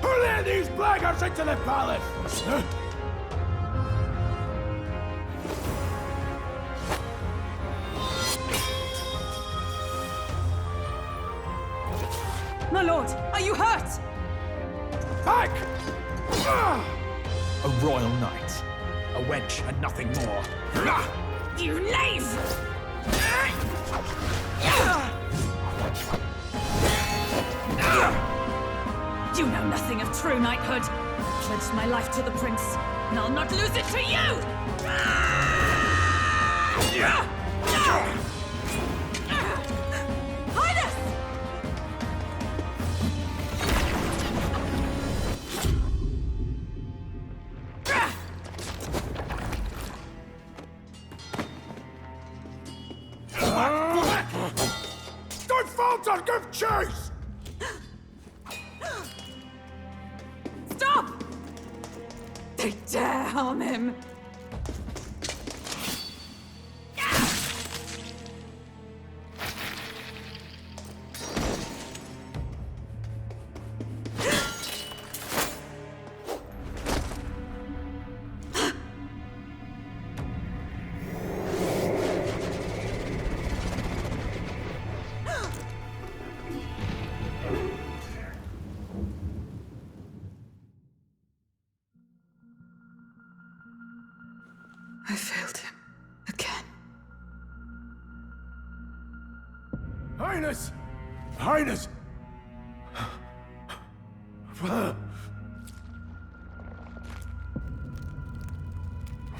Hurry these blackguards into the palace! My lord, are you hurt? Back! A royal knight. A wench and nothing more. You knave! You know nothing of true knighthood. I pledged my life to the prince, and I'll not lose it to you! Highness! chase! Stop! They dare harm him! I failed him. Again. Highness! Highness!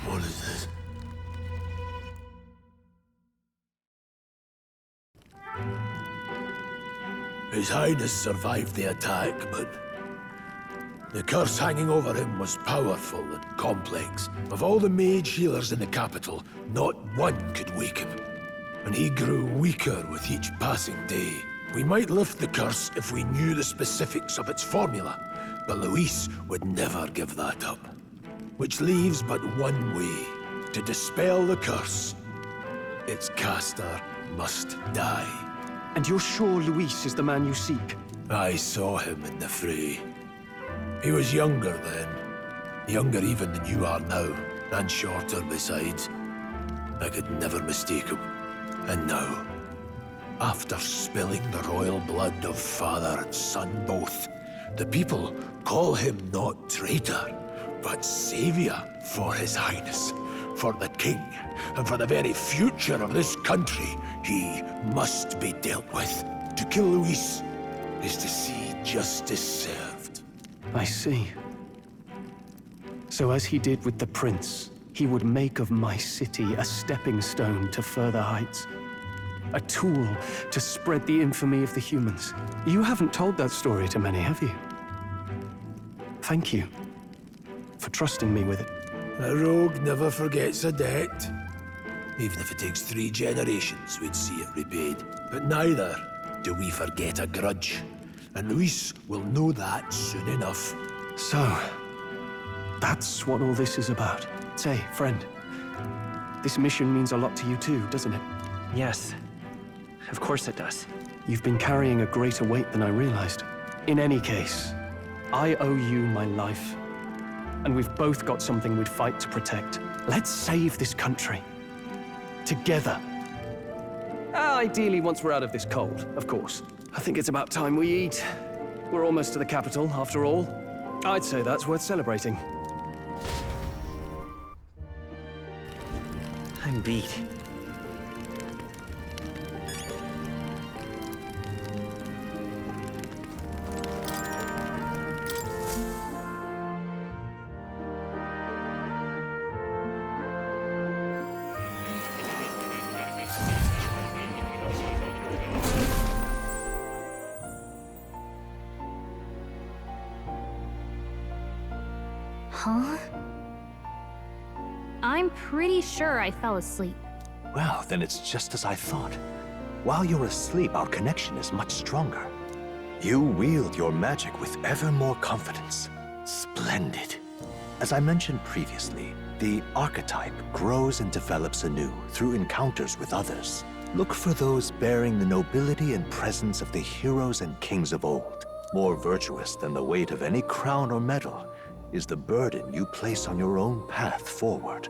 What is this? His Highness survived the attack, but the curse hanging over him was powerful and complex. Of all the mage healers in the capital, not one could wake him. And he grew weaker with each passing day. We might lift the curse if we knew the specifics of its formula, but Luis would never give that up. Which leaves but one way to dispel the curse. Its caster must die. And you're sure Luis is the man you seek? I saw him in the fray. He was younger then. Younger even than you are now, and shorter besides. I could never mistake him. And now, after spilling the royal blood of father and son both, the people call him not traitor, but savior for his highness, for the king, and for the very future of this country. He must be dealt with. To kill Luis is to see justice served. I see. So as he did with the prince, he would make of my city a stepping stone to further heights. A tool to spread the infamy of the humans. You haven't told that story to many, have you? Thank you for trusting me with it. A rogue never forgets a debt. Even if it takes 3 generations, we'd see it repaid. But neither do we forget a grudge. And Luis will know that soon enough. So, that's what all this is about. Say, friend, this mission means a lot to you too, doesn't it? Yes, of course it does. You've been carrying a greater weight than I realized. In any case, I owe you my life. And we've both got something we'd fight to protect. Let's save this country. Together. Ideally, once we're out of this cold, of course. I think it's about time we eat. We're almost to the capital, after all. I'd say that's worth celebrating. I'm beat. Huh? I'm pretty sure I fell asleep. Well, then it's just as I thought. While you're asleep, our connection is much stronger. You wield your magic with ever more confidence. Splendid. As I mentioned previously, the archetype grows and develops anew through encounters with others. Look for those bearing the nobility and presence of the heroes and kings of old. More virtuous than the weight of any crown or medal is the burden you place on your own path forward.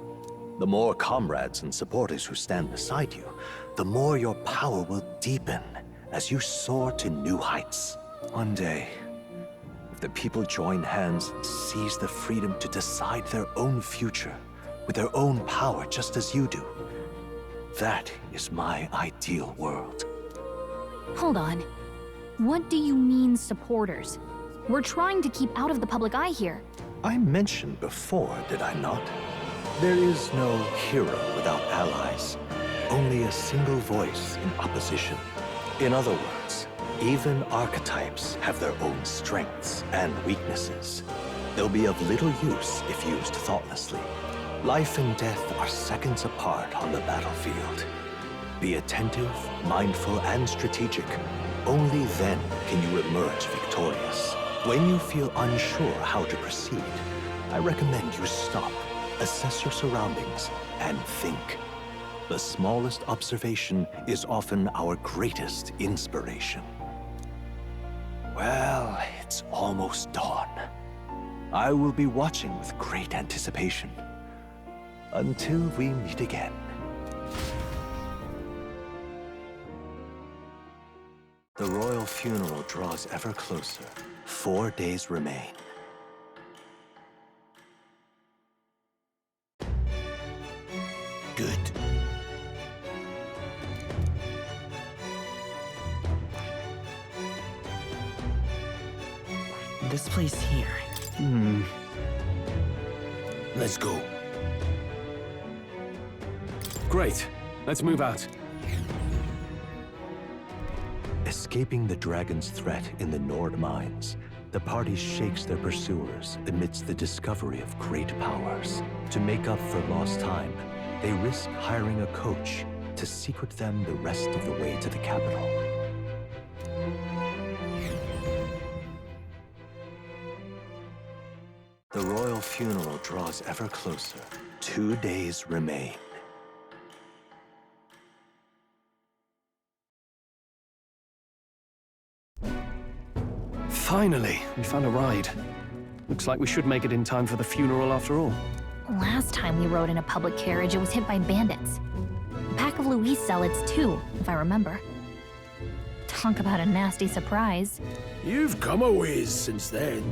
The more comrades and supporters who stand beside you, the more your power will deepen as you soar to new heights. One day, if the people join hands and seize the freedom to decide their own future with their own power just as you do, that is my ideal world. Hold on. What do you mean, supporters? We're trying to keep out of the public eye here. I mentioned before, did I not? There is no hero without allies. Only a single voice in opposition. In other words, even archetypes have their own strengths and weaknesses. They'll be of little use if used thoughtlessly. Life and death are seconds apart on the battlefield. Be attentive, mindful, and strategic. Only then can you emerge victorious. When you feel unsure how to proceed, I recommend you stop, assess your surroundings, and think. The smallest observation is often our greatest inspiration. Well, it's almost dawn. I will be watching with great anticipation. Until we meet again. The royal funeral draws ever closer. 4 days remain. Good. This place here. Let's go. Great. Let's move out. Escaping the dragon's threat in the Nord mines, the party shakes their pursuers amidst the discovery of great powers. To make up for lost time, they risk hiring a coach to secret them the rest of the way to the capital. The royal funeral draws ever closer. 2 days remain. Finally, we found a ride. Looks like we should make it in time for the funeral after all. Last time we rode in a public carriage, it was hit by bandits. A pack of Louis zealots, too, if I remember. Talk about a nasty surprise. You've come a ways since then.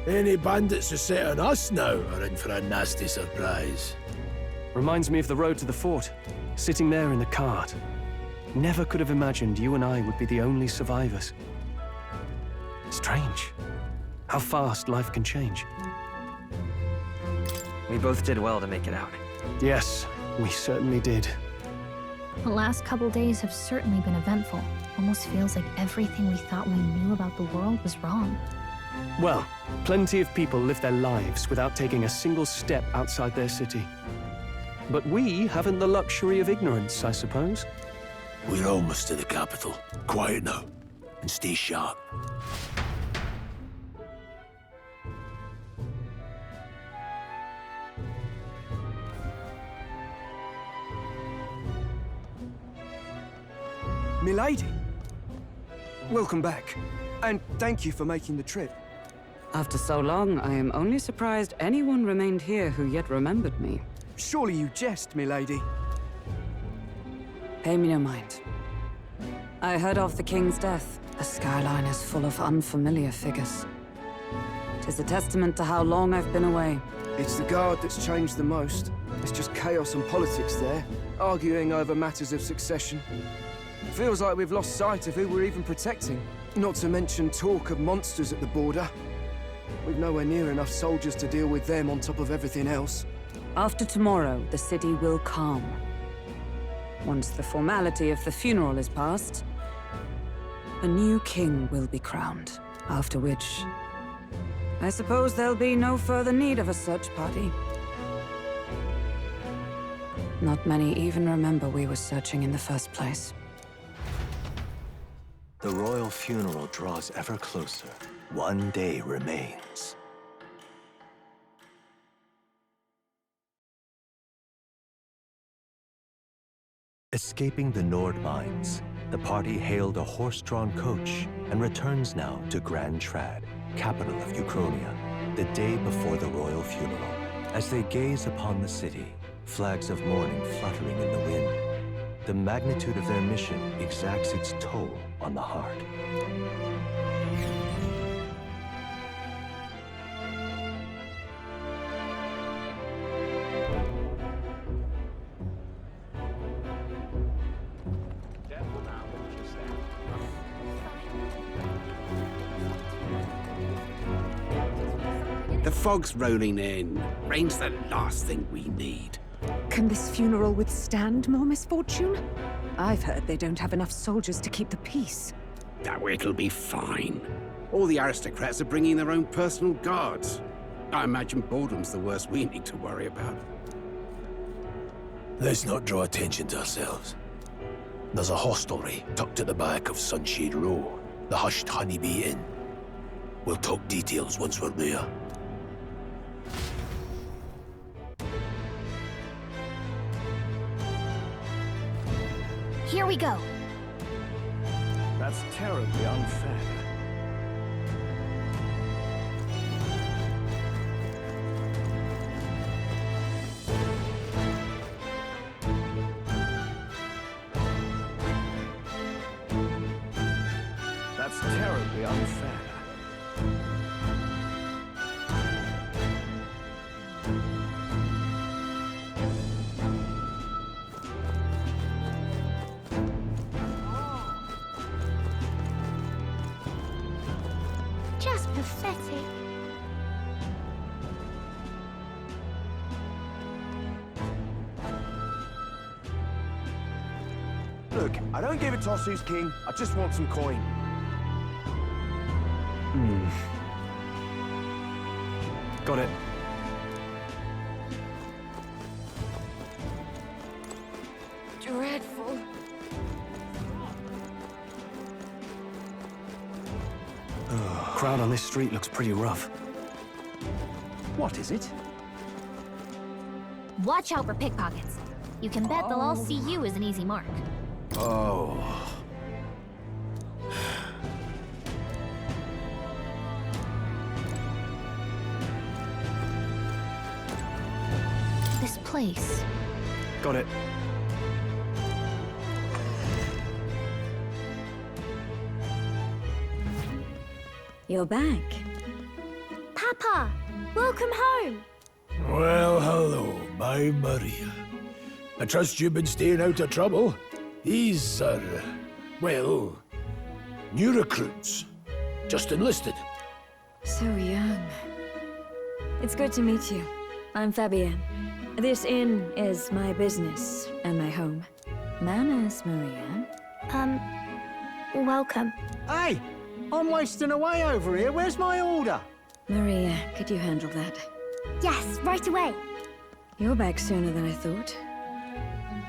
Any bandits who set on us now are in for a nasty surprise. Reminds me of the road to the fort, sitting there in the cart. Never could have imagined you and I would be the only survivors. Strange. How fast life can change. We both did well to make it out. Yes, we certainly did. The last couple days have certainly been eventful. Almost feels like everything we thought we knew about the world was wrong. Well, plenty of people live their lives without taking a single step outside their city. But we haven't the luxury of ignorance, I suppose. We're almost to the capital. Quiet now, and stay sharp. Milady! Welcome back, and thank you for making the trip. After so long, I am only surprised anyone remained here who yet remembered me. Surely you jest, milady. Pay me no mind. I heard of the king's death. The skyline is full of unfamiliar figures. 'Tis a testament to how long I've been away. It's the guard that's changed the most. It's just chaos and politics there, arguing over matters of succession. Feels like we've lost sight of who we're even protecting. Not to mention talk of monsters at the border. We've nowhere near enough soldiers to deal with them on top of everything else. After tomorrow, the city will calm. Once the formality of the funeral is past, a new king will be crowned. After which, I suppose there'll be no further need of a search party. Not many even remember we were searching in the first place. The royal funeral draws ever closer. 1 day remains. Escaping the Nord mines, the party hailed a horse-drawn coach and returns now to Grand Trad, capital of Ukrainia, the day before the royal funeral. As they gaze upon the city, flags of mourning fluttering in the wind, the magnitude of their mission exacts its toll on the heart. The fog's rolling in. Rain's the last thing we need. Can this funeral withstand more misfortune? I've heard they don't have enough soldiers to keep the peace. Oh, it'll be fine. All the aristocrats are bringing their own personal guards. I imagine boredom's the worst we need to worry about. Let's not draw attention to ourselves. There's a hostelry tucked at the back of Sunshade Row, the Hushed Honeybee Inn. We'll talk details once we're there. Here we go. That's terribly unfair. That's terribly unfair. Just pathetic. Look, I don't give a toss who's king. I just want some coin. Got it. Dreadful. Crowd on this street looks pretty rough. What is it? Watch out for pickpockets. You can bet they'll all see you as an easy mark. Oh. This place. Got it. You're back. Papa, welcome home. Well, hello, my Maria. I trust you've been staying out of trouble. These are, well, new recruits. Just enlisted. So young. It's good to meet you. I'm Fabienne. This inn is my business and my home. Manners, Maria. Welcome. Hey, I'm wasting away over here. Where's my order? Maria, could you handle that? Yes, right away. You're back sooner than I thought.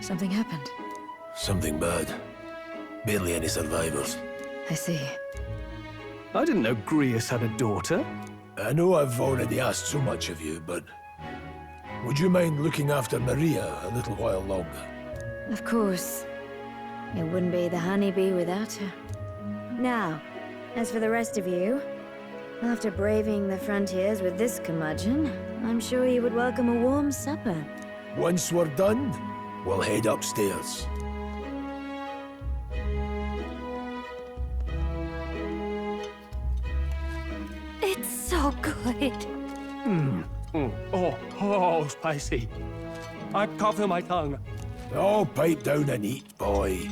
Something happened. Something bad. Barely any survivors. I see. I didn't know Grius had a daughter. I know I've already asked so much of you, but would you mind looking after Maria a little while longer? Of course. It wouldn't be the honeybee without her. Now, as for the rest of you, after braving the frontiers with this curmudgeon, I'm sure you would welcome a warm supper. Once we're done, we'll head upstairs. It's so good. Oh, spicy. I can't feel my tongue. Oh, pipe down and eat, boy.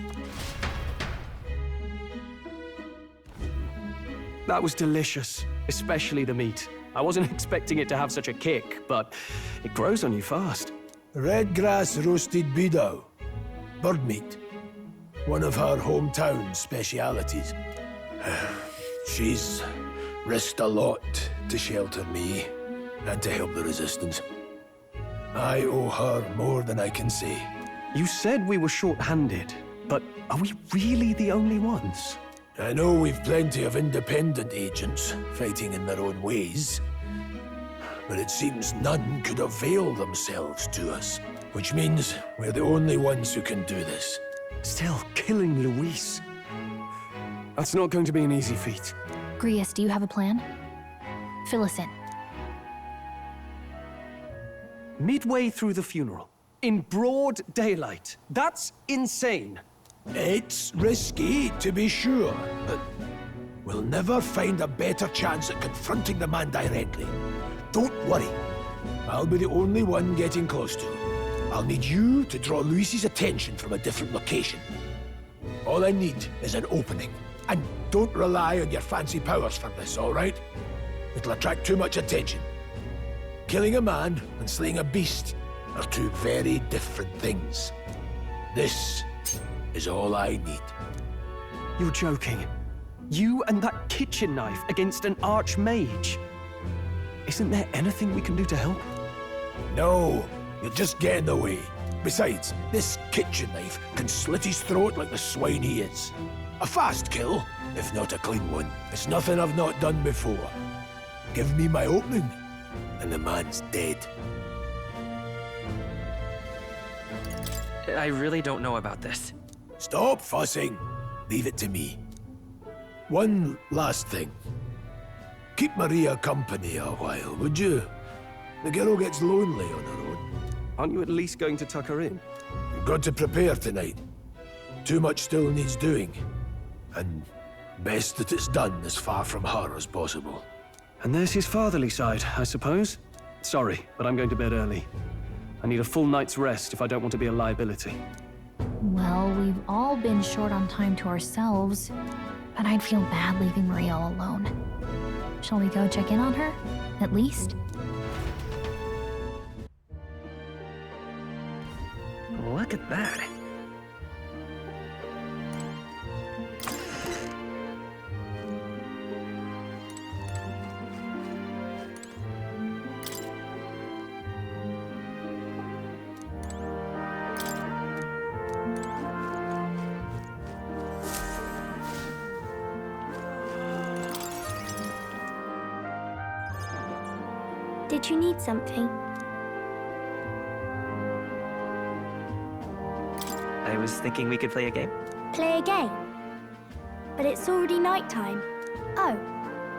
That was delicious, especially the meat. I wasn't expecting it to have such a kick, but it grows on you fast. Red grass roasted bido. Bird meat. One of her hometown specialities. She's risked a lot to shelter me and to help the resistance. I owe her more than I can say. You said we were short-handed, but are we really the only ones? I know we've plenty of independent agents fighting in their own ways, but it seems none could avail themselves to us, which means we're the only ones who can do this. Still, killing Luis. That's not going to be an easy feat. Grius, do you have a plan? Fill us in. Midway through the funeral, in broad daylight. That's insane. It's risky, to be sure, but we'll never find a better chance at confronting the man directly. Don't worry. I'll be the only one getting close to him. I'll need you to draw Luis's attention from a different location. All I need is an opening. And don't rely on your fancy powers for this, all right? It'll attract too much attention. Killing a man and slaying a beast are two very different things. This is all I need. You're joking. You and that kitchen knife against an archmage. Isn't there anything we can do to help? No, you'll just get in the way. Besides, this kitchen knife can slit his throat like the swine he is. A fast kill, if not a clean one. It's nothing I've not done before. Give me my opening, and the man's dead. I really don't know about this. Stop fussing. Leave it to me. One last thing. Keep Maria company a while, would you? The girl gets lonely on her own. Aren't you at least going to tuck her in? You've got to prepare tonight. Too much still needs doing. And best that it's done as far from her as possible. And there's his fatherly side, I suppose. Sorry, but I'm going to bed early. I need a full night's rest if I don't want to be a liability. Well, we've all been short on time to ourselves, but I'd feel bad leaving Maria all alone. Shall we go check in on her, at least? Look at that. Did you need something? I was thinking we could play a game. Play a game? But it's already nighttime. Oh,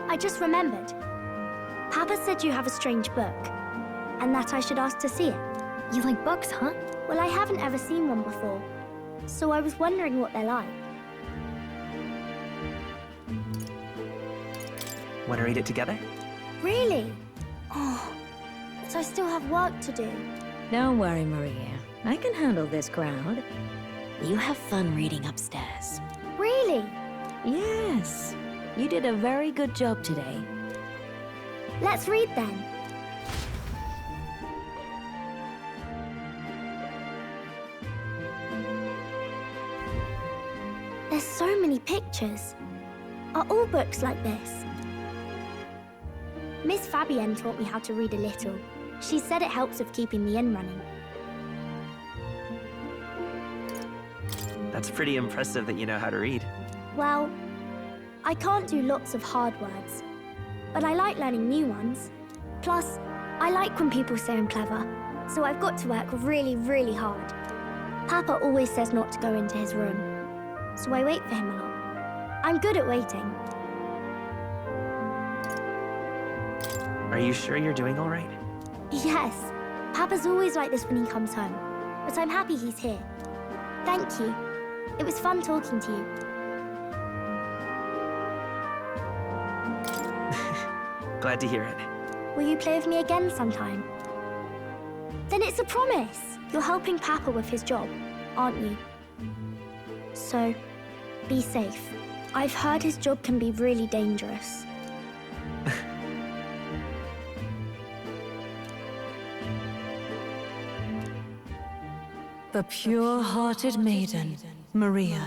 I just remembered. Papa said you have a strange book, and that I should ask to see it. You like books, huh? Well, I haven't ever seen one before, so I was wondering what they're like. Want to read it together? Really? Oh, but I still have work to do. Don't worry, Maria. I can handle this crowd. You have fun reading upstairs. Really? Yes. You did a very good job today. Let's read then. There's so many pictures. Are all books like this? Miss Fabienne taught me how to read a little. She said it helps with keeping the inn running. That's pretty impressive that you know how to read. Well, I can't do lots of hard words, but I like learning new ones. Plus, I like when people say I'm clever, so I've got to work really, really hard. Papa always says not to go into his room, so I wait for him a lot. I'm good at waiting. Are you sure you're doing all right? Yes, Papa's always like this when he comes home, but I'm happy he's here. Thank you. It was fun talking to you. Glad to hear it. Will you play with me again sometime? Then it's a promise. You're helping Papa with his job, aren't you? So, be safe. I've heard his job can be really dangerous. The pure-hearted maiden, Maria.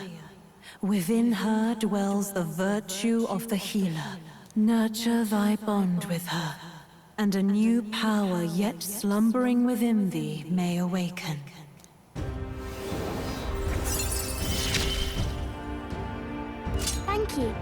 Within her dwells the virtue of the healer. Nurture thy bond with her, and a new power yet slumbering within thee may awaken. Thank you.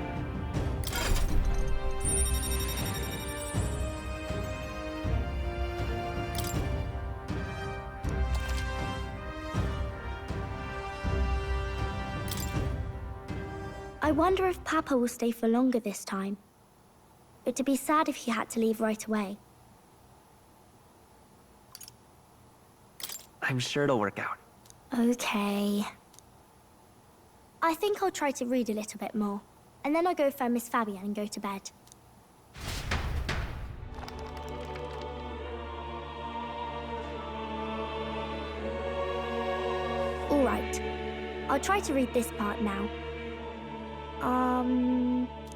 I wonder if Papa will stay for longer this time. It'd be sad if he had to leave right away. I'm sure it'll work out. Okay. I think I'll try to read a little bit more, and then I'll go find Miss Fabienne and go to bed. All right. I'll try to read this part now.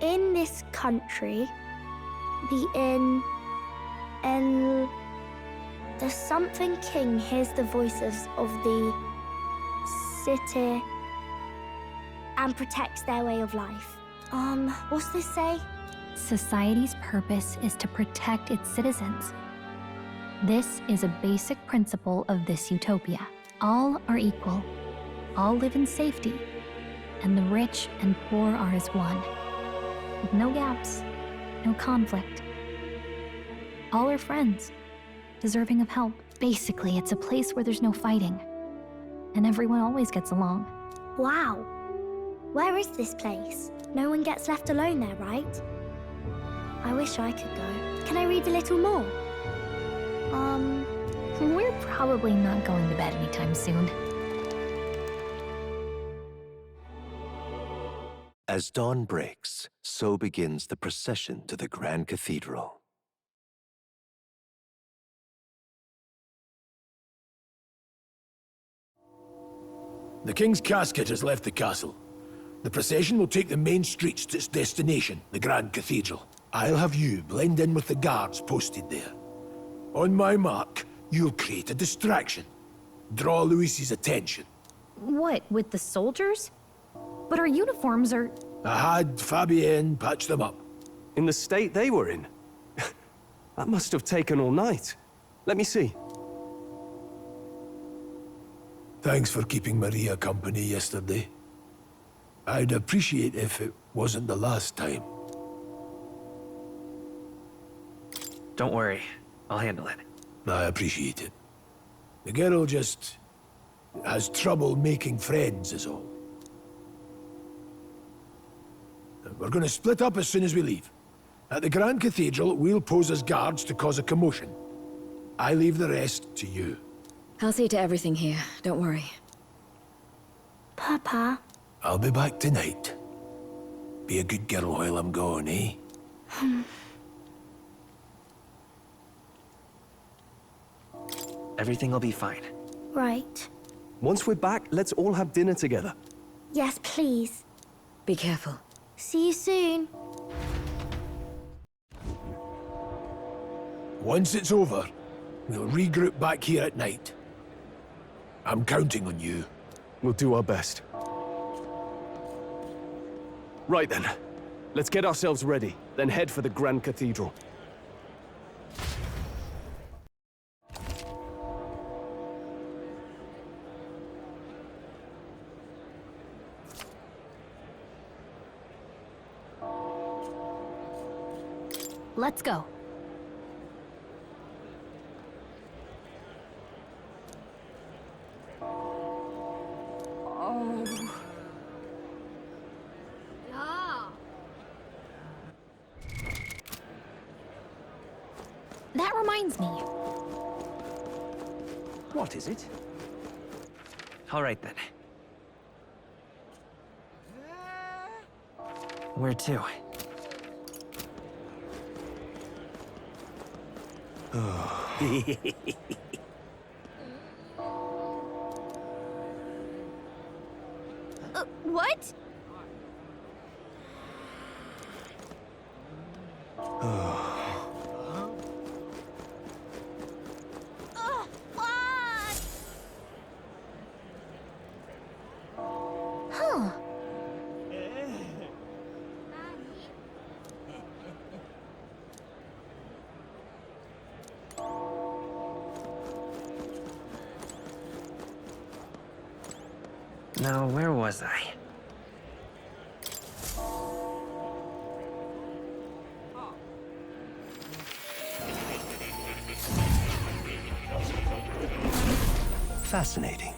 In this country, the something king hears the voices of the city and protects their way of life. What's this say? Society's purpose is to protect its citizens. This is a basic principle of this utopia. All are equal. All live in safety. And the rich and poor are as one. With no gaps, no conflict. All are friends, deserving of help. Basically, it's a place where there's no fighting. And everyone always gets along. Wow. Where is this place? No one gets left alone there, right? I wish I could go. Can I read a little more? We're probably not going to bed anytime soon. As dawn breaks, so begins the procession to the Grand Cathedral. The King's casket has left the castle. The procession will take the main streets to its destination, the Grand Cathedral. I'll have you blend in with the guards posted there. On my mark, you'll create a distraction. Draw Luis's attention. What, with the soldiers? But our uniforms are... I had Fabienne patch them up. In the state they were in? That must have taken all night. Let me see. Thanks for keeping Maria company yesterday. I'd appreciate if it wasn't the last time. Don't worry. I'll handle it. I appreciate it. The girl just has trouble making friends is all. We're gonna split up as soon as we leave. At the Grand Cathedral, we'll pose as guards to cause a commotion. I leave the rest to you. I'll see to everything here. Don't worry. Papa. I'll be back tonight. Be a good girl while I'm gone, eh? Everything will be fine. Right. Once we're back, let's all have dinner together. Yes, please. Be careful. See you soon. Once it's over, we'll regroup back here at night. I'm counting on you. We'll do our best. Right then. Let's get ourselves ready, then head for the Grand Cathedral. Let's go. That reminds me. What is it? All right then. Where to? What? Huh. Now, where was I? Fascinating.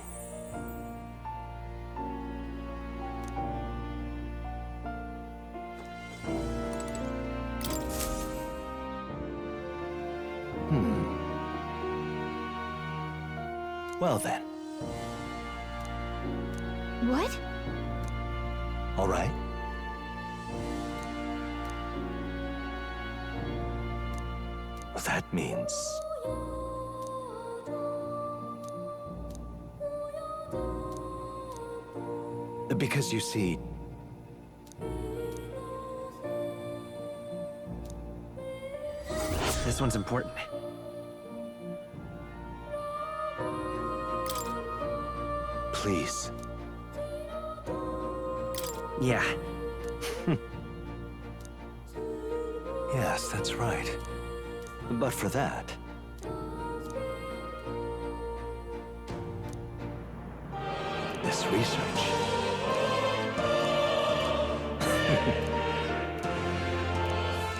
Well then. What? All right. That means... Because you see... This one's important. Please. Yeah. Yes, that's right. But for that... this research.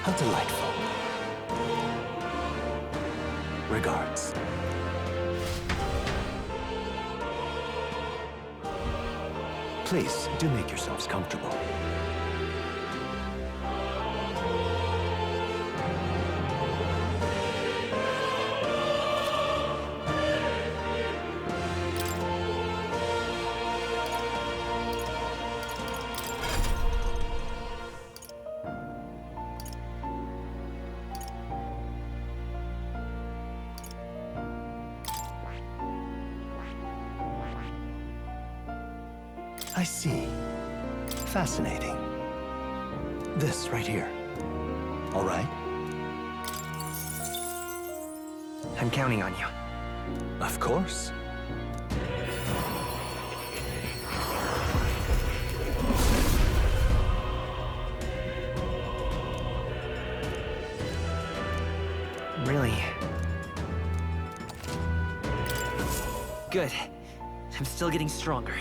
How delightful. Regards. Please, do make yourselves comfortable. I see. Fascinating. This right here. All right? I'm counting on you. Of course. Really? Good. I'm still getting stronger.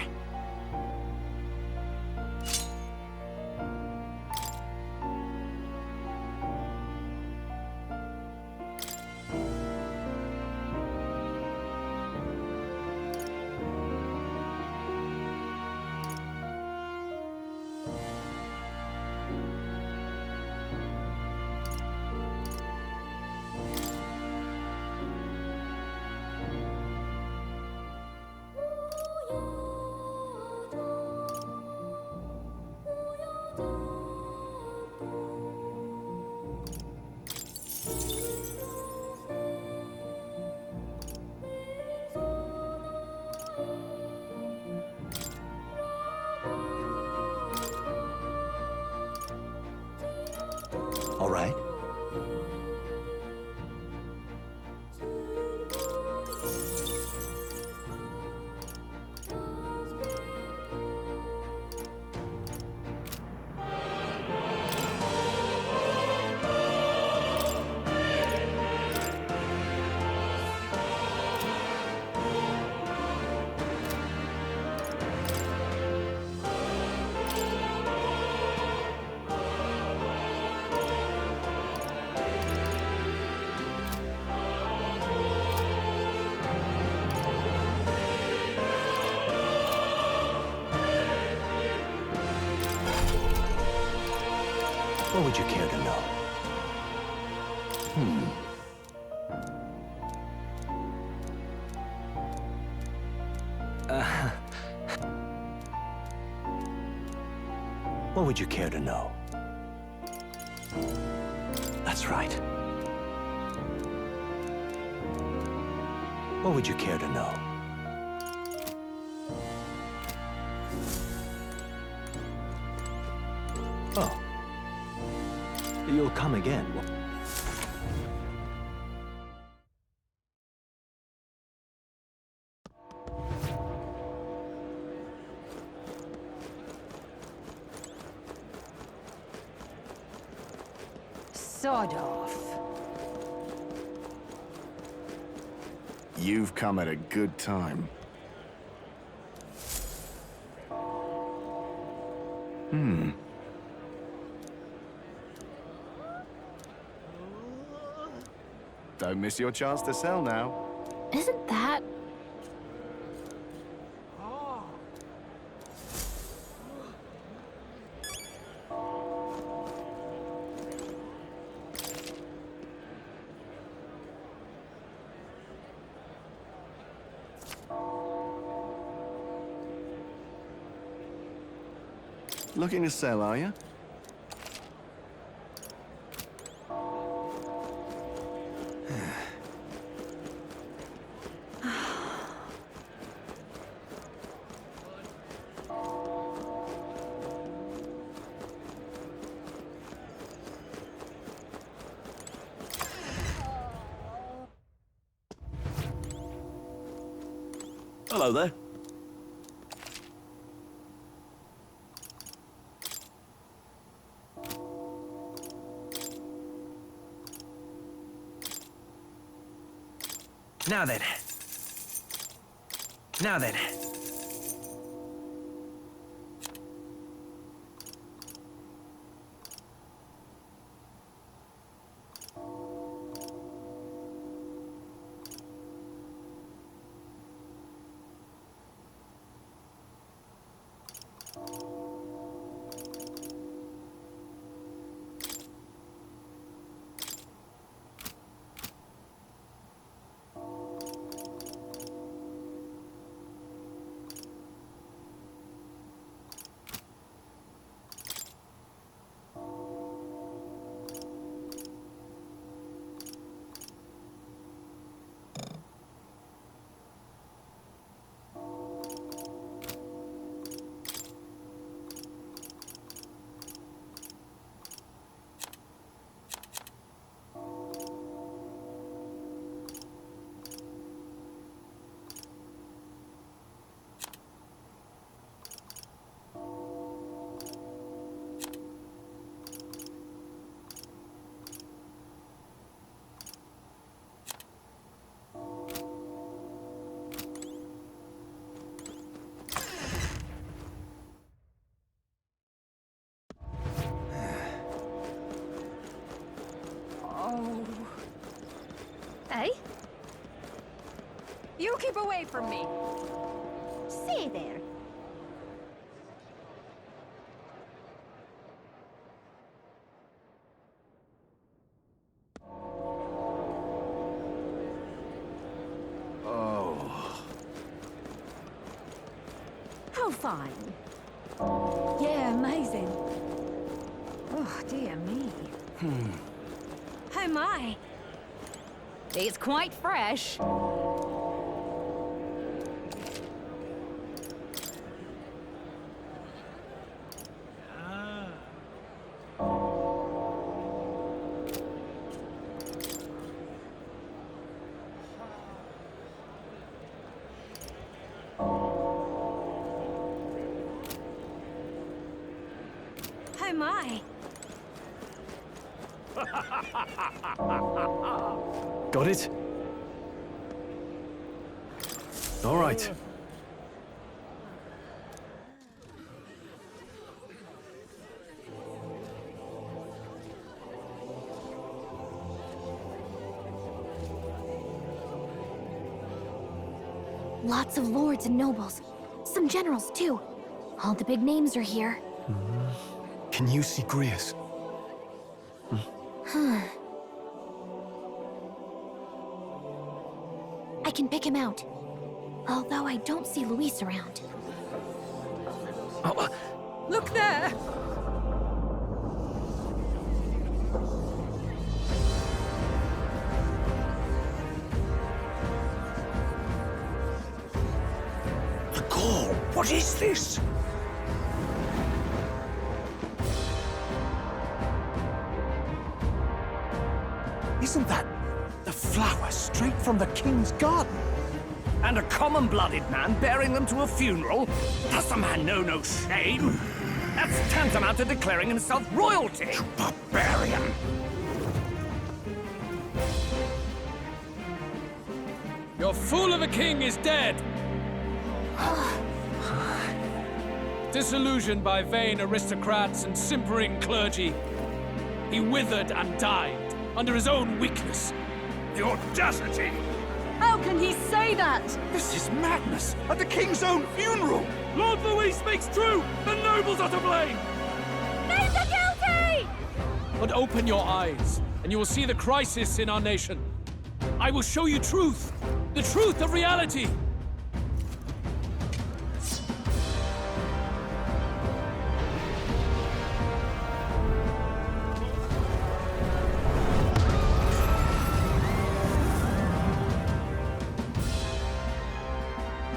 All right? What would you care to know? What would you care to know? That's right. What would you care to know? Oh. You'll come again. Sod off. You've come at a good time. Don't miss your chance to sell now. Isn't that... Looking to sell, are you? Hello there. Now then. Now then. You keep away from me! Say there. Oh. How fine. Yeah, amazing. Oh, dear me. Oh my. It's quite fresh. Oh my. Got it? All right. Lots of lords and nobles. Some generals, too. All the big names are here. Can you see Grius? I can pick him out. Although I don't see Luis around. Look there! The call! What is this? Isn't that the flower straight from the king's garden? And a common-blooded man bearing them to a funeral? Does the man know no shame? That's tantamount to declaring himself royalty! You barbarian! Your fool of a king is dead! Disillusioned by vain aristocrats and simpering clergy, he withered and died under his own weakness. The audacity! How can he say that? This is madness! At the king's own funeral! Lord Louis speaks true! The nobles are to blame! Name the guilty! But open your eyes, and you will see the crisis in our nation. I will show you truth, the truth of reality.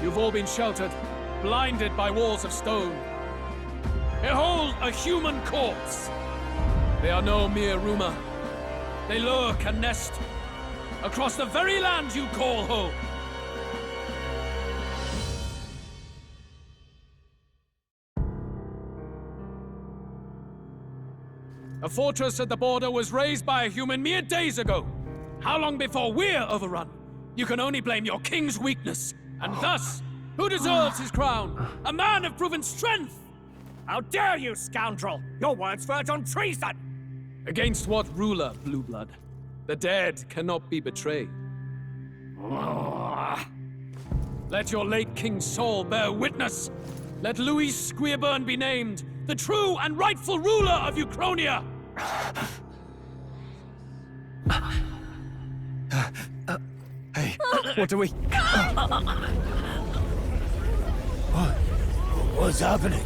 You've all been sheltered, blinded by walls of stone. Behold a human corpse! They are no mere rumor. They lurk and nest across the very land you call home. A fortress at the border was raised by a human mere days ago. How long before we're overrun? You can only blame your king's weakness. And thus, who deserves his crown? A man of proven strength! How dare you, scoundrel! Your words verge on treason! Against what ruler, Blueblood? The dead cannot be betrayed. Let your late king's soul bear witness. Let Louis Squeerburn be named the true and rightful ruler of Uchronia. Hey, what do we... What's happening?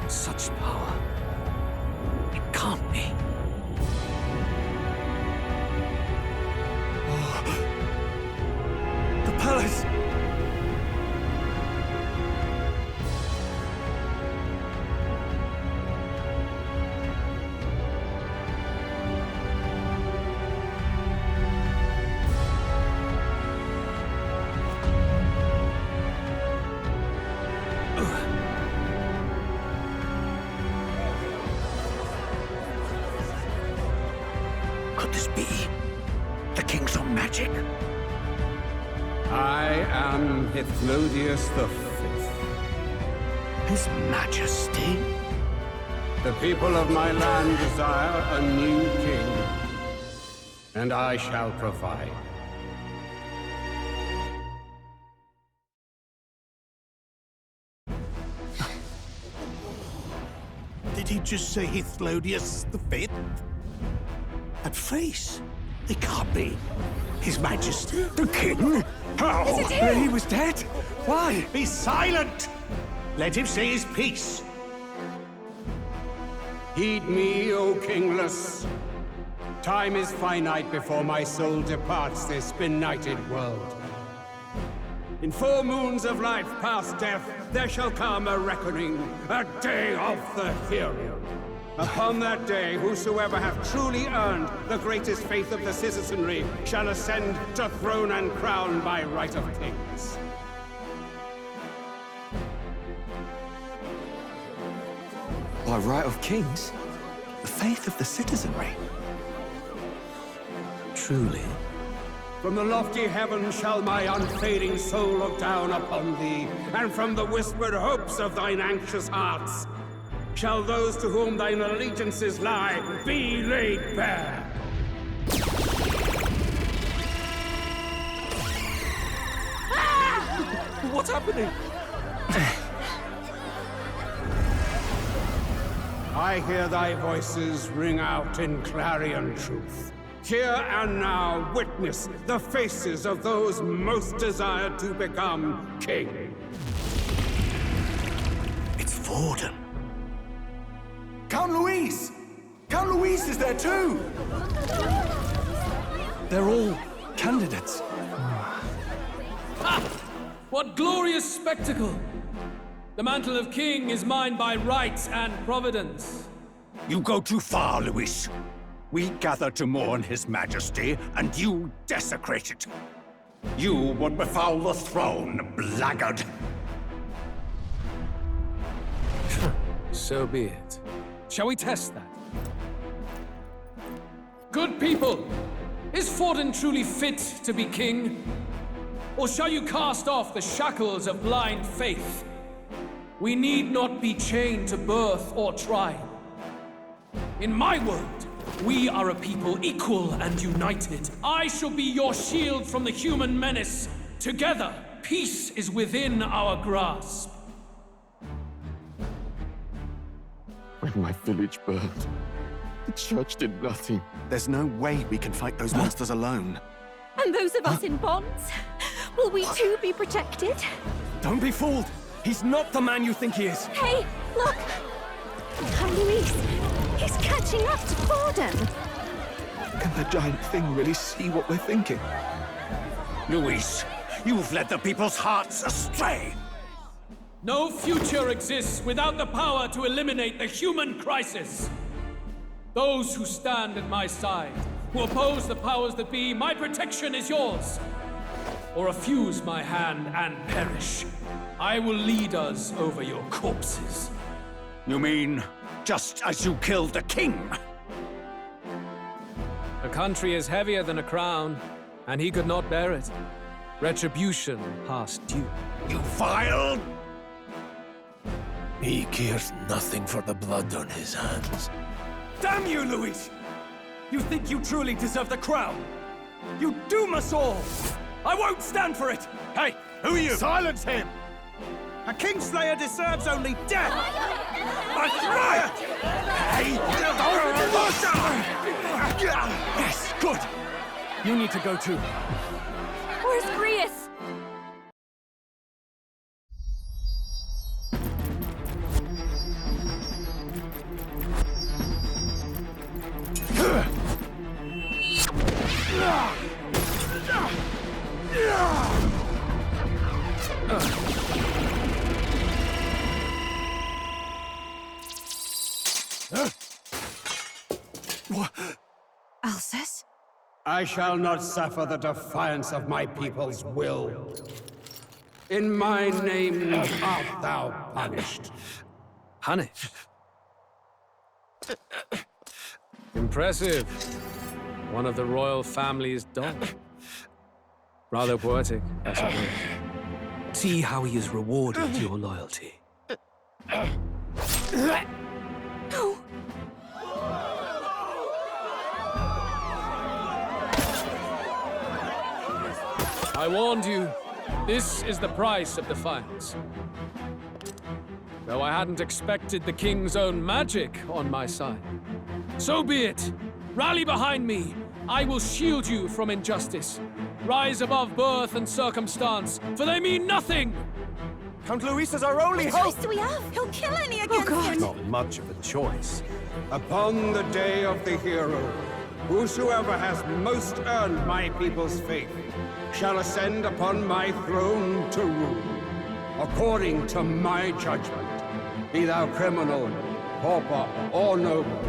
Such power. It can't be. The palace! Could this be the king's own magic? I am Hythnodius V, His Majesty? The people of my land desire a new king, and I shall provide. Did he just say Hithlodius V? That face? It can't be. His Majesty? The King? How? Is it him? He was dead? Why? Be silent! Let him say his piece. Heed me, O kingless. Time is finite before my soul departs this benighted world. In 4 moons of life past death, there shall come a reckoning, a day of the hero. Upon that day, whosoever hath truly earned the greatest faith of the citizenry shall ascend to throne and crown by right of kings. By right of kings? The faith of the citizenry? Truly? From the lofty heavens shall my unfading soul look down upon thee, and from the whispered hopes of thine anxious hearts shall those to whom thine allegiances lie be laid bare. What's happening? I hear thy voices ring out in clarion truth. Here and now, witness the faces of those most desired to become king. It's Vorden. Count Louise! Count Louise is there too! They're all candidates. Ha! What glorious spectacle! The mantle of king is mine by right and providence. You go too far, Louis. We gather to mourn His Majesty, and you desecrate it. You would befoul the throne, blackguard. So be it. Shall we test that? Good people, is Vorden truly fit to be king? Or shall you cast off the shackles of blind faith? We need not be chained to birth or trial. In my world, we are a people equal and united. I shall be your shield from the human menace. Together, peace is within our grasp. When my village burned, the church did nothing. There's no way we can fight those monsters alone. And those of us in bonds? Will we too be protected? Don't be fooled! He's not the man you think he is! Hey, look! Count Louise! He's catching up to Vorden! Can the giant thing really see what we're thinking? Louis, you've led the people's hearts astray! No future exists without the power to eliminate the human crisis. Those who stand at my side, who oppose the powers that be, my protection is yours. Or refuse my hand and perish. I will lead us over your corpses. You mean, just as you killed the king? A country is heavier than a crown, and he could not bear it. Retribution past due. You vile! He cares nothing for the blood on his hands. Damn you, Louis! You think you truly deserve the crown? You doom us all! I won't stand for it! Hey, who are you? Silence him! A Kingslayer deserves only death! That's right! Hey! Yes, good! You need to go too. Where's Grius? Alcest? I shall not suffer the defiance of my people's will. In my name art thou punished. Punished? Impressive. One of the royal family's dog. Rather poetic, I suppose. See how he has rewarded your loyalty. I warned you. This is the price of defiance. Though I hadn't expected the king's own magic on my side. So be it. Rally behind me. I will shield you from injustice. Rise above birth and circumstance, for they mean nothing! Count Luis is our only What hope! choice do we have? He'll kill any against him! Not much of a choice. Upon the day of the hero, whosoever has most earned my people's faith shall ascend upon my throne to rule, according to my judgment. Be thou criminal, pauper, or noble,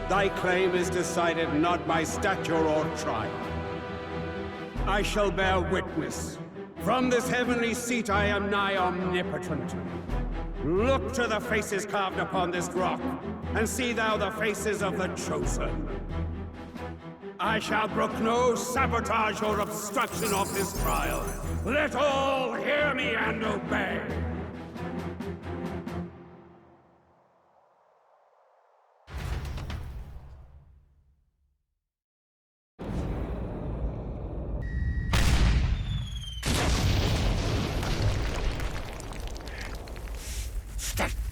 thy claim is decided not by stature or trial. I shall bear witness. From this heavenly seat I am nigh omnipotent. Look to the faces carved upon this rock, and see thou the faces of the chosen. I shall brook no sabotage or obstruction of this trial. Let all hear me and obey.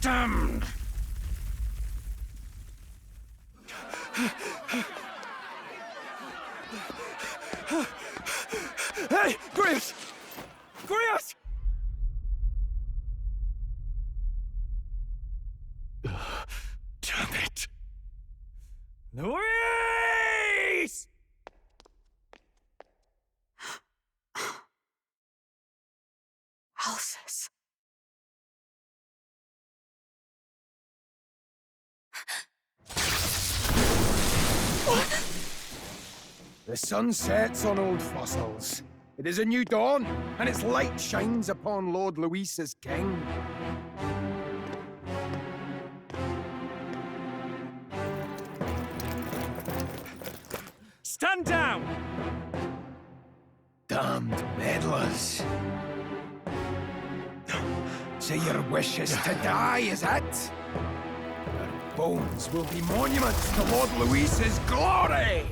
Damned! Hey, Grius! Grius! Damn it! Luis! Alsus. The sun sets on old fossils. It is a new dawn, and its light shines upon Lord Luis as king. Stand down! Damned meddlers. So your wish is to die, is it? Your bones will be monuments to Lord Luis's glory!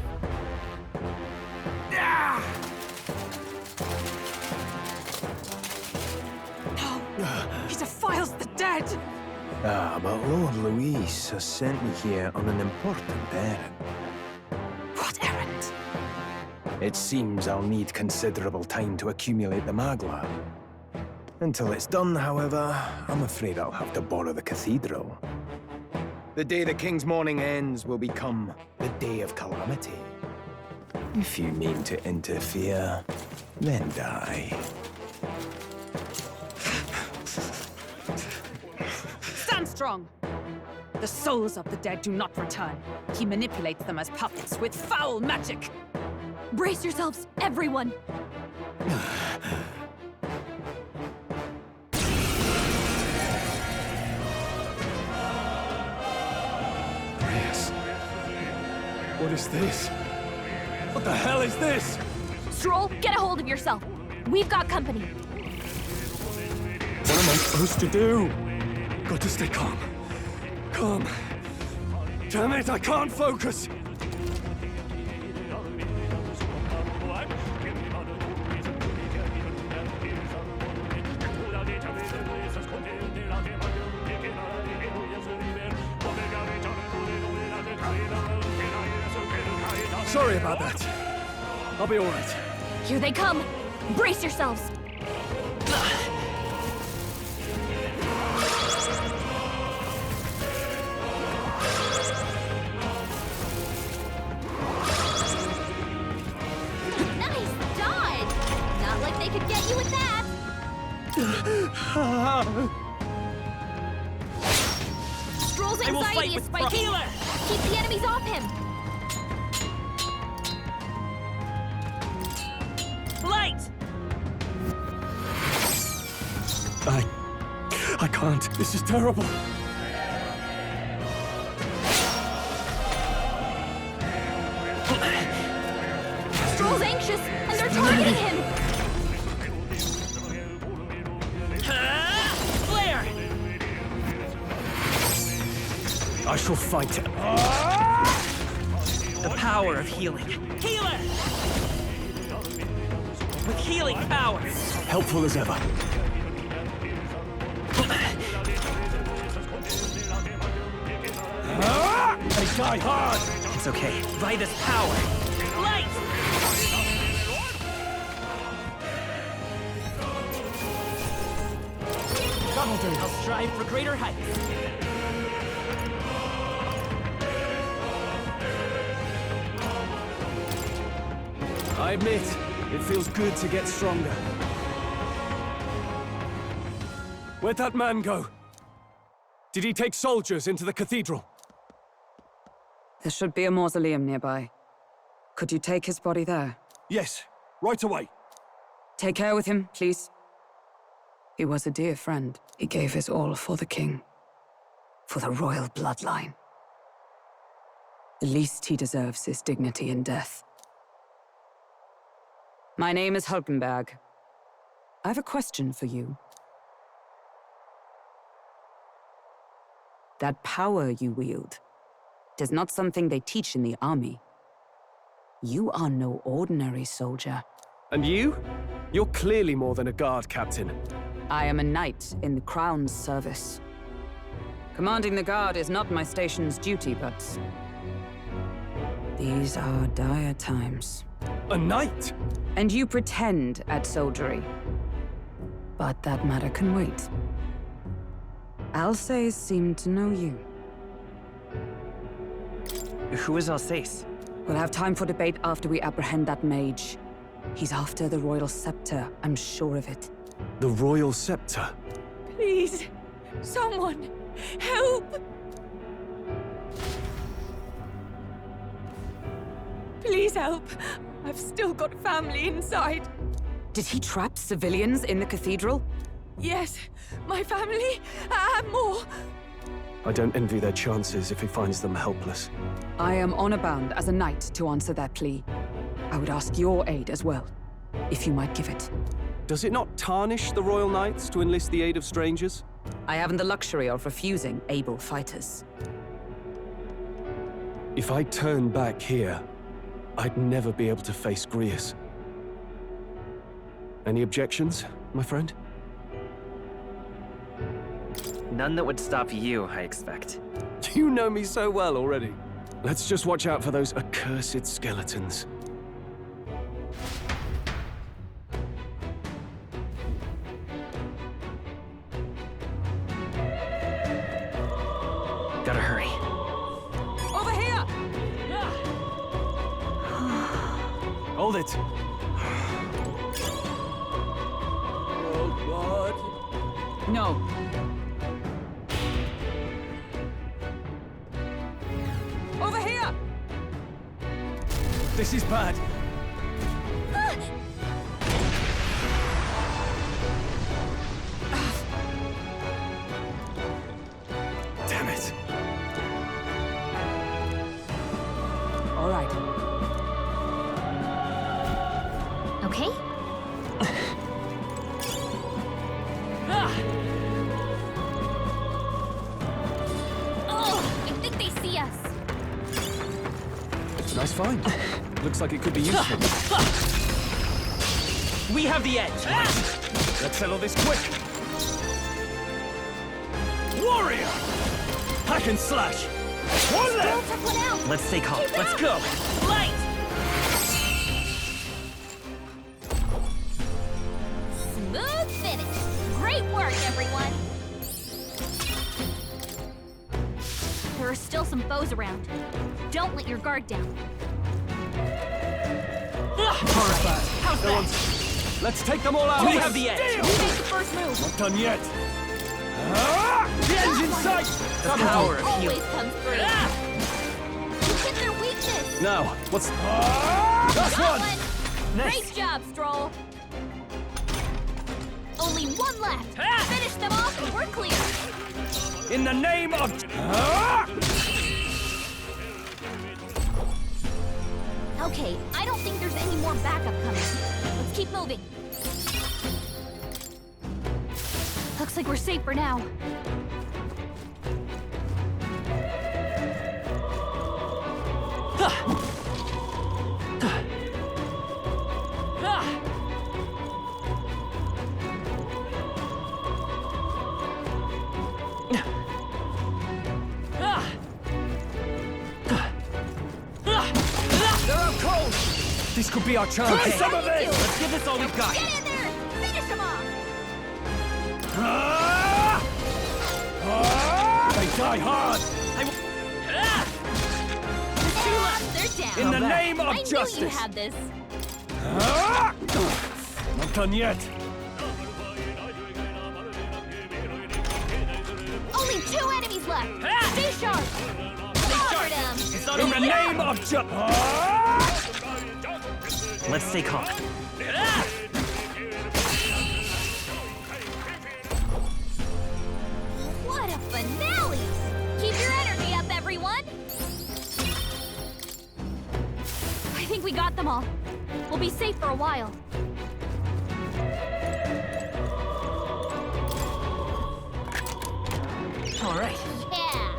He defiles the dead! But Lord Luis has sent me here on an important errand. What errand? It seems I'll need considerable time to accumulate the Magla. Until it's done, however, I'm afraid I'll have to borrow the cathedral. The day the king's mourning ends will become the day of calamity. If you mean to interfere, then die. Stand strong! The souls of the dead do not return. He manipulates them as puppets with foul magic! Brace yourselves, everyone! What is this? What the hell is this? Stroll, get a hold of yourself. We've got company. What am I supposed to do? Got to stay calm. Calm. Damn it, I can't focus! Sorry about that. I'll be all right. Here they come. Brace yourselves. Nice dodge! Not like they could get you with that. Stroll's anxiety is spiking. Keep the enemies off him. Light! I can't. This is terrible. Stroll's anxious, and they're targeting him. Flare! I shall fight it. The power of healing. Healer! With healing power. Helpful as ever. They die hard! It's okay. By this power. Light! That'll do. I'll strive for greater heights. I admit, it feels good to get stronger. Where'd that man go? Did he take soldiers into the cathedral? There should be a mausoleum nearby. Could you take his body there? Yes, right away. Take care with him, please. He was a dear friend. He gave his all for the king. For the royal bloodline. The least he deserves is dignity in death. My name is Hulkenberg. I have a question for you. That power you wield, it is not something they teach in the army. You are no ordinary soldier. And you? You're clearly more than a guard captain. I am a knight in the Crown's service. Commanding the guard is not my station's duty, but these are dire times. A knight? And you pretend at soldiery. But that matter can wait. Alsace seemed to know you. Who is Alsace? We'll have time for debate after we apprehend that mage. He's after the royal scepter, I'm sure of it. The royal scepter? Please, someone, help! Please help. I've still got family inside. Did he trap civilians in the cathedral? Yes, my family, and more. I don't envy their chances if he finds them helpless. I am honor-bound as a knight to answer that plea. I would ask your aid as well, if you might give it. Does it not tarnish the Royal Knights to enlist the aid of strangers? I haven't the luxury of refusing able fighters. If I turn back here, I'd never be able to face Grius. Any objections, my friend? None that would stop you, I expect. You know me so well already. Let's just watch out for those accursed skeletons. Gotta hurry. Over here! Hold it! Oh, God. No. Over here! This is bad. Damn it. All right. Okay? Oh, I think they see us. It's a nice find. Looks like it could be useful. We have the edge. Let's settle this quick. Warrior! Hack and slash! One left! Let's stay calm. Let's go. Light! Smooth finish. Great work, everyone. There are still some foes around. Don't let your guard down. Horrified. How's that? Let's take them all out! We have the edge. We make the first move. Not done yet! The end's in sight! The power of Always healing. comes through. You hit their weakness. Now, what's... Last Got one! one. Nice. Great job, Stroll. Only one left. Finish them off and we're clear. In the name of... Okay, I don't think there's any more backup coming. Let's keep moving. Looks like we're safe for now. This could be our chance. Try some of this! Let's give this all we've got. Get in there! Finish him off! They die hard. Two left, they're down. In the name of I justice. knew you had this. Not done yet. Only 2 enemies left. Stay sharp. Covered him. In the name of justice. Let's stay calm. What a finale! Keep your energy up, everyone! I think we got them all. We'll be safe for a while. All right. Yeah!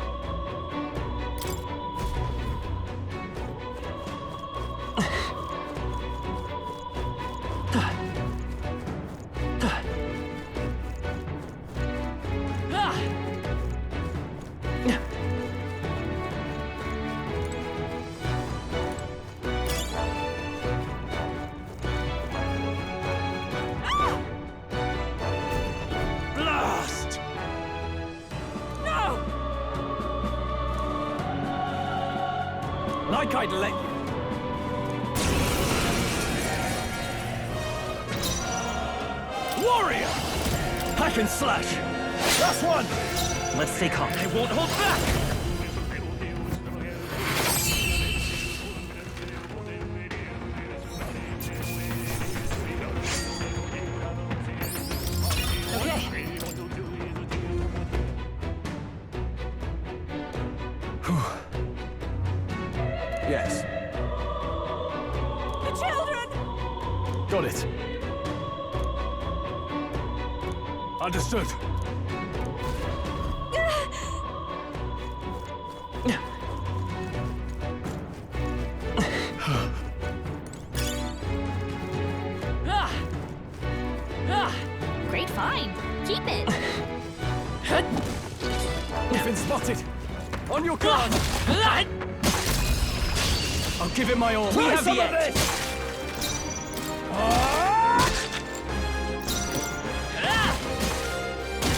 Blast! No! Like I'd let you. Warrior! Hack and slash! Last one! Let's stay calm. I won't hold back! Yes. The children! Got it. Understood. Great find. Keep it. You've been spotted. On your guard. I'll give it my all. We have the edge.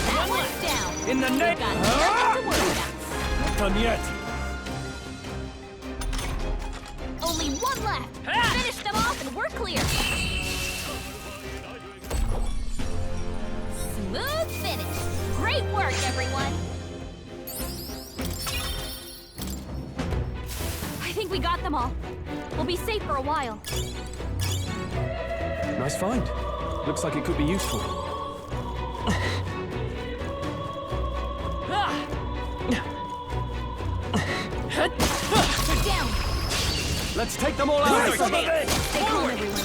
That one's down. In the net. Got nothing to worry about. Not done yet. Only 1 left. Finish them off and we're clear. Smooth finish. Great work, everyone. I think we got them all. We'll be safe for a while. Nice find. Looks like it could be useful. They're down. Let's take them all out. Stay calm, everyone.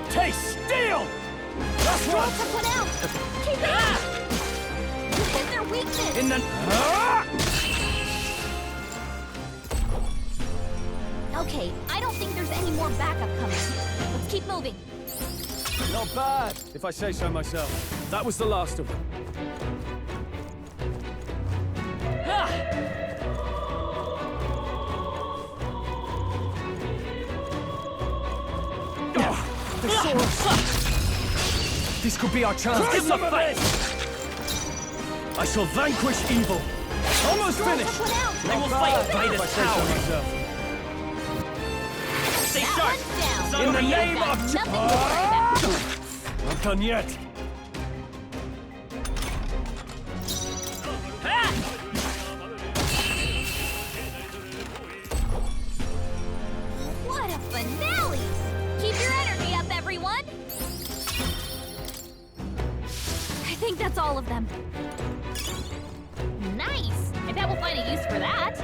Taste steel. Last Roll one. took one out. Keep it up. You hit their weakness. In the. Okay, I don't think there's any more backup coming. Let's keep moving. Not bad, if I say so myself. That was the last of them. They saw us. This could be our chance. Try some of this! I shall vanquish evil. Almost finished. They will fight by this power. Stay sharp. It's not In over the yet. name Got of nothing to worry about. Not done yet. What a finale! Keep your energy up, everyone. I think that's all of them. Nice. I bet we'll find a use for that.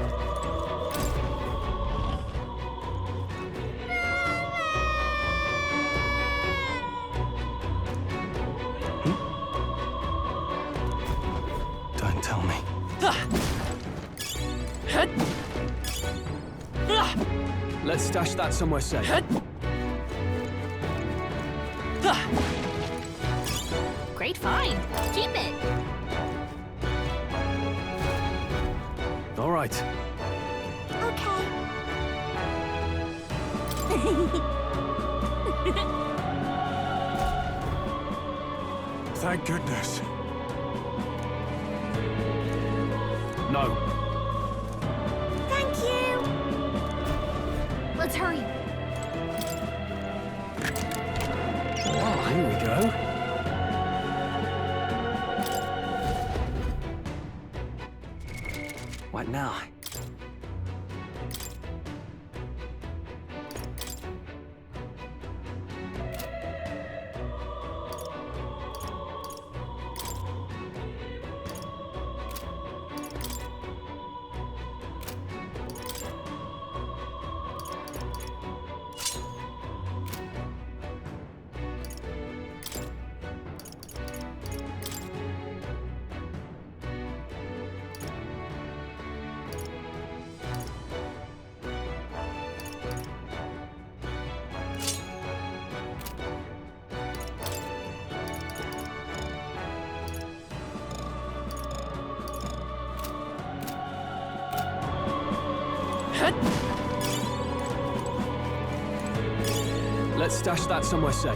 Don't tell me. Let's stash that somewhere safe. Great find. Keep it. All right. Okay. Thank goodness. No. Thank you! Let's hurry. Oh, here we go. What now? Let's stash that somewhere safe.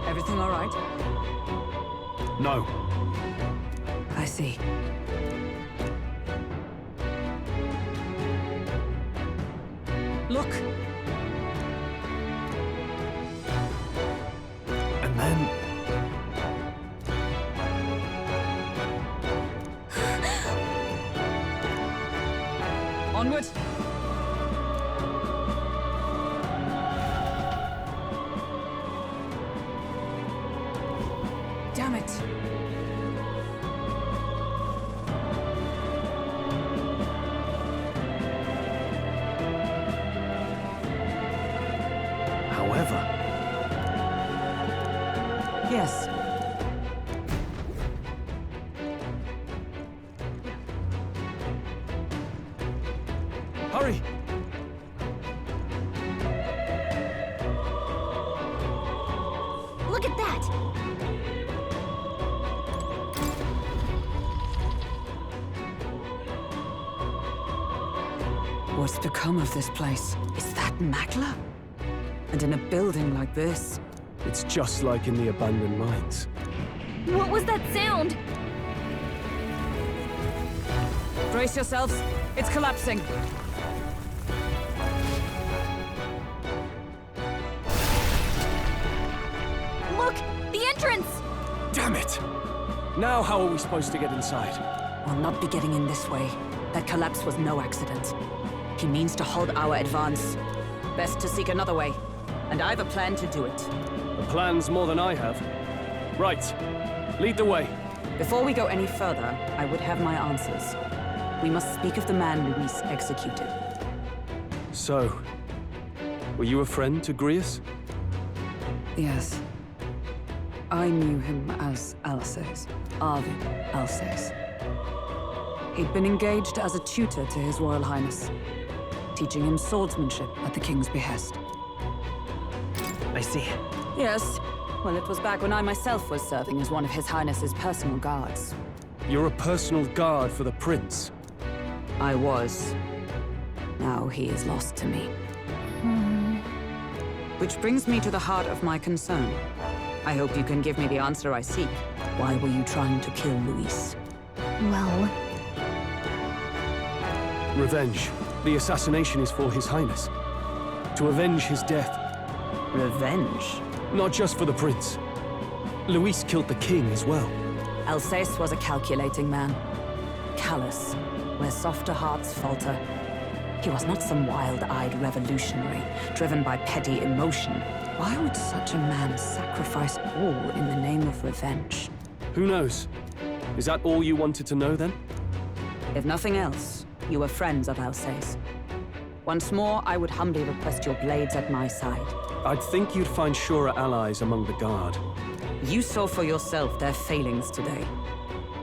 Everything all right? No. I see. Look! And then... Onward! Damn it! However... Yes. Hurry! Look at that! What's become of this place? Is that Magla? And in a building like this? It's just like in the abandoned mines. What was that sound? Brace yourselves. It's collapsing. Look! The entrance! Damn it! Now how are we supposed to get inside? We'll not be getting in this way. That collapse was no accident. He means to halt our advance. Best to seek another way. And I've a plan to do it. The plan's more than I have. Right. Lead the way. Before we go any further, I would have my answers. We must speak of the man Luis executed. So, were you a friend to Grius? Yes. I knew him as Alsace. Arvid Alsace. He'd been engaged as a tutor to His Royal Highness, teaching him swordsmanship at the King's behest. I see. Yes. Well, it was back when I myself was serving as one of His Highness's personal guards. You're a personal guard for the Prince. I was. Now he is lost to me. Which brings me to the heart of my concern. I hope you can give me the answer I seek. Why were you trying to kill Luis? Well... Revenge. The assassination is for His Highness. To avenge his death. Revenge? Not just for the Prince. Luis killed the King as well. Alsace was a calculating man. Callous, where softer hearts falter. He was not some wild-eyed revolutionary, driven by petty emotion. Why would such a man sacrifice all in the name of revenge? Who knows? Is that all you wanted to know, then? If nothing else, you were friends of Alsace. Once more, I would humbly request your blades at my side. I'd think you'd find surer allies among the Guard. You saw for yourself their failings today.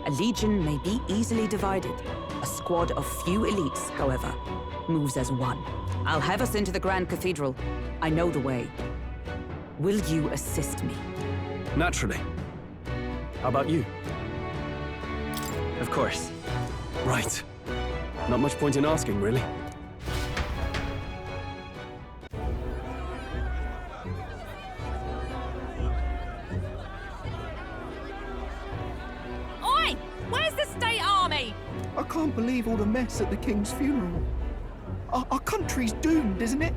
A legion may be easily divided. A squad of few elites, however, moves as one. I'll have us into the Grand Cathedral. I know the way. Will you assist me? Naturally. How about you? Of course. Right. Not much point in asking, really. Oi! Where's the state army? I can't believe all the mess at the king's funeral. Our country's doomed, isn't it?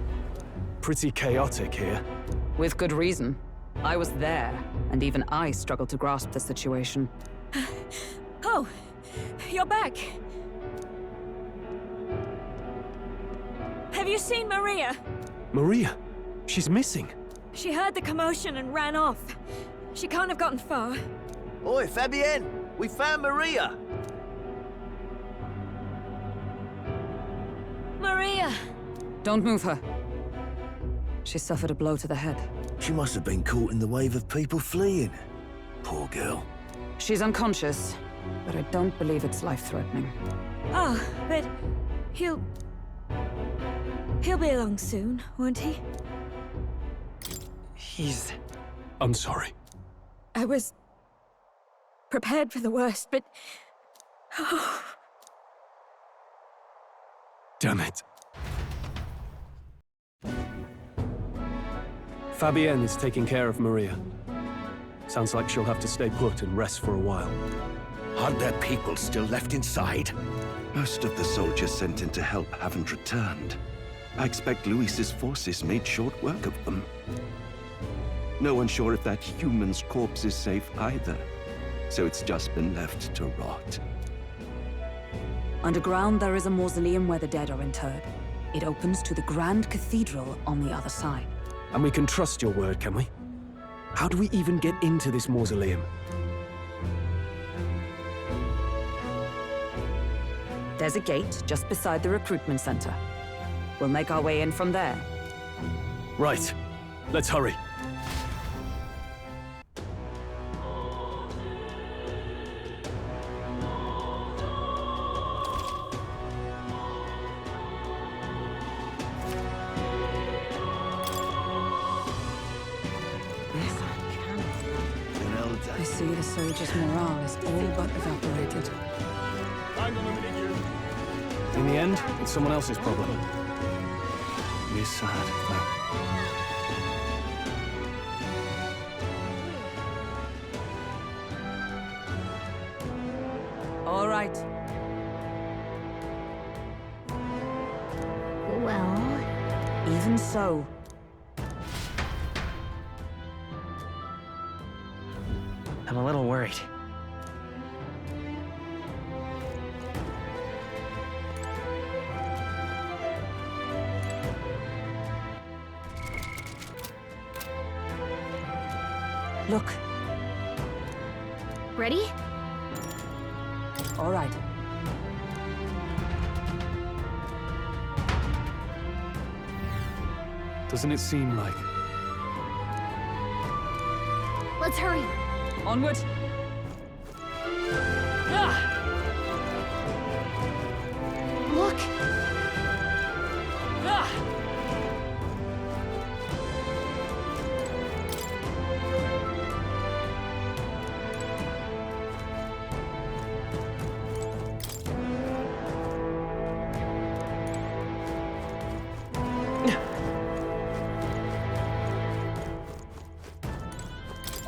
Pretty chaotic here. With good reason. I was there, and even I struggled to grasp the situation. Oh, you're back. Have you seen Maria? Maria? She's missing. She heard the commotion and ran off. She can't have gotten far. Oi, Fabienne! We found Maria! Maria! Don't move her. She suffered a blow to the head. She must have been caught in the wave of people fleeing. Poor girl. She's unconscious, but I don't believe it's life-threatening. Oh, but he'll be along soon, won't he? He's... I'm sorry. I was prepared for the worst, but... Oh. Damn it. Fabienne is taking care of Maria. Sounds like she'll have to stay put and rest for a while. Aren't there people still left inside? Most of the soldiers sent in to help haven't returned. I expect Luis's forces made short work of them. No one's sure if that human's corpse is safe either, so it's just been left to rot. Underground, there is a mausoleum where the dead are interred. It opens to the Grand Cathedral on the other side. And we can trust your word, can we? How do we even get into this mausoleum? There's a gate just beside the recruitment center. We'll make our way in from there. Right. Let's hurry. I see the soldiers' morale is all but evaporated. In the end, it's someone else's problem. It is sad, though. All right. Well... Even so. I'm a little worried. Look. Ready? All right. Doesn't it seem like... Let's hurry. Onward. Look.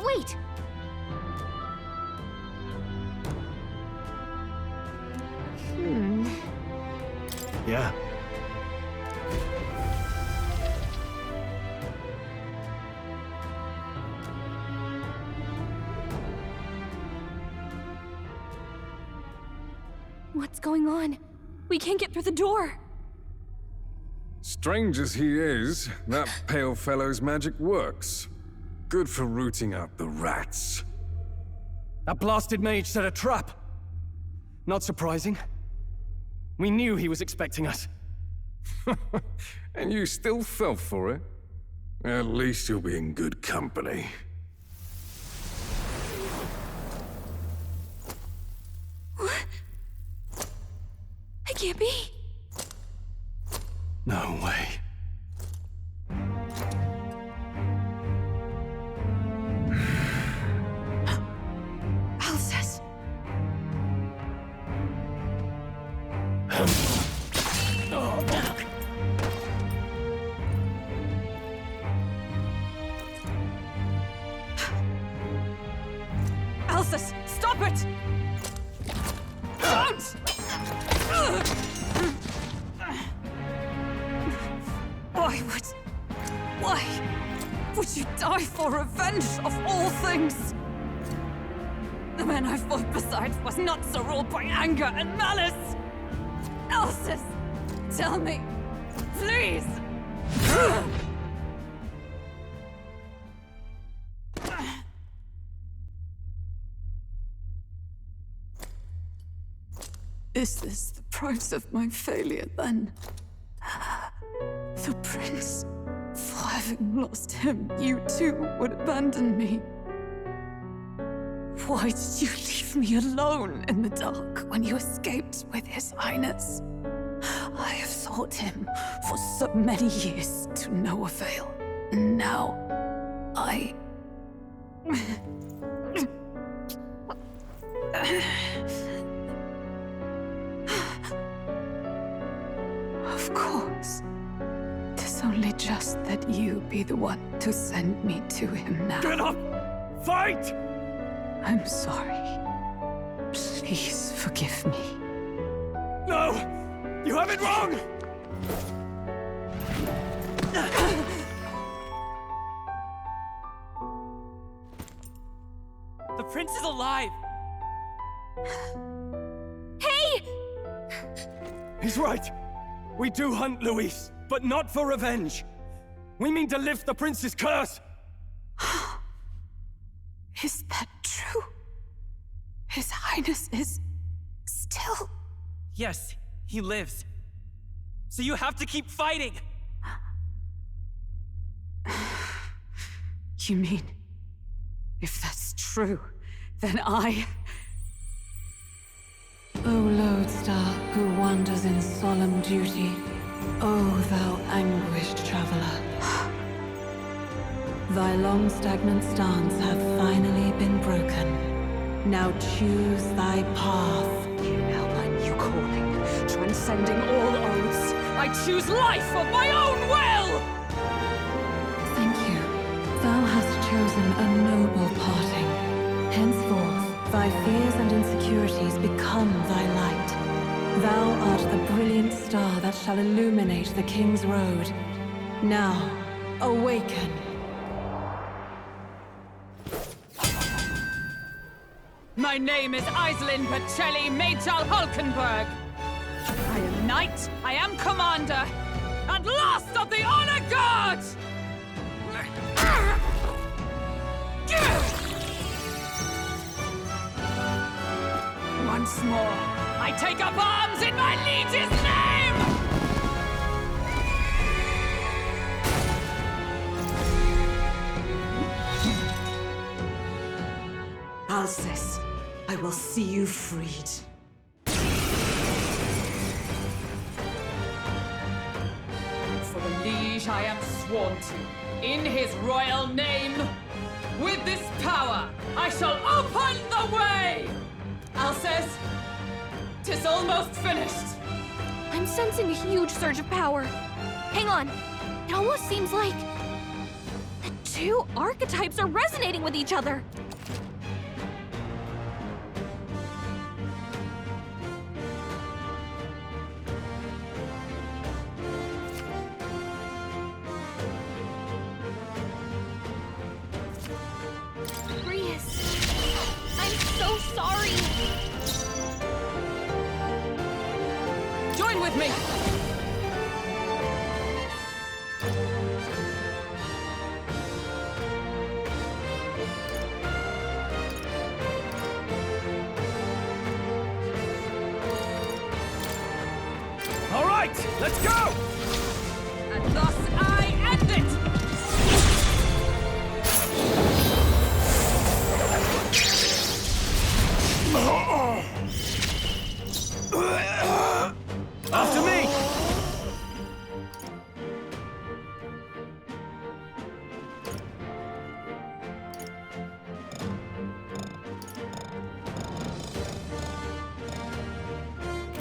Wait. Yeah. What's going on? We can't get through the door. Strange as he is, that pale fellow's magic works. Good for rooting out the rats. That blasted mage set a trap. Not surprising. We knew he was expecting us. And you still fell for it? At least you'll be in good company. What? I can't be. No way. Alcest. Alcest, stop it! Don't! Why would you die for revenge of all things? The man I fought beside was not so ruled by anger and malice. Alcest, tell me, please. Is this the price of my failure, then? The prince, for having lost him, you too would abandon me. Why did you leave me alone in the dark when you escaped with his highness? I have sought him for so many years to no avail, and now I... Of course. 'Tis only just that you be the one to send me to him now. Get up! Fight! I'm sorry. Please forgive me. No! You have it wrong! The prince is alive! Hey! He's right. We do hunt Luis, but not for revenge. We mean to lift the prince's curse. Is that true? His Highness is... still... Yes, he lives. So you have to keep fighting! You mean... if that's true, then I... O lodestar who wanders in solemn duty, O thou anguished traveler. Thy long stagnant stance hath finally been broken. Now choose thy path. Now my new calling, transcending all oaths, I choose life of my own will! Thank you. Thou hast chosen a noble parting. Henceforth, thy fears and insecurities become thy light. Thou art the brilliant star that shall illuminate the King's Road. Now, awaken. My name is Aislinn Pacelli Majal Hulkenberg. I am knight, I am commander, and last of the Honor Guard! Once more, I take up arms in my liege's name! Alcest, I will see you freed. For the liege I am sworn to, in his royal name, with this power, I shall open the way! Alcest, 'tis almost finished. I'm sensing a huge surge of power. Hang on. It almost seems like the two archetypes are resonating with each other. I'm so sorry. Join with me! All right! right, let's go! And thus I end it! After me!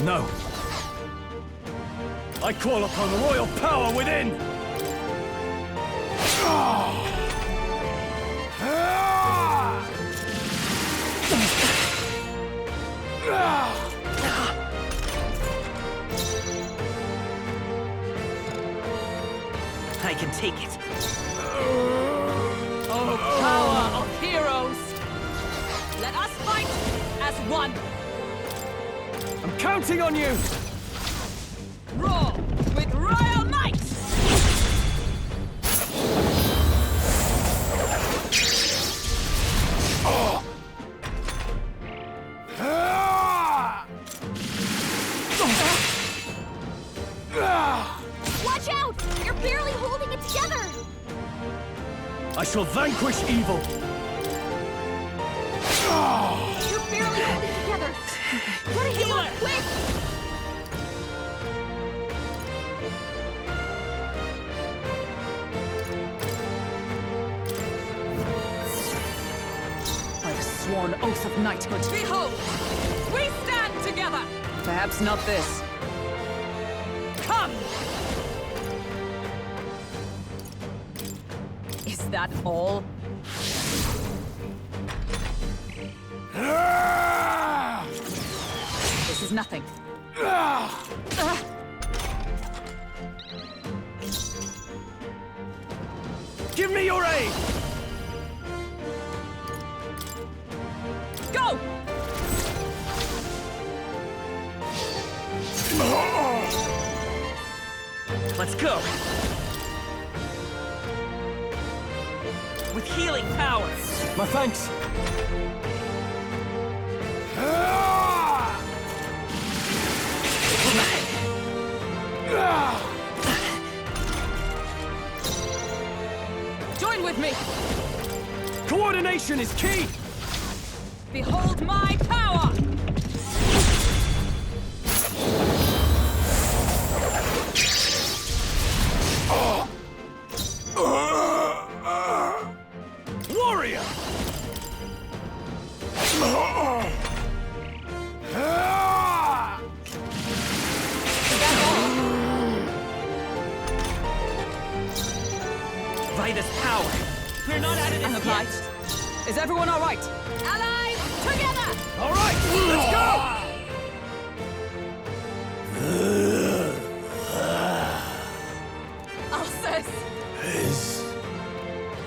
No. I call upon the royal power within! I can take it. Oh, power of heroes! Let us fight as one! I'm counting on you! Roar with royal might! Watch out! You're barely holding it together! I shall vanquish evil! You're barely holding it together! Gotta heal up quick! By the sworn oath of knighthood, behold! We stand together! Perhaps not this. Come! Is that all? This is nothing. Give me your aid! Go! Let's go! With healing power! My thanks! Join with me! Coordination is key! Behold my power! Warrior! Vitus power! We're not out of this yet! Is everyone all right? Allies, together! All right, let's go! Alsace! His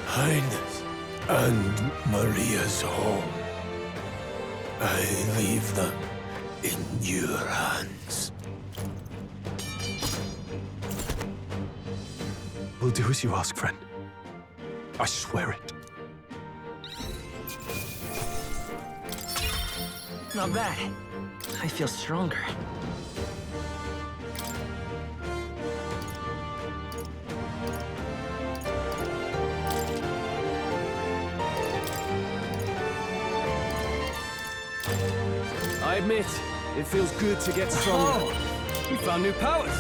Highness and Maria's home. I leave them in your hands. We'll do as you ask, friend. I swear it. Not bad. I feel stronger. I admit, it feels good to get stronger. We found new powers.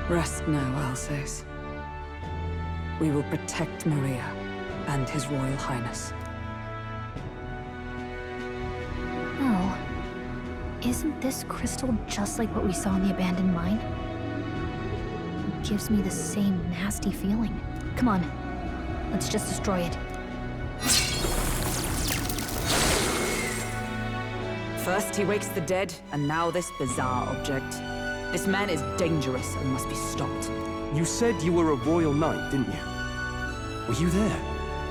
Rest now, Alsace. We will protect Maria and His Royal Highness. Oh. Isn't this crystal just like what we saw in the abandoned mine? It gives me the same nasty feeling. Come on. Let's just destroy it. First he wakes the dead, and now this bizarre object. This man is dangerous and must be stopped. You said you were a royal knight, didn't you? Were you there?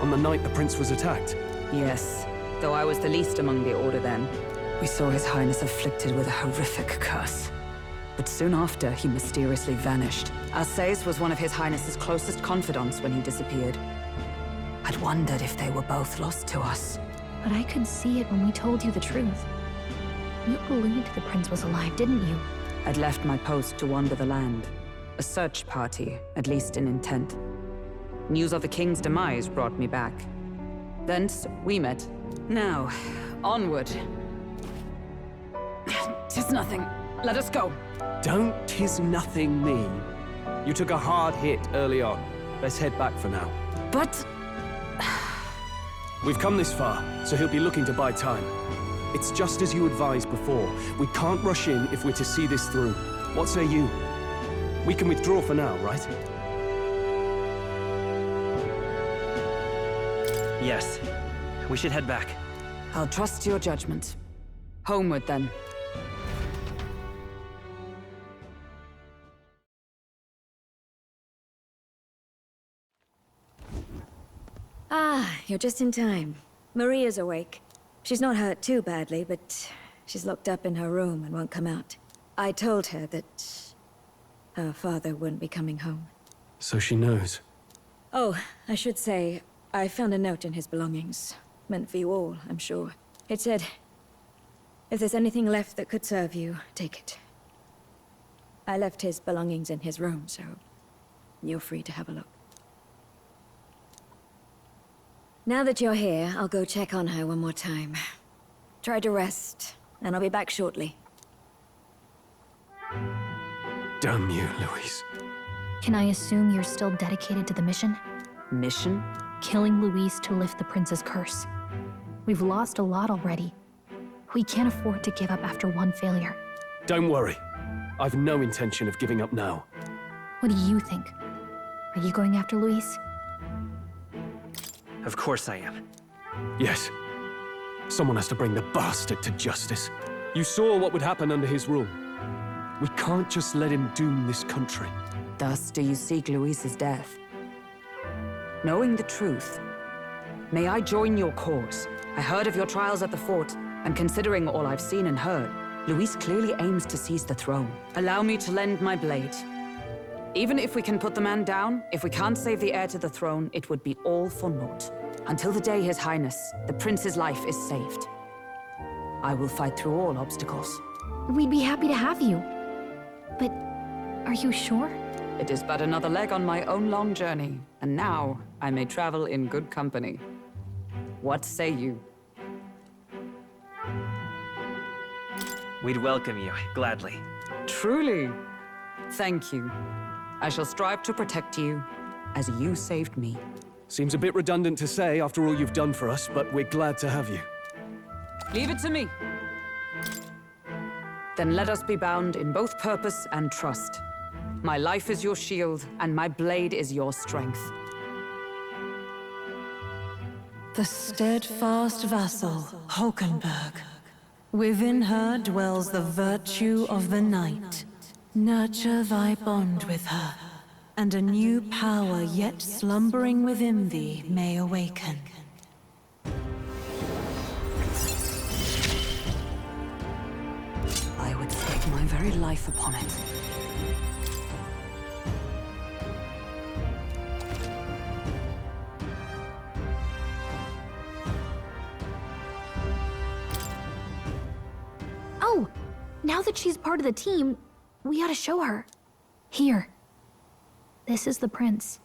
On the night the prince was attacked? Yes, though I was the least among the Order then. We saw His Highness afflicted with a horrific curse. But soon after, he mysteriously vanished. Alsace was one of His Highness's closest confidants when he disappeared. I'd wondered if they were both lost to us. But I could see it when we told you the truth. You believed the prince was alive, didn't you? I'd left my post to wander the land. A search party, at least in intent. News of the king's demise brought me back. Thence, we met. Now, onward. 'Tis nothing. Let us go. Don't "'tis nothing" me. You took a hard hit early on. Let's head back for now. But... We've come this far, so he'll be looking to buy time. It's just as you advised before. We can't rush in if we're to see this through. What say you? We can withdraw for now, right? Yes. We should head back. I'll trust your judgment. Homeward, then. Ah, you're just in time. Maria's awake. She's not hurt too badly, but she's locked up in her room and won't come out. I told her that her father wouldn't be coming home. So she knows. Oh, I should say, I found a note in his belongings. Meant for you all, I'm sure. It said, if there's anything left that could serve you, take it. I left his belongings in his room, so you're free to have a look. Now that you're here, I'll go check on her one more time. Try to rest, and I'll be back shortly. Damn you, Louise. Can I assume you're still dedicated to the mission? Mission? Killing Louise to lift the prince's curse. We've lost a lot already. We can't afford to give up after one failure. Don't worry. I've no intention of giving up now. What do you think? Are you going after Louise? Of course I am. Yes. Someone has to bring the bastard to justice. You saw what would happen under his rule. We can't just let him doom this country. Thus do you seek Louise's death? Knowing the truth, may I join your cause? I heard of your trials at the fort, and considering all I've seen and heard, Louise clearly aims to seize the throne. Allow me to lend my blade. Even if we can put the man down, if we can't save the heir to the throne, it would be all for naught. Until the day His Highness, the prince's life is saved. I will fight through all obstacles. We'd be happy to have you. But are you sure? It is but another leg on my own long journey, and now I may travel in good company. What say you? We'd welcome you, gladly. Truly? Thank you. I shall strive to protect you, as you saved me. Seems a bit redundant to say after all you've done for us, but we're glad to have you. Leave it to me. Then let us be bound in both purpose and trust. My life is your shield, and my blade is your strength. The steadfast vassal, Hulkenberg. Within her dwells the virtue of the knight. Nurture thy bond with her, and a new power yet slumbering within thee may awaken. I would stake my very life upon it. Oh, now that she's part of the team, we ought to show her. Here. This is the prince.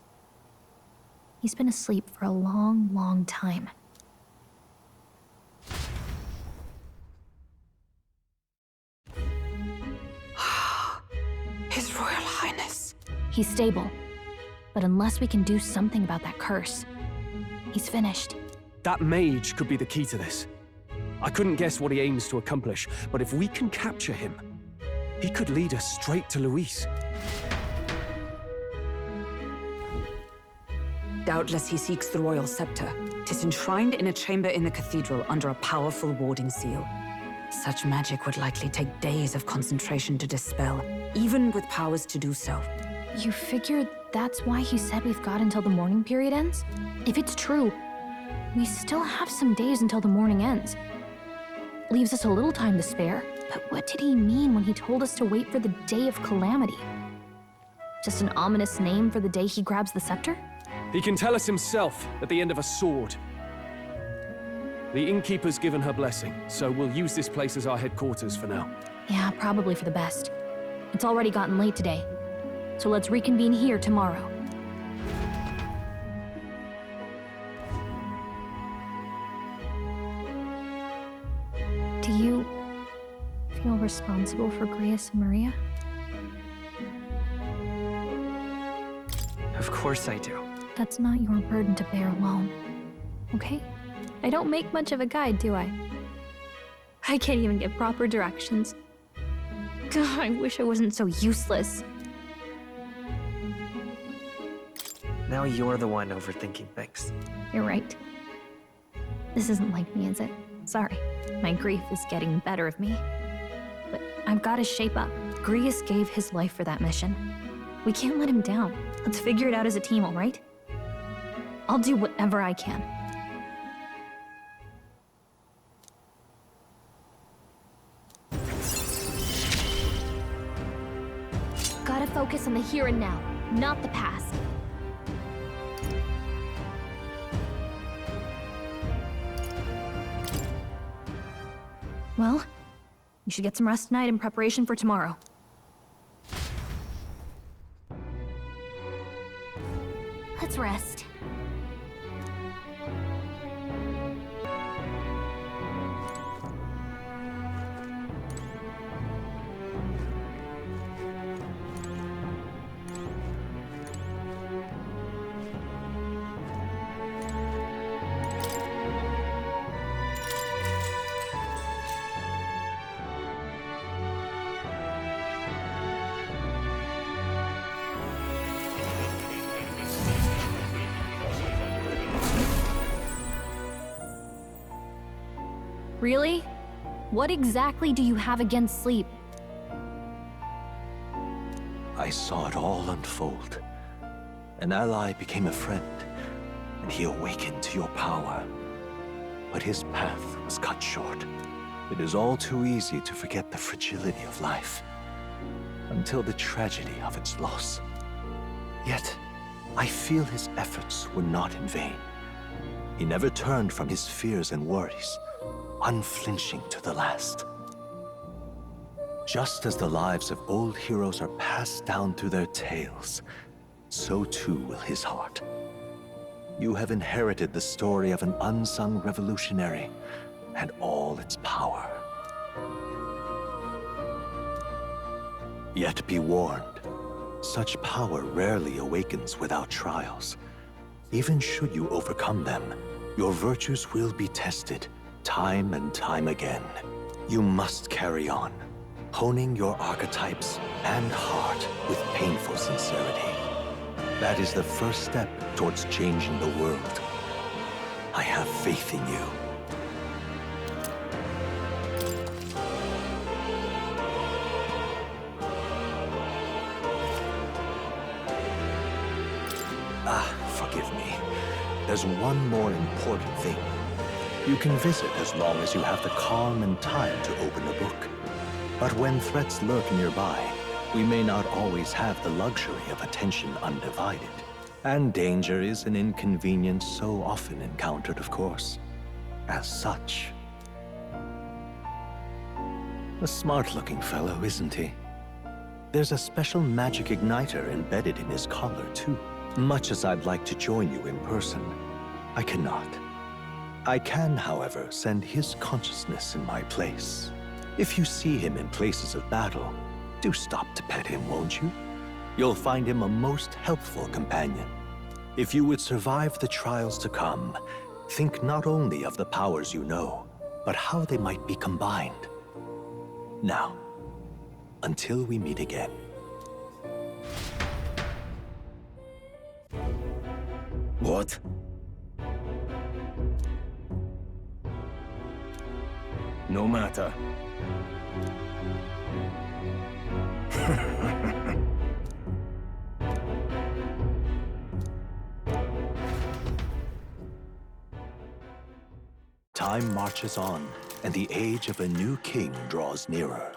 He's been asleep for a long, long time. His Royal Highness. He's stable. But unless we can do something about that curse, he's finished. That mage could be the key to this. I couldn't guess what he aims to accomplish, but if we can capture him, he could lead us straight to Louise. Doubtless he seeks the royal scepter. 'Tis enshrined in a chamber in the cathedral under a powerful warding seal. Such magic would likely take days of concentration to dispel, even with powers to do so. You figure that's why he said we've got until the mourning period ends? If it's true, we still have some days until the mourning ends. Leaves us a little time to spare, but what did he mean when he told us to wait for the Day of Calamity? Just an ominous name for the day he grabs the scepter? He can tell us himself at the end of a sword. The innkeeper's given her blessing, so we'll use this place as our headquarters for now. Yeah, probably for the best. It's already gotten late today, so let's reconvene here tomorrow. Do you feel responsible for Grius and Maria? Of course I do. That's not your burden to bear alone, okay? I don't make much of a guide, do I? I can't even give proper directions. God, I wish I wasn't so useless. Now you're the one overthinking things. You're right. This isn't like me, is it? Sorry. My grief is getting the better of me. But I've got to shape up. Grius gave his life for that mission. We can't let him down. Let's figure it out as a team, all right? I'll do whatever I can. Gotta focus on the here and now, not the past. Well, you should get some rest tonight in preparation for tomorrow. Let's rest. Really? What exactly do you have against sleep? I saw it all unfold. An ally became a friend, and he awakened to your power. But his path was cut short. It is all too easy to forget the fragility of life, until the tragedy of its loss. Yet, I feel his efforts were not in vain. He never turned from his fears and worries, unflinching to the last. Just as the lives of old heroes are passed down through their tales, so too will his heart. You have inherited the story of an unsung revolutionary and all its power. Yet be warned, such power rarely awakens without trials. Even should you overcome them, your virtues will be tested time and time again. You must carry on, honing your archetypes and heart with painful sincerity. That is the first step towards changing the world. I have faith in you. Forgive me. There's one more important thing. You can visit as long as you have the calm and time to open a book. But when threats lurk nearby, we may not always have the luxury of attention undivided. And danger is an inconvenience so often encountered, of course. As such. A smart-looking fellow, isn't he? There's a special magic igniter embedded in his collar, too. Much as I'd like to join you in person, I cannot. I can, however, send his consciousness in my place. If you see him in places of battle, do stop to pet him, won't you? You'll find him a most helpful companion. If you would survive the trials to come, think not only of the powers you know, but how they might be combined. Now, until we meet again. What? No matter. Time marches on, and the age of a new king draws nearer.